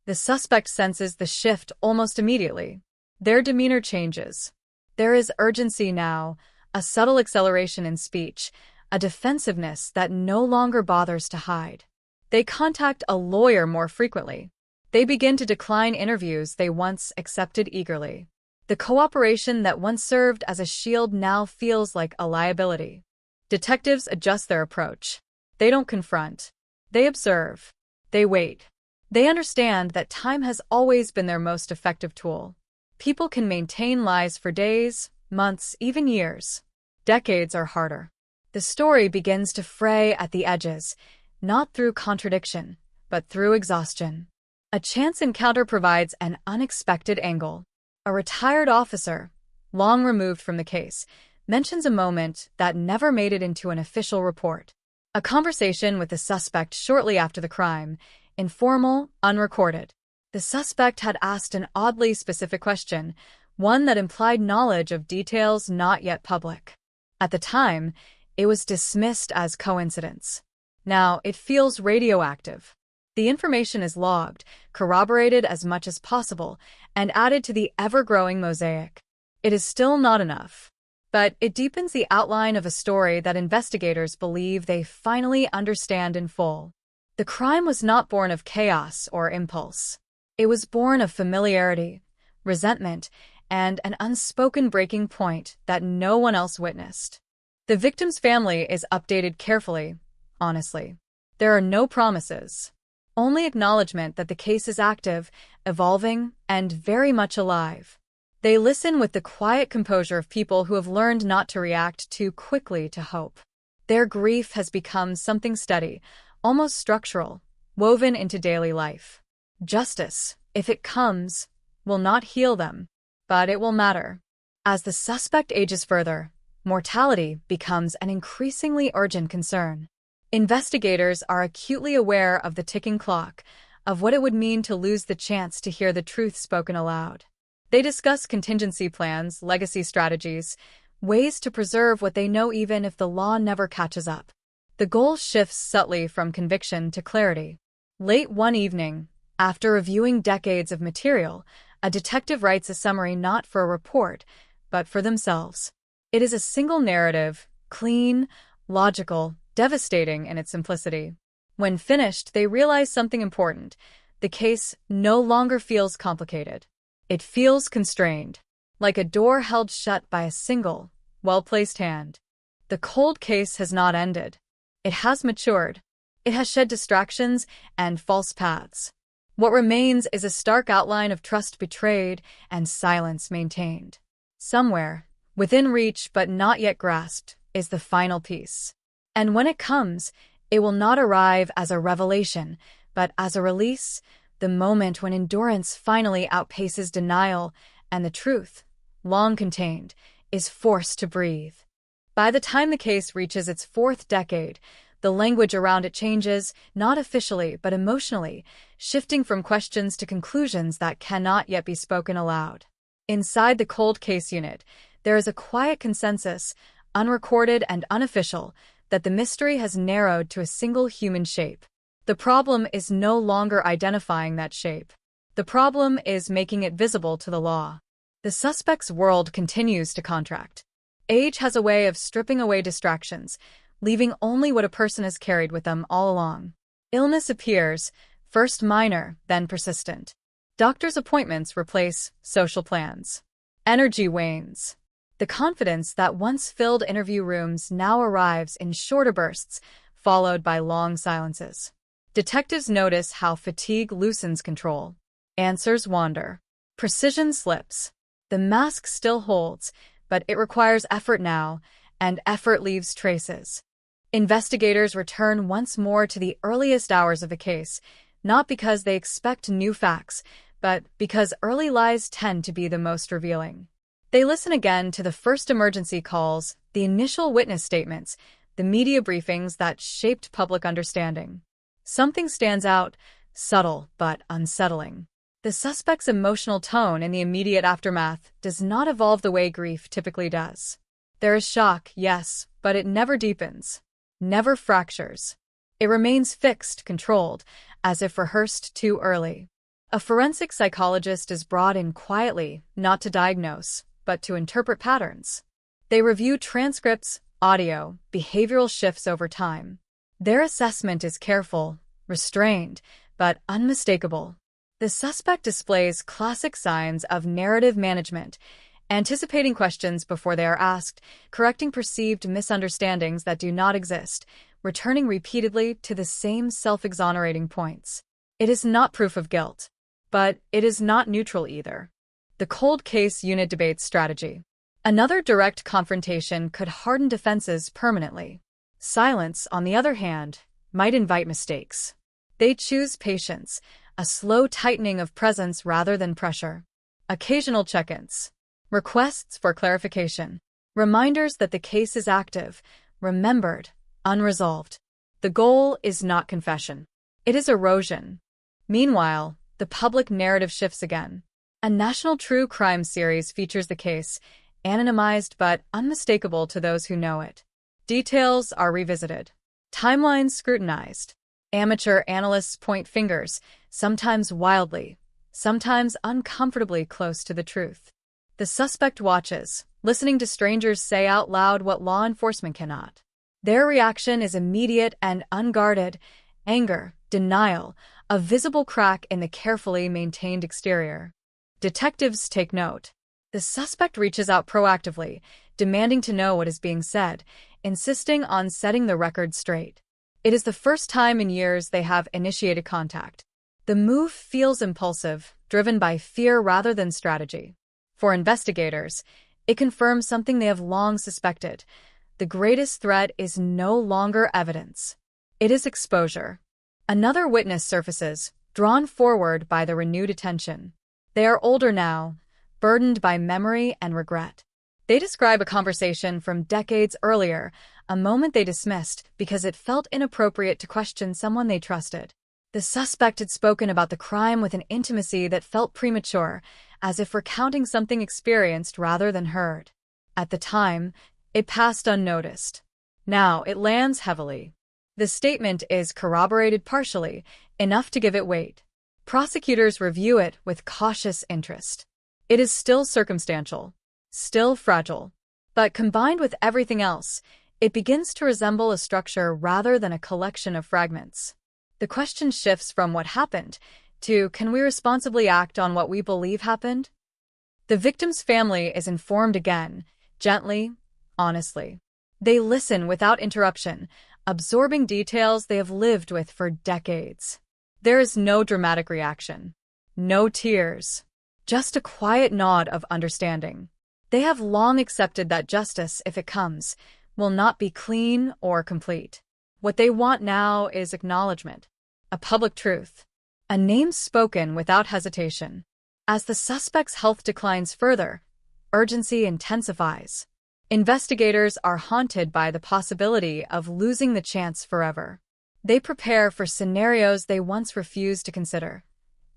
The suspect senses the shift almost immediately. Their demeanor changes. There is urgency now, a subtle acceleration in speech, a defensiveness that no longer bothers to hide. They contact a lawyer more frequently. They begin to decline interviews they once accepted eagerly. The cooperation that once served as a shield now feels like a liability. Detectives adjust their approach. They don't confront. They observe. They wait. They understand that time has always been their most effective tool. People can maintain lies for days, months, even years. Decades are harder. The story begins to fray at the edges, not through contradiction, but through exhaustion. A chance encounter provides an unexpected angle. A retired officer, long removed from the case, mentions a moment that never made it into an official report. A conversation with the suspect shortly after the crime, informal, unrecorded. The suspect had asked an oddly specific question, one that implied knowledge of details not yet public. At the time, it was dismissed as coincidence. Now it feels radioactive. The information is logged, corroborated as much as possible, and added to the ever-growing mosaic. It is still not enough, but it deepens the outline of a story that investigators believe they finally understand in full. The crime was not born of chaos or impulse. It was born of familiarity, resentment, and an unspoken breaking point that no one else witnessed. The victim's family is updated carefully, honestly. There are no promises, only acknowledgement that the case is active, evolving, and very much alive. They listen with the quiet composure of people who have learned not to react too quickly to hope. Their grief has become something steady, almost structural, woven into daily life. Justice, if it comes, will not heal them, but it will matter. As the suspect ages further, mortality becomes an increasingly urgent concern. Investigators are acutely aware of the ticking clock, of what it would mean to lose the chance to hear the truth spoken aloud. They discuss contingency plans, legacy strategies, ways to preserve what they know even if the law never catches up. The goal shifts subtly from conviction to clarity. Late one evening, after reviewing decades of material, a detective writes a summary not for a report, but for themselves. It is a single narrative, clean, logical, devastating in its simplicity. When finished, they realize something important. The case no longer feels complicated. It feels constrained, like a door held shut by a single, well-placed hand. The cold case has not ended. It has matured. It has shed distractions and false paths. What remains is a stark outline of trust betrayed and silence maintained. Somewhere, within reach but not yet grasped, is the final piece. And when it comes, it will not arrive as a revelation, but as a release, the moment when endurance finally outpaces denial and the truth, long contained, is forced to breathe. By the time the case reaches its fourth decade, the language around it changes, not officially but emotionally, shifting from questions to conclusions that cannot yet be spoken aloud. Inside the cold case unit, there is a quiet consensus, unrecorded and unofficial, that the mystery has narrowed to a single human shape. The problem is no longer identifying that shape. The problem is making it visible to the law. The suspect's world continues to contract. Age has a way of stripping away distractions, leaving only what a person has carried with them all along. Illness appears, first minor, then persistent. Doctor's appointments replace social plans. Energy wanes. The confidence that once filled interview rooms now arrives in shorter bursts, followed by long silences. Detectives notice how fatigue loosens control. Answers wander. Precision slips. The mask still holds, but it requires effort now, and effort leaves traces. Investigators return once more to the earliest hours of the case, not because they expect new facts, but because early lies tend to be the most revealing. They listen again to the first emergency calls, the initial witness statements, the media briefings that shaped public understanding. Something stands out, subtle but unsettling. The suspect's emotional tone in the immediate aftermath does not evolve the way grief typically does. There is shock, yes, but it never deepens, never fractures. It remains fixed, controlled, as if rehearsed too early. A forensic psychologist is brought in quietly, not to diagnose, but to interpret patterns. They review transcripts, audio, behavioral shifts over time. Their assessment is careful, restrained, but unmistakable. The suspect displays classic signs of narrative management, anticipating questions before they are asked, correcting perceived misunderstandings that do not exist, returning repeatedly to the same self-exonerating points. It is not proof of guilt, but it is not neutral either. The cold case unit debates strategy. Another direct confrontation could harden defenses permanently. Silence, on the other hand, might invite mistakes. They choose patience, a slow tightening of presence rather than pressure. Occasional check-ins. Requests for clarification. Reminders that the case is active, remembered, unresolved. The goal is not confession. It is erosion. Meanwhile, the public narrative shifts again. A national true crime series features the case, anonymized but unmistakable to those who know it. Details are revisited. Timelines scrutinized. Amateur analysts point fingers, sometimes wildly, sometimes uncomfortably close to the truth. The suspect watches, listening to strangers say out loud what law enforcement cannot. Their reaction is immediate and unguarded: anger, denial, a visible crack in the carefully maintained exterior. Detectives take note. The suspect reaches out proactively, demanding to know what is being said, insisting on setting the record straight. It is the first time in years they have initiated contact. The move feels impulsive, driven by fear rather than strategy. For investigators, it confirms something they have long suspected. The greatest threat is no longer evidence. It is exposure. Another witness surfaces, drawn forward by the renewed attention. They are older now, burdened by memory and regret. They describe a conversation from decades earlier, a moment they dismissed because it felt inappropriate to question someone they trusted. The suspect had spoken about the crime with an intimacy that felt premature, as if recounting something experienced rather than heard. At the time, it passed unnoticed. Now it lands heavily. The statement is corroborated partially, enough to give it weight. Prosecutors review it with cautious interest. It is still circumstantial, still fragile, but combined with everything else, it begins to resemble a structure rather than a collection of fragments. The question shifts from what happened to, can we responsibly act on what we believe happened? The victim's family is informed again, gently, honestly. They listen without interruption, absorbing details they have lived with for decades. There is no dramatic reaction, no tears, just a quiet nod of understanding. They have long accepted that justice, if it comes, will not be clean or complete. What they want now is acknowledgement, a public truth, a name spoken without hesitation. As the suspect's health declines further, urgency intensifies. Investigators are haunted by the possibility of losing the chance forever. They prepare for scenarios they once refused to consider.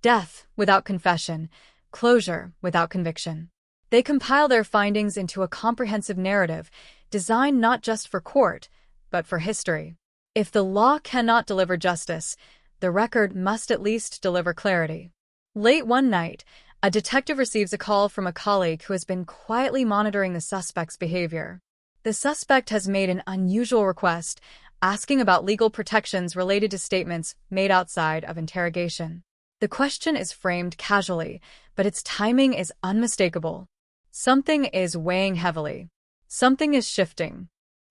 Death without confession, closure without conviction. They compile their findings into a comprehensive narrative, designed not just for court, but for history. If the law cannot deliver justice, the record must at least deliver clarity. Late one night, a detective receives a call from a colleague who has been quietly monitoring the suspect's behavior. The suspect has made an unusual request, asking about legal protections related to statements made outside of interrogation. The question is framed casually, but its timing is unmistakable. Something is weighing heavily. Something is shifting.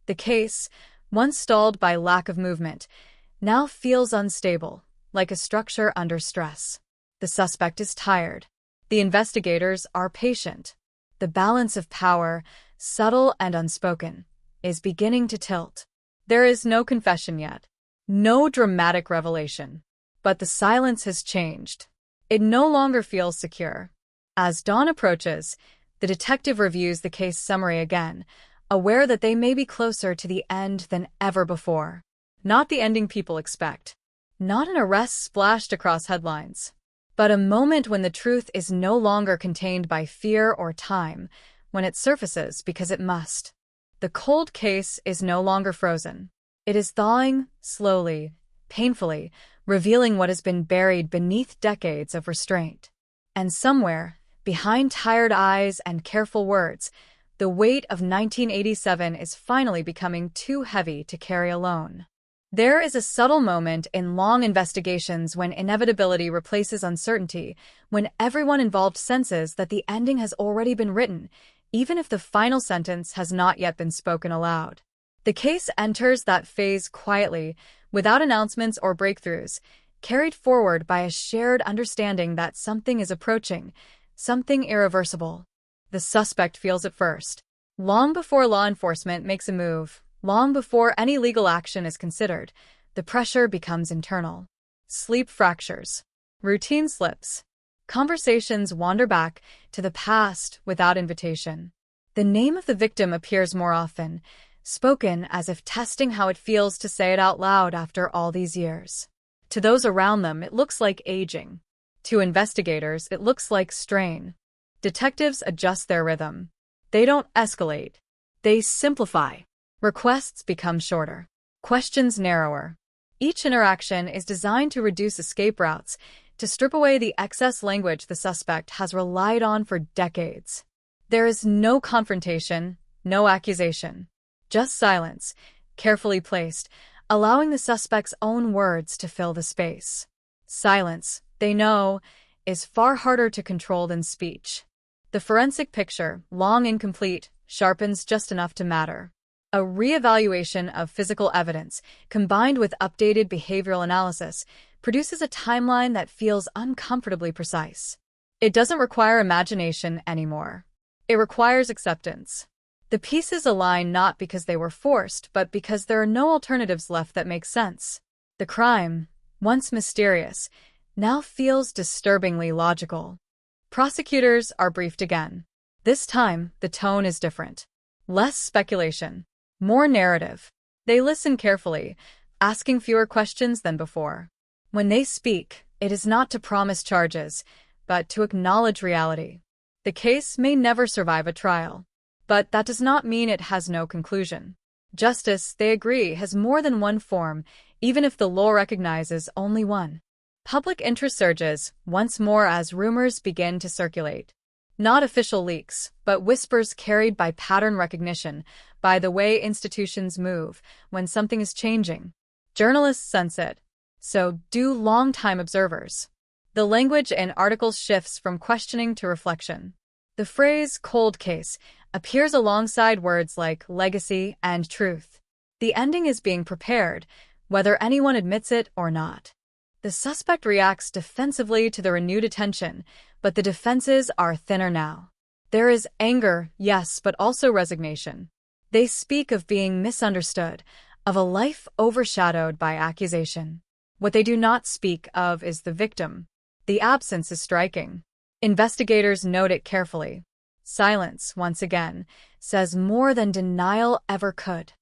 The case, once stalled by lack of movement, now feels unstable, like a structure under stress. The suspect is tired. The investigators are patient. The balance of power, subtle and unspoken, is beginning to tilt. There is no confession yet, no dramatic revelation. But the silence has changed. It no longer feels secure. As dawn approaches, the detective reviews the case summary again, aware that they may be closer to the end than ever before. Not the ending people expect. Not an arrest splashed across headlines. But a moment when the truth is no longer contained by fear or time, when it surfaces because it must. The cold case is no longer frozen. It is thawing, slowly, painfully, revealing what has been buried beneath decades of restraint. And somewhere, behind tired eyes and careful words, the weight of 1987 is finally becoming too heavy to carry alone. There is a subtle moment in long investigations when inevitability replaces uncertainty, when everyone involved senses that the ending has already been written, even if the final sentence has not yet been spoken aloud. The case enters that phase quietly, without announcements or breakthroughs, carried forward by a shared understanding that something is approaching, something irreversible. The suspect feels it first. Long before law enforcement makes a move, long before any legal action is considered, the pressure becomes internal. Sleep fractures. Routine slips. Conversations wander back to the past without invitation. The name of the victim appears more often, spoken as if testing how it feels to say it out loud after all these years. To those around them, it looks like aging. To investigators, it looks like strain. Detectives adjust their rhythm. They don't escalate. They simplify. Requests become shorter. Questions narrower. Each interaction is designed to reduce escape routes, to strip away the excess language the suspect has relied on for decades. There is no confrontation, no accusation. Just silence, carefully placed, allowing the suspect's own words to fill the space. Silence, they know, is far harder to control than speech. The forensic picture, long incomplete, sharpens just enough to matter. A reevaluation of physical evidence, combined with updated behavioral analysis, produces a timeline that feels uncomfortably precise. It doesn't require imagination anymore. It requires acceptance. The pieces align not because they were forced, but because there are no alternatives left that make sense. The crime, once mysterious, now feels disturbingly logical. Prosecutors are briefed again. This time, the tone is different. Less speculation. More narrative. They listen carefully, asking fewer questions than before. When they speak, it is not to promise charges, but to acknowledge reality. The case may never survive a trial, but that does not mean it has no conclusion. Justice, they agree, has more than one form, even if the law recognizes only one. Public interest surges once more as rumors begin to circulate. Not official leaks, but whispers carried by pattern recognition, by the way institutions move when something is changing. Journalists sense it. So do long-time observers. The language in articles shifts from questioning to reflection. The phrase cold case appears alongside words like legacy and truth. The ending is being prepared, whether anyone admits it or not. The suspect reacts defensively to the renewed attention, but the defenses are thinner now. There is anger, yes, but also resignation. They speak of being misunderstood, of a life overshadowed by accusation. What they do not speak of is the victim. The absence is striking. Investigators note it carefully. Silence, once again, says more than denial ever could.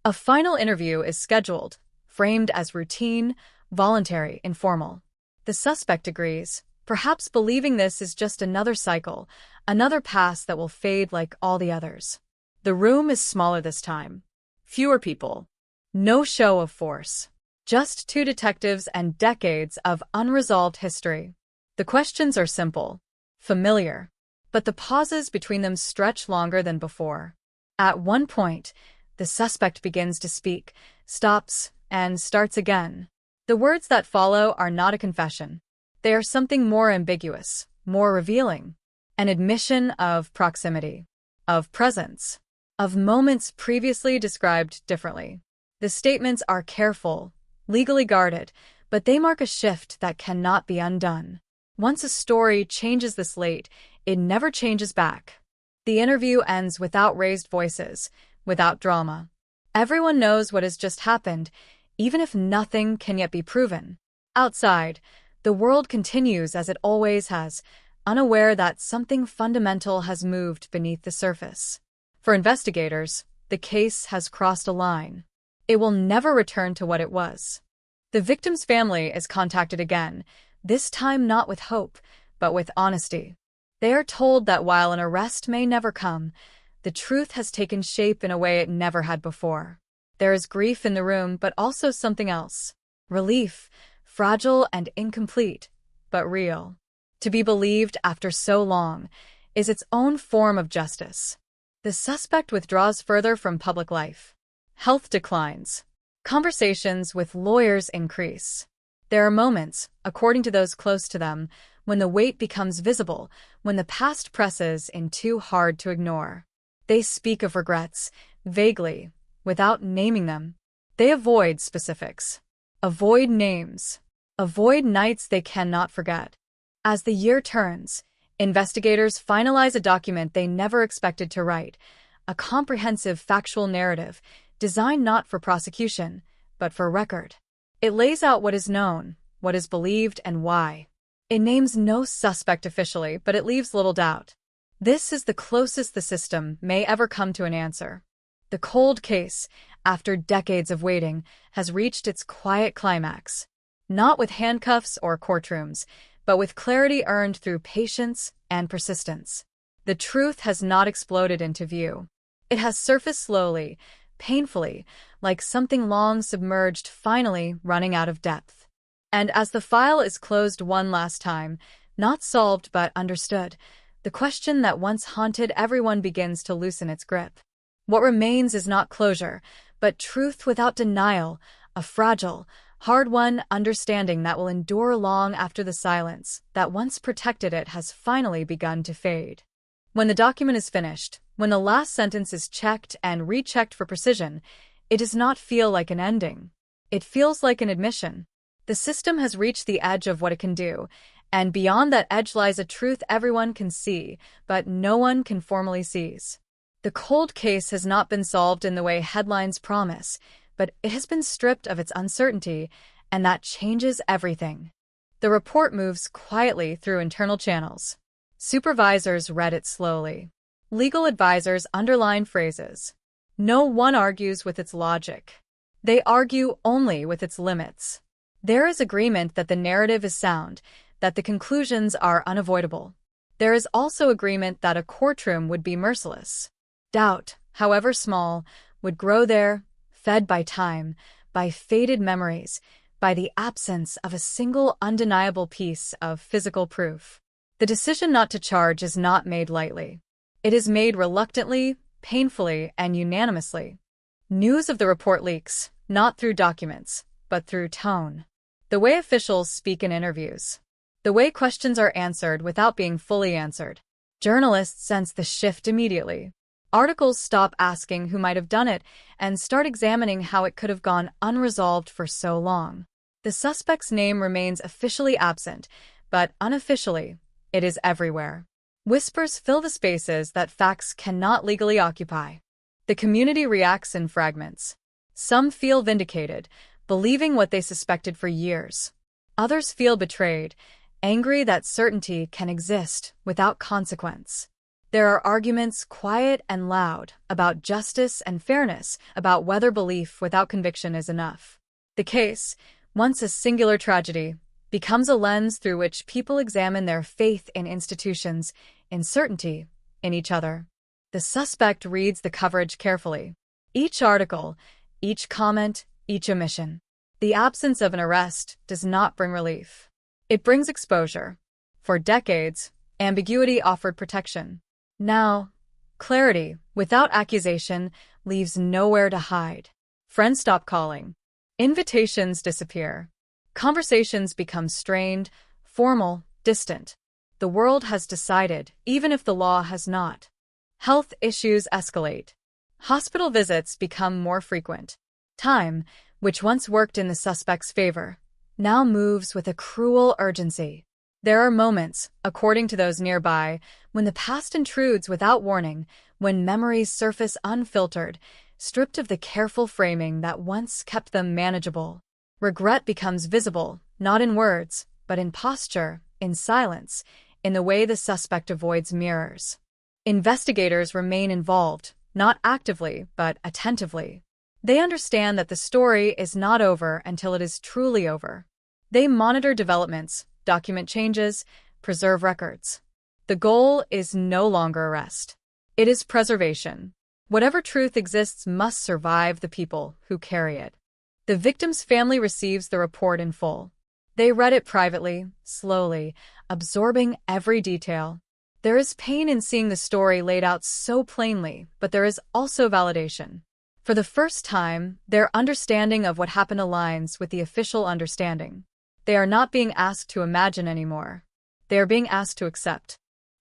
A final interview is scheduled, framed as routine, voluntary, informal. The suspect agrees, perhaps believing this is just another cycle, another past that will fade like all the others. The room is smaller this time. Fewer people. No show of force. Just two detectives and decades of unresolved history. The questions are simple, familiar, but the pauses between them stretch longer than before. At one point, the suspect begins to speak, stops, and starts again. The words that follow are not a confession. They are something more ambiguous, more revealing. An admission of proximity, of presence, of moments previously described differently. The statements are careful, legally guarded, but they mark a shift that cannot be undone. Once a story changes the slate, it never changes back. The interview ends without raised voices, without drama. Everyone knows what has just happened, even if nothing can yet be proven. Outside, the world continues as it always has, unaware that something fundamental has moved beneath the surface. For investigators, the case has crossed a line. It will never return to what it was. The victim's family is contacted again, this time not with hope, but with honesty. They are told that while an arrest may never come, the truth has taken shape in a way it never had before. There is grief in the room, but also something else. Relief, fragile and incomplete, but real. To be believed after so long is its own form of justice. The suspect withdraws further from public life. Health declines. Conversations with lawyers increase. There are moments, according to those close to them, when the weight becomes visible, when the past presses in too hard to ignore. They speak of regrets, vaguely, without naming them. They avoid specifics. Avoid names. Avoid nights they cannot forget. As the year turns, investigators finalize a document they never expected to write, a comprehensive factual narrative designed not for prosecution, but for record. It lays out what is known, what is believed, and why. It names no suspect officially, but it leaves little doubt. This is the closest the system may ever come to an answer. The cold case, after decades of waiting, has reached its quiet climax. Not with handcuffs or courtrooms, but with clarity earned through patience and persistence. The truth has not exploded into view. It has surfaced slowly, painfully, like something long submerged finally running out of depth. And as the file is closed one last time, not solved but understood, the question that once haunted everyone begins to loosen its grip. What remains is not closure, but truth without denial, a fragile, hard-won understanding that will endure long after the silence that once protected it has finally begun to fade. When the document is finished, when the last sentence is checked and rechecked for precision, it does not feel like an ending. It feels like an admission. The system has reached the edge of what it can do, and beyond that edge lies a truth everyone can see, but no one can formally seize. The cold case has not been solved in the way headlines promise, but it has been stripped of its uncertainty, and that changes everything. The report moves quietly through internal channels. Supervisors read it slowly. Legal advisors underline phrases. No one argues with its logic. They argue only with its limits. There is agreement that the narrative is sound, that the conclusions are unavoidable. There is also agreement that a courtroom would be merciless. Doubt, however small, would grow there, fed by time, by faded memories, by the absence of a single undeniable piece of physical proof. The decision not to charge is not made lightly. It is made reluctantly, painfully, and unanimously. News of the report leaks, not through documents, but through tone. The way officials speak in interviews. The way questions are answered without being fully answered. Journalists sense the shift immediately. Articles stop asking who might have done it and start examining how it could have gone unresolved for so long. The suspect's name remains officially absent, but unofficially, it is everywhere. Whispers fill the spaces that facts cannot legally occupy. The community reacts in fragments. Some feel vindicated, believing what they suspected for years. Others feel betrayed, angry that certainty can exist without consequence. There are arguments, quiet and loud, about justice and fairness, about whether belief without conviction is enough. The case, once a singular tragedy, becomes a lens through which people examine their faith in institutions, in certainty, in each other. The suspect reads the coverage carefully. Each article, each comment, each omission. The absence of an arrest does not bring relief. It brings exposure. For decades, ambiguity offered protection. Now, clarity, without accusation, leaves nowhere to hide. Friends stop calling. Invitations disappear. Conversations become strained, formal, distant. The world has decided, even if the law has not. Health issues escalate. Hospital visits become more frequent. Time, which once worked in the suspect's favor, now moves with a cruel urgency. There are moments, according to those nearby, when the past intrudes without warning, when memories surface unfiltered, stripped of the careful framing that once kept them manageable. Regret becomes visible, not in words, but in posture, in silence, in the way the suspect avoids mirrors. Investigators remain involved, not actively, but attentively. They understand that the story is not over until it is truly over. They monitor developments, document changes, preserve records. The goal is no longer arrest. It is preservation. Whatever truth exists must survive the people who carry it. The victim's family receives the report in full. They read it privately, slowly, absorbing every detail. There is pain in seeing the story laid out so plainly, but there is also validation. For the first time, their understanding of what happened aligns with the official understanding. They are not being asked to imagine anymore. They are being asked to accept.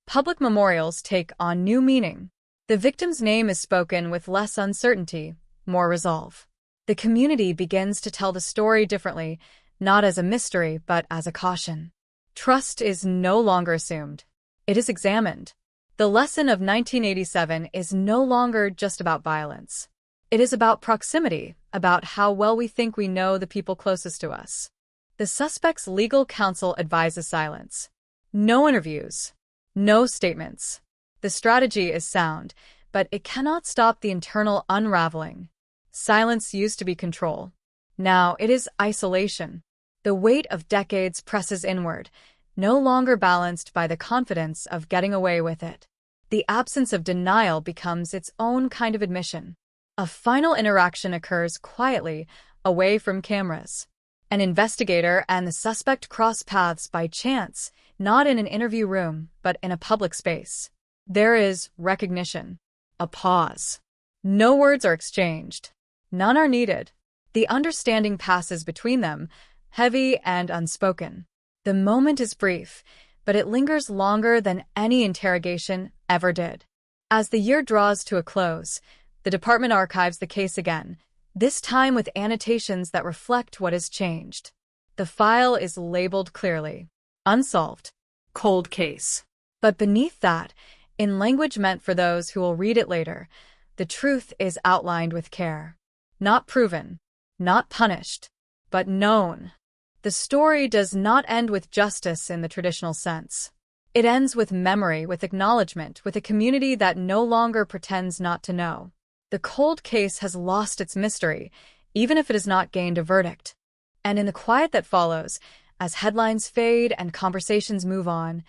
Public memorials take on new meaning. The victim's name is spoken with less uncertainty, more resolve. The community begins to tell the story differently, not as a mystery, but as a caution. Trust is no longer assumed. It is examined. The lesson of 1987 is no longer just about violence. It is about proximity, about how well we think we know the people closest to us. The suspect's legal counsel advises silence. No interviews. No statements. The strategy is sound, but it cannot stop the internal unraveling. Silence used to be control. Now it is isolation. The weight of decades presses inward, no longer balanced by the confidence of getting away with it. The absence of denial becomes its own kind of admission. A final interaction occurs quietly, away from cameras. An investigator and the suspect cross paths by chance, not in an interview room, but in a public space. There is recognition. A pause. No words are exchanged. None are needed. The understanding passes between them, heavy and unspoken. The moment is brief, but it lingers longer than any interrogation ever did. As the year draws to a close, the department archives the case again, this time with annotations that reflect what has changed. The file is labeled clearly. Unsolved. Cold case. But beneath that, in language meant for those who will read it later, the truth is outlined with care. Not proven, not punished, but known. The story does not end with justice in the traditional sense. It ends with memory, with acknowledgement, with a community that no longer pretends not to know. The cold case has lost its mystery, even if it has not gained a verdict. And in the quiet that follows, as headlines fade and conversations move on,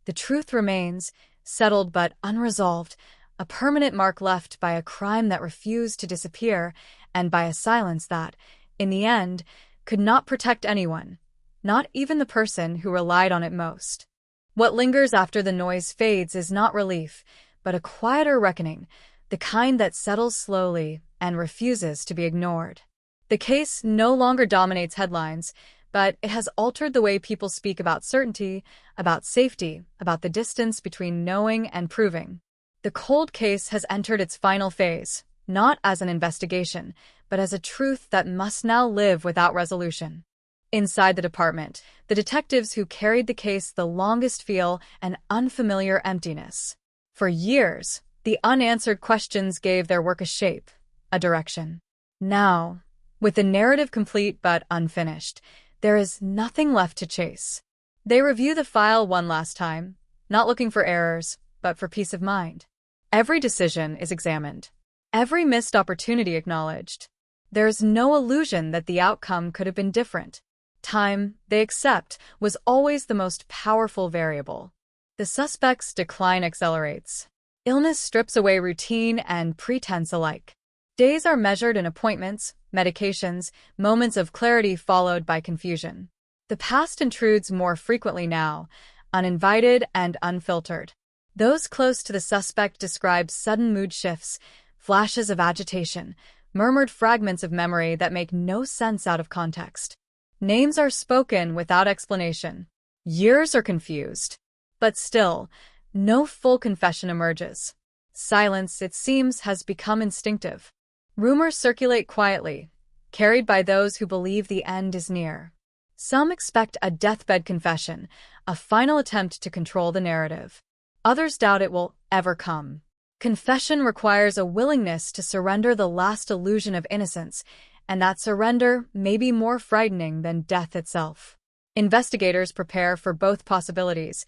the truth remains, settled but unresolved, a permanent mark left by a crime that refused to disappear and by a silence that, in the end, could not protect anyone, not even the person who relied on it most. What lingers after the noise fades is not relief, but a quieter reckoning, the kind that settles slowly and refuses to be ignored. The case no longer dominates headlines, but it has altered the way people speak about certainty, about safety, about the distance between knowing and proving. The cold case has entered its final phase, not as an investigation, but as a truth that must now live without resolution. Inside the department, the detectives who carried the case the longest feel an unfamiliar emptiness. For years, the unanswered questions gave their work a shape, a direction. Now, with the narrative complete but unfinished, there is nothing left to chase. They review the file one last time, not looking for errors, but for peace of mind. Every decision is examined. Every missed opportunity acknowledged. There is no illusion that the outcome could have been different. Time, they accept, was always the most powerful variable. The suspect's decline accelerates. Illness strips away routine and pretense alike. Days are measured in appointments, medications, moments of clarity followed by confusion. The past intrudes more frequently now, uninvited and unfiltered. Those close to the suspect describe sudden mood shifts, flashes of agitation, murmured fragments of memory that make no sense out of context. Names are spoken without explanation. Years are confused. But still, no full confession emerges. Silence, it seems, has become instinctive. Rumors circulate quietly, carried by those who believe the end is near. Some expect a deathbed confession, a final attempt to control the narrative. Others doubt it will ever come. Confession requires a willingness to surrender the last illusion of innocence, and that surrender may be more frightening than death itself. Investigators prepare for both possibilities,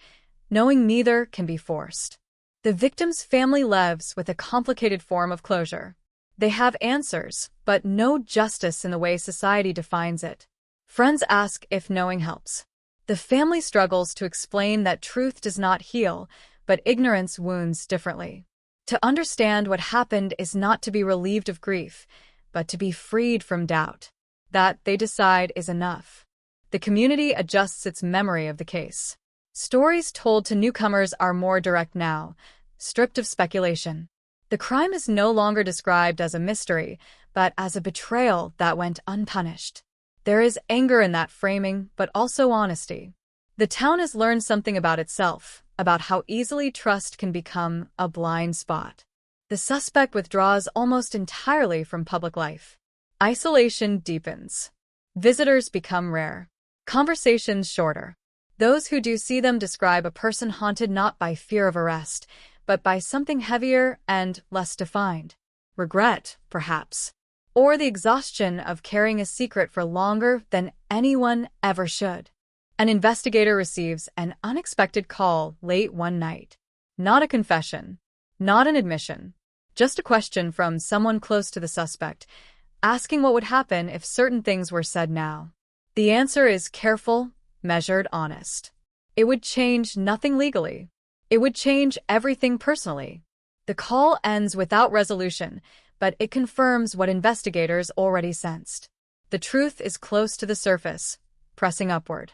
knowing neither can be forced. The victim's family lives with a complicated form of closure. They have answers, but no justice in the way society defines it. Friends ask if knowing helps. The family struggles to explain that truth does not heal, but ignorance wounds differently. To understand what happened is not to be relieved of grief, but to be freed from doubt. That, they decide, is enough. The community adjusts its memory of the case. Stories told to newcomers are more direct now, stripped of speculation. The crime is no longer described as a mystery, but as a betrayal that went unpunished. There is anger in that framing, but also honesty. The town has learned something about itself, about how easily trust can become a blind spot. The suspect withdraws almost entirely from public life. Isolation deepens. Visitors become rare. Conversations shorter. Those who do see them describe a person haunted not by fear of arrest, but by something heavier and less defined. Regret, perhaps. Or the exhaustion of carrying a secret for longer than anyone ever should. An investigator receives an unexpected call late one night. Not a confession, not an admission, just a question from someone close to the suspect, asking what would happen if certain things were said now. The answer is careful, measured, honest. It would change nothing legally. It would change everything personally. The call ends without resolution, but it confirms what investigators already sensed. The truth is close to the surface, pressing upward.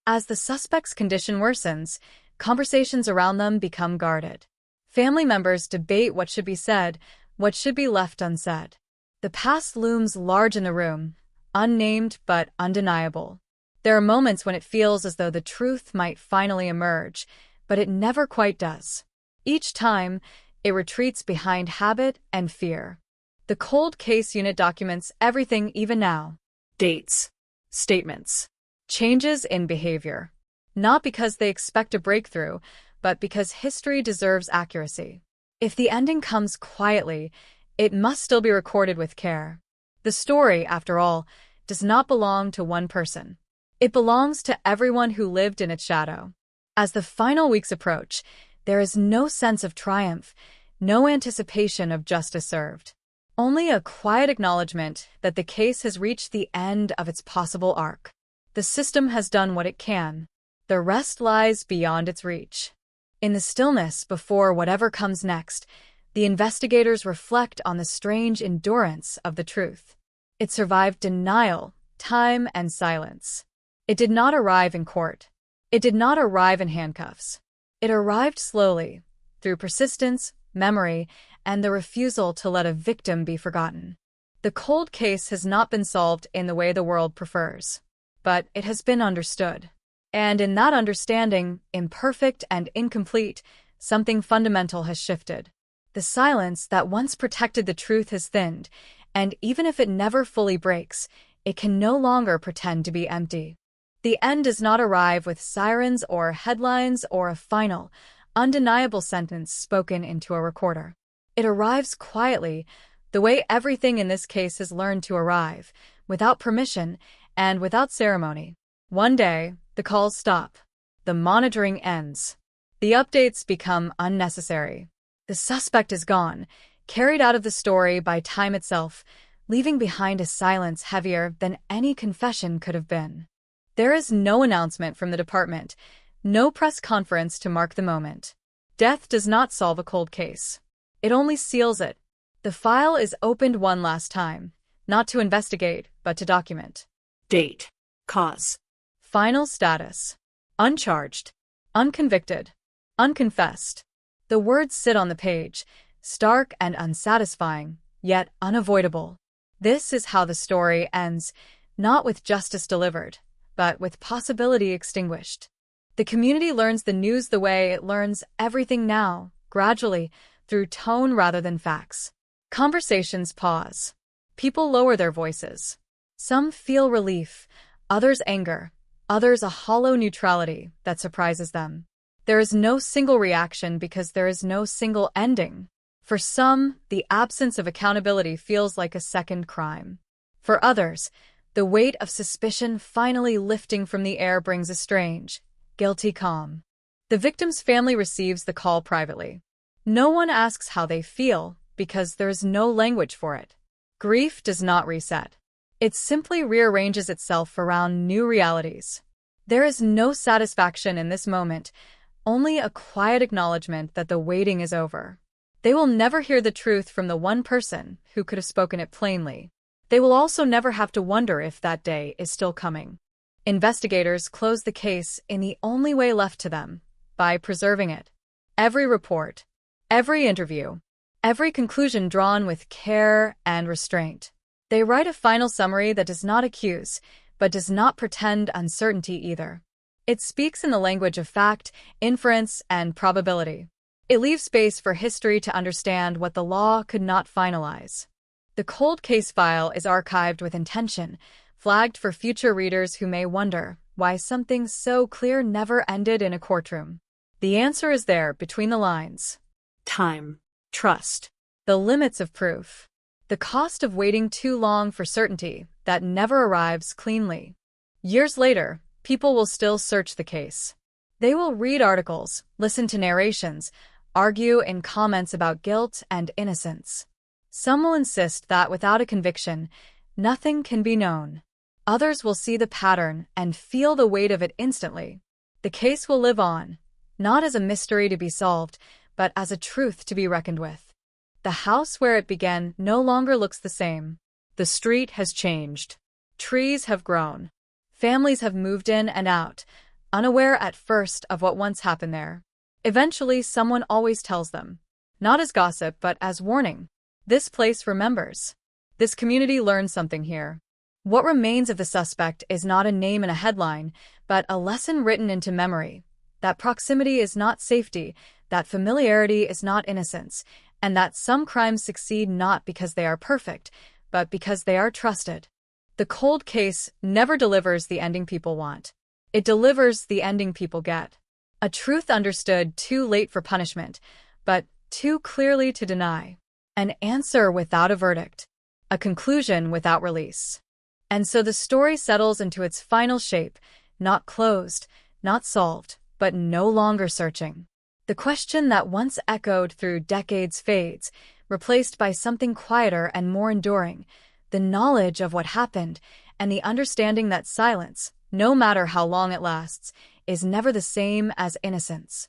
As the suspect's condition worsens, conversations around them become guarded. Family members debate what should be said, what should be left unsaid. The past looms large in the room, unnamed but undeniable. There are moments when it feels as though the truth might finally emerge, but it never quite does. Each time, it retreats behind habit and fear. The cold case unit documents everything even now. Dates, statements, changes in behavior. Not because they expect a breakthrough, but because history deserves accuracy. If the ending comes quietly, it must still be recorded with care. The story, after all, does not belong to one person. It belongs to everyone who lived in its shadow. As the final weeks approach, there is no sense of triumph, no anticipation of justice served. Only a quiet acknowledgement that the case has reached the end of its possible arc. The system has done what it can. The rest lies beyond its reach. In the stillness before whatever comes next, the investigators reflect on the strange endurance of the truth. It survived denial, time, and silence. It did not arrive in court. It did not arrive in handcuffs. It arrived slowly, through persistence, memory, and the refusal to let a victim be forgotten. The cold case has not been solved in the way the world prefers, but it has been understood. And in that understanding, imperfect and incomplete, something fundamental has shifted. The silence that once protected the truth has thinned, and even if it never fully breaks, it can no longer pretend to be empty. The end does not arrive with sirens or headlines or a final, undeniable sentence spoken into a recorder. It arrives quietly, the way everything in this case has learned to arrive, without permission and without ceremony. One day, the calls stop. The monitoring ends. The updates become unnecessary. The suspect is gone, carried out of the story by time itself, leaving behind a silence heavier than any confession could have been. There is no announcement from the department, no press conference to mark the moment. Death does not solve a cold case. It only seals it. The file is opened one last time, not to investigate, but to document. Date. Cause. Final status. Uncharged. Unconvicted. Unconfessed. The words sit on the page, stark and unsatisfying, yet unavoidable. This is how the story ends, not with justice delivered, but with possibility extinguished. The community learns the news the way it learns everything now, gradually, through tone rather than facts. Conversations pause. People lower their voices. Some feel relief, others anger, others a hollow neutrality that surprises them. There is no single reaction because there is no single ending. For some, the absence of accountability feels like a second crime. For others, the weight of suspicion finally lifting from the air brings a strange, guilty calm. The victim's family receives the call privately. No one asks how they feel because there is no language for it. Grief does not reset. It simply rearranges itself around new realities. There is no satisfaction in this moment, only a quiet acknowledgement that the waiting is over. They will never hear the truth from the one person who could have spoken it plainly. They will also never have to wonder if that day is still coming. Investigators close the case in the only way left to them, by preserving it. Every report, every interview, every conclusion drawn with care and restraint. They write a final summary that does not accuse, but does not pretend uncertainty either. It speaks in the language of fact, inference, and probability. It leaves space for history to understand what the law could not finalize. The cold case file is archived with intention, flagged for future readers who may wonder why something so clear never ended in a courtroom. The answer is there between the lines. Time, trust, the limits of proof, the cost of waiting too long for certainty that never arrives cleanly. Years later, people will still search the case. They will read articles, listen to narrations, argue in comments about guilt and innocence. Some will insist that without a conviction, nothing can be known. Others will see the pattern and feel the weight of it instantly. The case will live on, not as a mystery to be solved, but as a truth to be reckoned with. The house where it began no longer looks the same. The street has changed. Trees have grown. Families have moved in and out, unaware at first of what once happened there. Eventually, someone always tells them, not as gossip, but as warning. This place remembers. This community learned something here. What remains of the suspect is not a name in a headline, but a lesson written into memory. That proximity is not safety, that familiarity is not innocence, and that some crimes succeed not because they are perfect, but because they are trusted. The cold case never delivers the ending people want. It delivers the ending people get. A truth understood too late for punishment, but too clearly to deny. An answer without a verdict. A conclusion without release. And so the story settles into its final shape, not closed, not solved, but no longer searching. The question that once echoed through decades fades, replaced by something quieter and more enduring, the knowledge of what happened, and the understanding that silence, no matter how long it lasts, is never the same as innocence.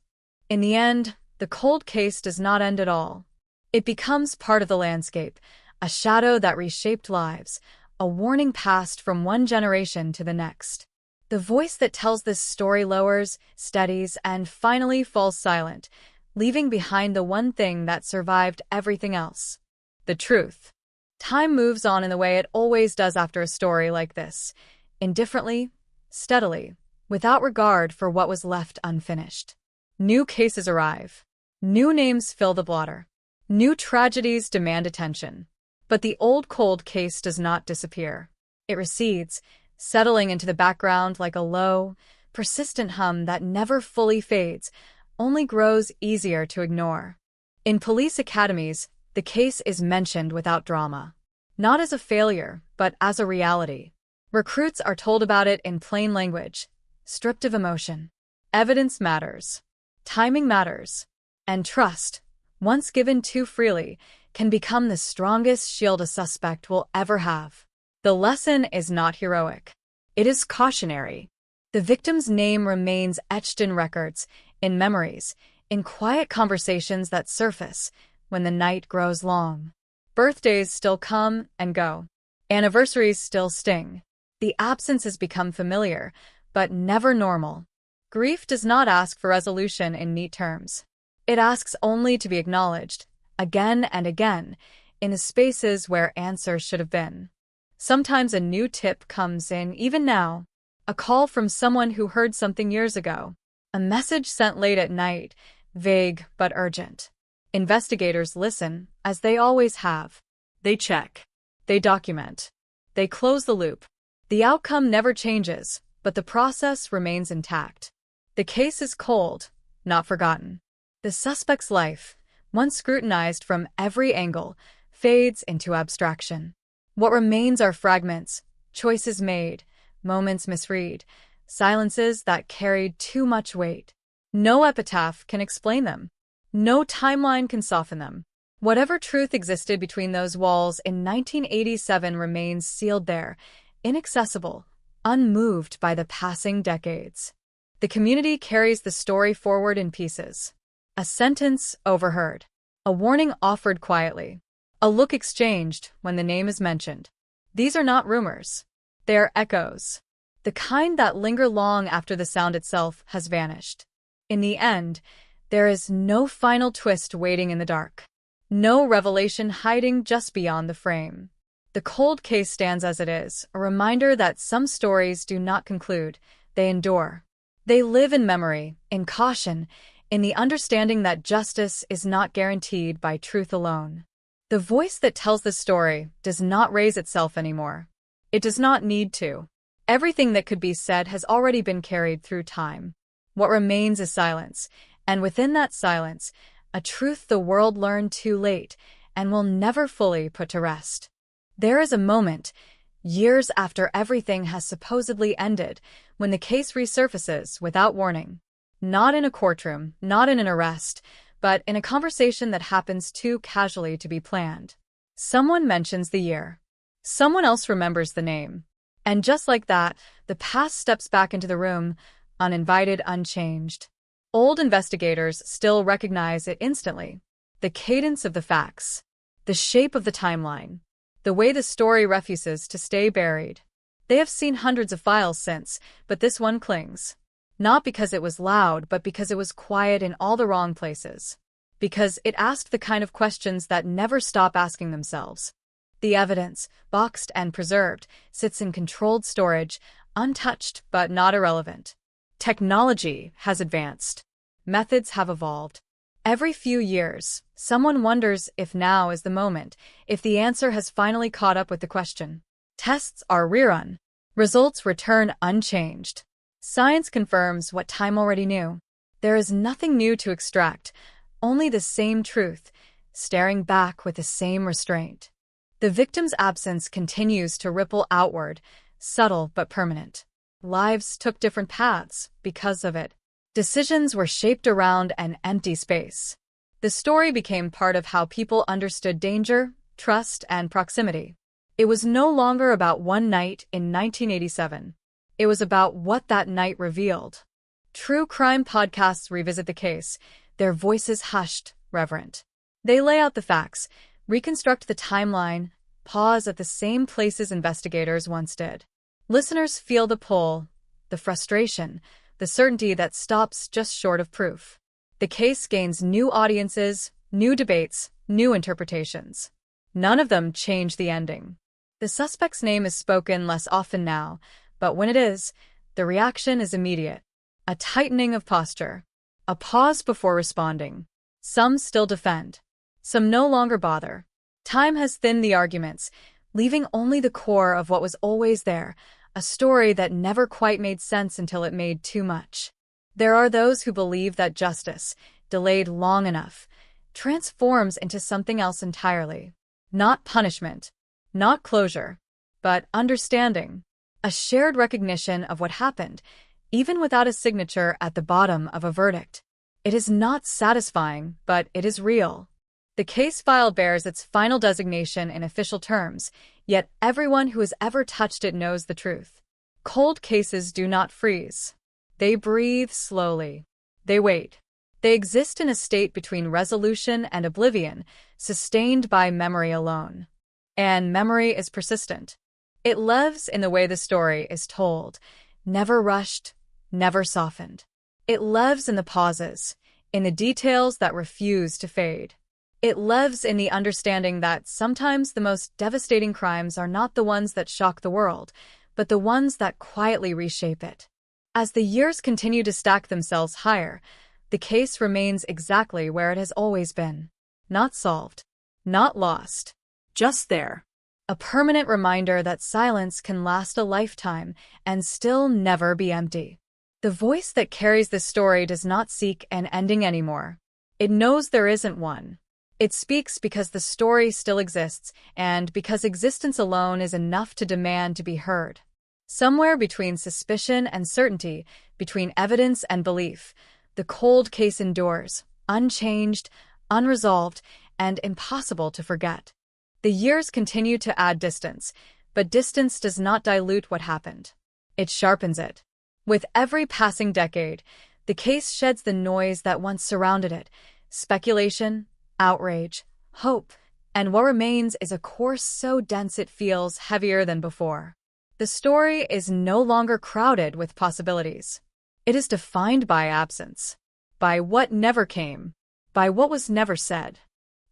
In the end, the cold case does not end at all. It becomes part of the landscape, a shadow that reshaped lives, a warning passed from one generation to the next. The voice that tells this story lowers, steadies, and finally falls silent, leaving behind the one thing that survived everything else: the truth. Time moves on in the way it always does after a story like this, indifferently, steadily, without regard for what was left unfinished. New cases arrive. New names fill the blotter. New tragedies demand attention. But the old cold case does not disappear. It recedes, settling into the background like a low, persistent hum that never fully fades, only grows easier to ignore. In police academies, the case is mentioned without drama. Not as a failure, but as a reality. Recruits are told about it in plain language, stripped of emotion. Evidence matters. Timing matters. And trust, once given too freely, can become the strongest shield a suspect will ever have. The lesson is not heroic. It is cautionary. The victim's name remains etched in records, in memories, in quiet conversations that surface when the night grows long. Birthdays still come and go. Anniversaries still sting. The absence has become familiar, but never normal. Grief does not ask for resolution in neat terms. It asks only to be acknowledged, again and again, in the spaces where answers should have been. Sometimes a new tip comes in, even now, a call from someone who heard something years ago, A message sent late at night, vague but urgent. Investigators listen, as they always have. They check. They document. They close the loop. The outcome never changes, but the process remains intact. The case is cold, not forgotten. The suspect's life, once scrutinized from every angle, fades into abstraction. What remains are fragments, choices made, moments misread, silences that carried too much weight. No epitaph can explain them. No timeline can soften them. Whatever truth existed between those walls in 1987 remains sealed there, inaccessible, unmoved by the passing decades. The community carries the story forward in pieces. A sentence overheard. A warning offered quietly. A look exchanged when the name is mentioned. These are not rumors. They are echoes. The kind that linger long after the sound itself has vanished. In the end, there is no final twist waiting in the dark. No revelation hiding just beyond the frame. The cold case stands as it is, a reminder that some stories do not conclude, they endure. They live in memory, in caution, in the understanding that justice is not guaranteed by truth alone. The voice that tells the story does not raise itself anymore. It does not need to. Everything that could be said has already been carried through time. What remains is silence, and within that silence, a truth the world learned too late and will never fully put to rest. There is a moment, years after everything has supposedly ended, when the case resurfaces without warning. Not in a courtroom, not in an arrest, but in a conversation that happens too casually to be planned. Someone mentions the year. Someone else remembers the name. And just like that, the past steps back into the room, uninvited, unchanged. Old investigators still recognize it instantly. The cadence of the facts, the shape of the timeline, the way the story refuses to stay buried. They have seen hundreds of files since, but this one clings. Not because it was loud, but because it was quiet in all the wrong places. Because it asked the kind of questions that never stop asking themselves. The evidence, boxed and preserved, sits in controlled storage, untouched but not irrelevant. Technology has advanced. Methods have evolved. Every few years, someone wonders if now is the moment, if the answer has finally caught up with the question. Tests are rerun. Results return unchanged. Science confirms what time already knew. There is nothing new to extract, only the same truth, staring back with the same restraint. The victim's absence continues to ripple outward, subtle but permanent. Lives took different paths because of it. Decisions were shaped around an empty space. The story became part of how people understood danger, trust, and proximity. It was no longer about one night in 1987. It was about what that night revealed. True crime podcasts revisit the case, their voices hushed, reverent. They lay out the facts, reconstruct the timeline, pause at the same places investigators once did. Listeners feel the pull, the frustration, the certainty that stops just short of proof. The case gains new audiences, new debates, new interpretations. None of them change the ending. The suspect's name is spoken less often now, but when it is, the reaction is immediate. A tightening of posture. A pause before responding. Some still defend. Some no longer bother. Time has thinned the arguments, leaving only the core of what was always there, a story that never quite made sense until it made too much. There are those who believe that justice, delayed long enough, transforms into something else entirely. Not punishment, not closure, but understanding. A shared recognition of what happened, even without a signature at the bottom of a verdict. It is not satisfying, but it is real. The case file bears its final designation in official terms, yet everyone who has ever touched it knows the truth. Cold cases do not freeze. They breathe slowly. They wait. They exist in a state between resolution and oblivion, sustained by memory alone. And memory is persistent. It lives in the way the story is told, never rushed, never softened. It lives in the pauses, in the details that refuse to fade. It lives in the understanding that sometimes the most devastating crimes are not the ones that shock the world, but the ones that quietly reshape it. As the years continue to stack themselves higher, the case remains exactly where it has always been. Not solved, not lost, just there. A permanent reminder that silence can last a lifetime and still never be empty. The voice that carries this story does not seek an ending anymore. It knows there isn't one. It speaks because the story still exists, and because existence alone is enough to demand to be heard. Somewhere between suspicion and certainty, between evidence and belief, the cold case endures, unchanged, unresolved, and impossible to forget. The years continue to add distance, but distance does not dilute what happened. It sharpens it. With every passing decade, the case sheds the noise that once surrounded it: speculation, outrage, hope, and what remains is a core so dense it feels heavier than before. The story is no longer crowded with possibilities. It is defined by absence, by what never came, by what was never said.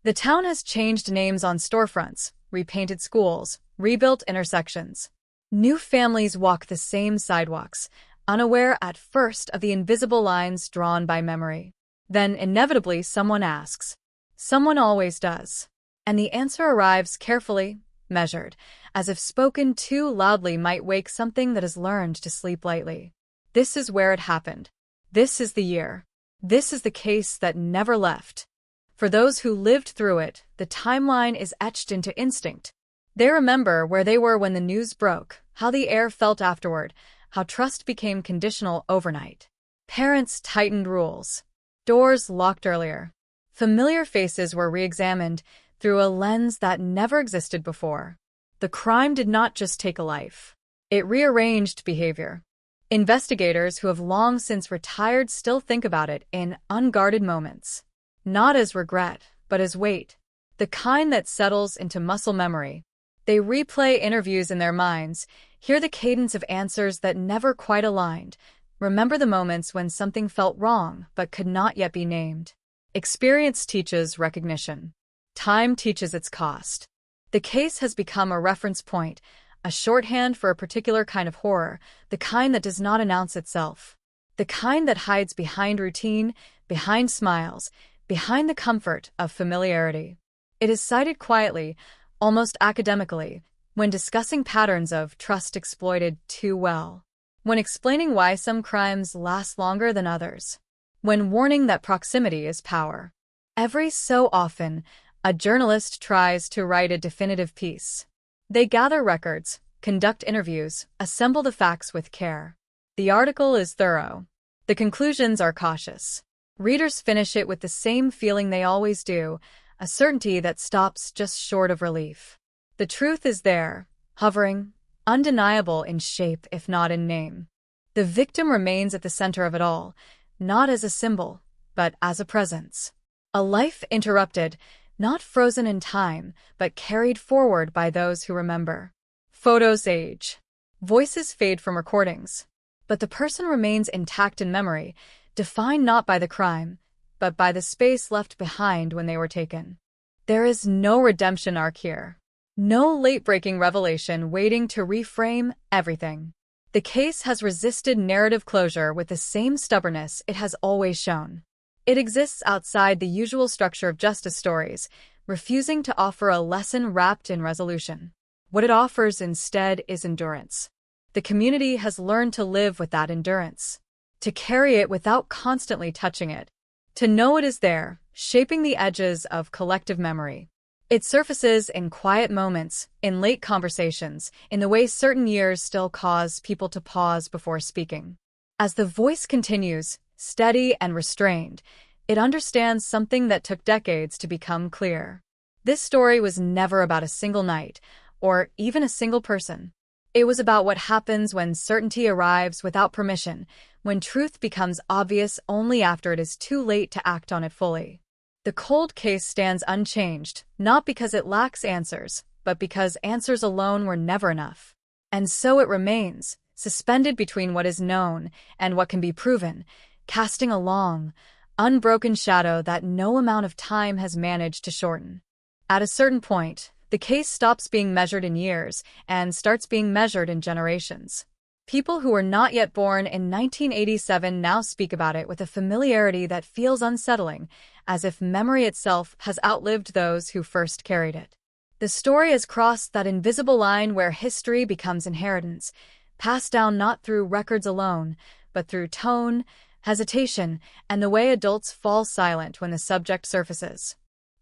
The town has changed names on storefronts, repainted schools, rebuilt intersections. New families walk the same sidewalks, unaware at first of the invisible lines drawn by memory. Then inevitably someone asks. Someone always does. And the answer arrives carefully, measured, as if spoken too loudly might wake something that has learned to sleep lightly. This is where it happened. This is the year. This is the case that never left. For those who lived through it, the timeline is etched into instinct. They remember where they were when the news broke, how the air felt afterward, how trust became conditional overnight. Parents tightened rules. Doors locked earlier. Familiar faces were re-examined through a lens that never existed before. The crime did not just take a life. It rearranged behavior. Investigators who have long since retired still think about it in unguarded moments. Not as regret, but as weight. The kind that settles into muscle memory. They replay interviews in their minds, hear the cadence of answers that never quite aligned, remember the moments when something felt wrong but could not yet be named. Experience teaches recognition. Time teaches its cost. The case has become a reference point, a shorthand for a particular kind of horror, the kind that does not announce itself. The kind that hides behind routine, behind smiles, behind the comfort of familiarity. It is cited quietly, almost academically, when discussing patterns of trust exploited too well, when explaining why some crimes last longer than others, when warning that proximity is power. Every so often, a journalist tries to write a definitive piece. They gather records, conduct interviews, assemble the facts with care. The article is thorough. The conclusions are cautious. Readers finish it with the same feeling they always do, a certainty that stops just short of relief. The truth is there, hovering, undeniable in shape if not in name. The victim remains at the center of it all, not as a symbol, but as a presence. A life interrupted, not frozen in time, but carried forward by those who remember. Photos age. Voices fade from recordings. But the person remains intact in memory, defined not by the crime, but by the space left behind when they were taken. There is no redemption arc here. No late-breaking revelation waiting to reframe everything. The case has resisted narrative closure with the same stubbornness it has always shown. It exists outside the usual structure of justice stories, refusing to offer a lesson wrapped in resolution. What it offers instead is endurance. The community has learned to live with that endurance, to carry it without constantly touching it, to know it is there, shaping the edges of collective memory. It surfaces in quiet moments, in late conversations, in the way certain years still cause people to pause before speaking. As the voice continues, steady and restrained, it understands something that took decades to become clear. This story was never about a single night, or even a single person. It was about what happens when certainty arrives without permission, when truth becomes obvious only after it is too late to act on it fully. The cold case stands unchanged, not because it lacks answers, but because answers alone were never enough. And so it remains, suspended between what is known and what can be proven, casting a long, unbroken shadow that no amount of time has managed to shorten. At a certain point, the case stops being measured in years and starts being measured in generations. People who were not yet born in 1987 now speak about it with a familiarity that feels unsettling, as if memory itself has outlived those who first carried it. The story has crossed that invisible line where history becomes inheritance, passed down not through records alone, but through tone, hesitation, and the way adults fall silent when the subject surfaces.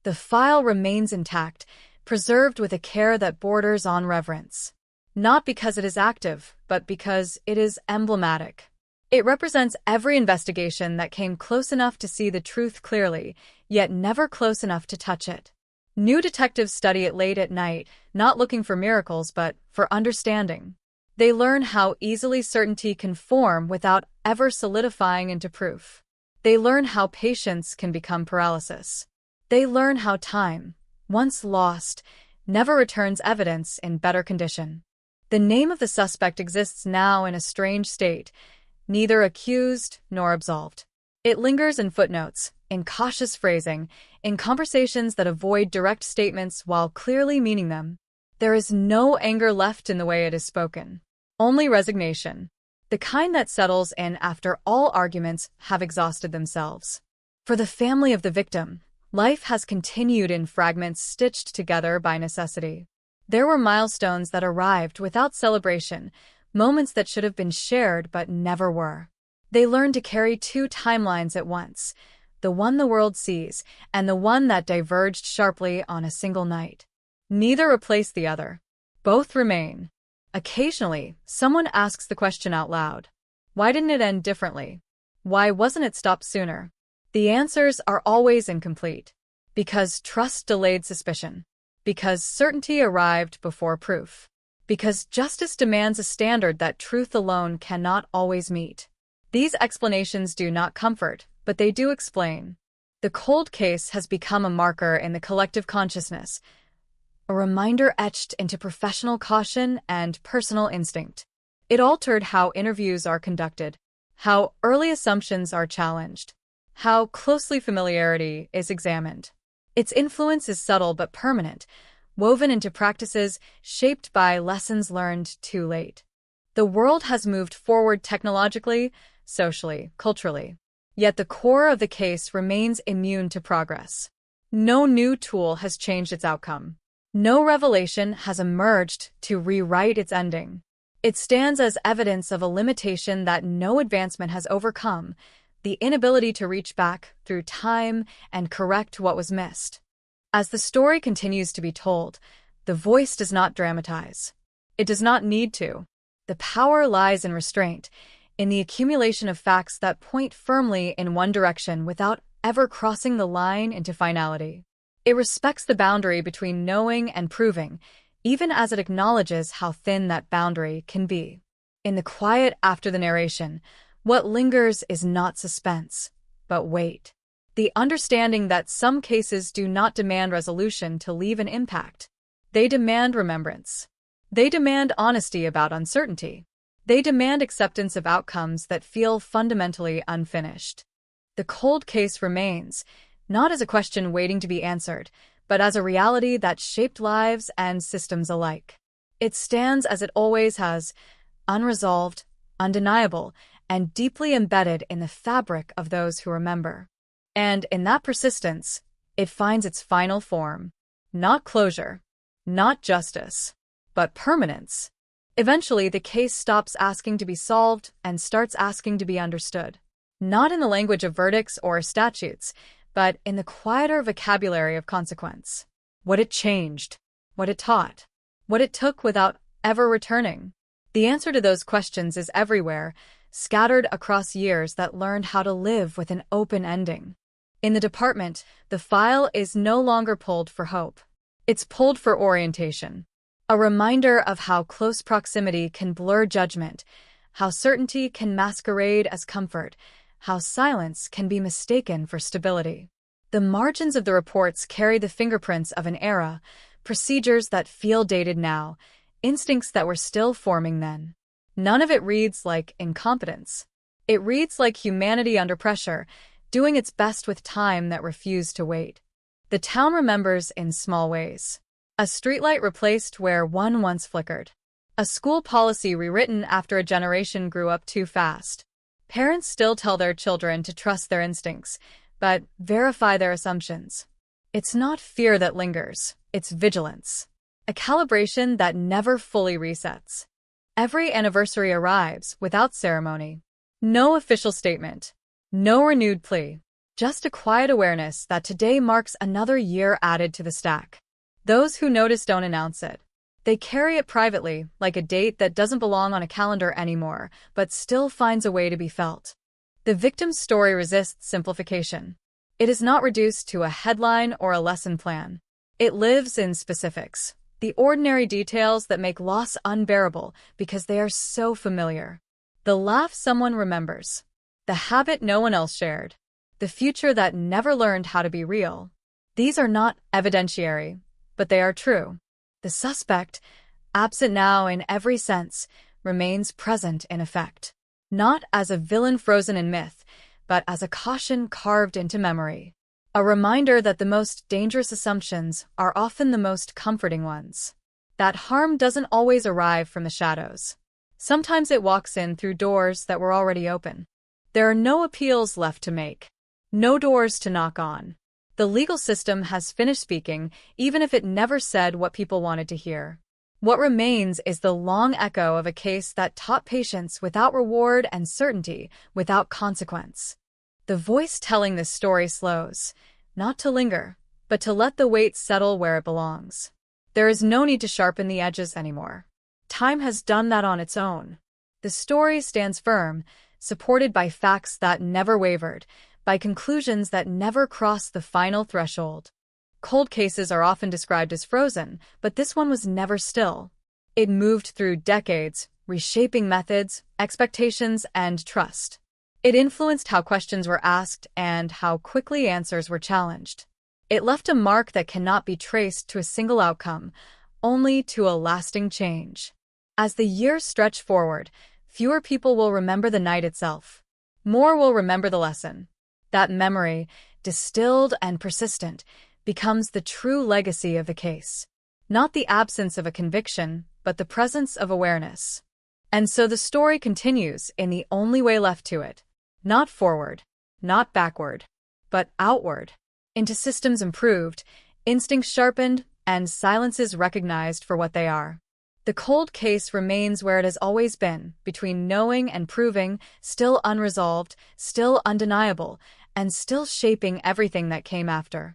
The file remains intact, preserved with a care that borders on reverence. Not because it is active, but because it is emblematic. It represents every investigation that came close enough to see the truth clearly, yet never close enough to touch it. New detectives study it late at night, not looking for miracles, but for understanding. They learn how easily certainty can form without ever solidifying into proof. They learn how patience can become paralysis. They learn how time, once lost, never returns evidence in better condition. The name of the suspect exists now in a strange state, neither accused nor absolved. It lingers in footnotes, in cautious phrasing, in conversations that avoid direct statements while clearly meaning them. There is no anger left in the way it is spoken. Only resignation. The kind that settles in after all arguments have exhausted themselves. For the family of the victim, life has continued in fragments stitched together by necessity. There were milestones that arrived without celebration, moments that should have been shared but never were. They learned to carry two timelines at once, the one the world sees and the one that diverged sharply on a single night. Neither replaced the other. Both remain. Occasionally, someone asks the question out loud. Why didn't it end differently? Why wasn't it stopped sooner? The answers are always incomplete. Because trust delayed suspicion. Because certainty arrived before proof. Because justice demands a standard that truth alone cannot always meet. These explanations do not comfort, but they do explain. The cold case has become a marker in the collective consciousness, a reminder etched into professional caution and personal instinct. It altered how interviews are conducted, how early assumptions are challenged, how closely familiarity is examined. Its influence is subtle but permanent, woven into practices shaped by lessons learned too late. The world has moved forward technologically, socially, culturally. Yet the core of the case remains immune to progress. No new tool has changed its outcome. No revelation has emerged to rewrite its ending. It stands as evidence of a limitation that no advancement has overcome, the inability to reach back through time and correct what was missed. As the story continues to be told, the voice does not dramatize. It does not need to. The power lies in restraint, in the accumulation of facts that point firmly in one direction without ever crossing the line into finality. It respects the boundary between knowing and proving, even as it acknowledges how thin that boundary can be. In the quiet after the narration, what lingers is not suspense, but weight. The understanding that some cases do not demand resolution to leave an impact. They demand remembrance. They demand honesty about uncertainty. They demand acceptance of outcomes that feel fundamentally unfinished. The cold case remains, not as a question waiting to be answered, but as a reality that shaped lives and systems alike. It stands as it always has, unresolved, undeniable, and deeply embedded in the fabric of those who remember. And in that persistence, it finds its final form. Not closure, not justice, but permanence. Eventually, the case stops asking to be solved and starts asking to be understood. Not in the language of verdicts or statutes, but in the quieter vocabulary of consequence. What it changed, what it taught, what it took without ever returning. The answer to those questions is everywhere, scattered across years that learned how to live with an open ending. In the department, the file is no longer pulled for hope. It's pulled for orientation. A reminder of how close proximity can blur judgment, how certainty can masquerade as comfort, how silence can be mistaken for stability. The margins of the reports carry the fingerprints of an era, procedures that feel dated now, instincts that were still forming then. None of it reads like incompetence. It reads like humanity under pressure, doing its best with time that refused to wait. The town remembers in small ways. A streetlight replaced where one once flickered. A school policy rewritten after a generation grew up too fast. Parents still tell their children to trust their instincts, but verify their assumptions. It's not fear that lingers, it's vigilance. A calibration that never fully resets. Every anniversary arrives without ceremony. No official statement. No renewed plea. Just a quiet awareness that today marks another year added to the stack. Those who notice don't announce it. They carry it privately, like a date that doesn't belong on a calendar anymore, but still finds a way to be felt. The victim's story resists simplification. It is not reduced to a headline or a lesson plan. It lives in specifics, the ordinary details that make loss unbearable because they are so familiar. The laugh someone remembers, the habit no one else shared, the future that never learned how to be real. These are not evidentiary, but they are true. The suspect, absent now in every sense, remains present in effect. Not as a villain frozen in myth, but as a caution carved into memory. A reminder that the most dangerous assumptions are often the most comforting ones. That harm doesn't always arrive from the shadows. Sometimes it walks in through doors that were already open. There are no appeals left to make. No doors to knock on. The legal system has finished speaking, even if it never said what people wanted to hear. What remains is the long echo of a case that taught patience without reward and certainty without consequence. The voice telling this story slows, not to linger, but to let the weight settle where it belongs. There is no need to sharpen the edges anymore. Time has done that on its own. The story stands firm, supported by facts that never wavered, by conclusions that never crossed the final threshold. Cold cases are often described as frozen, but this one was never still. It moved through decades, reshaping methods, expectations, and trust. It influenced how questions were asked and how quickly answers were challenged. It left a mark that cannot be traced to a single outcome, only to a lasting change. As the years stretch forward, fewer people will remember the night itself. More will remember the lesson. That memory, distilled and persistent, becomes the true legacy of the case. Not the absence of a conviction, but the presence of awareness. And so the story continues in the only way left to it. Not forward, not backward, but outward. Into systems improved, instincts sharpened, and silences recognized for what they are. The cold case remains where it has always been, between knowing and proving, still unresolved, still undeniable, and still shaping everything that came after.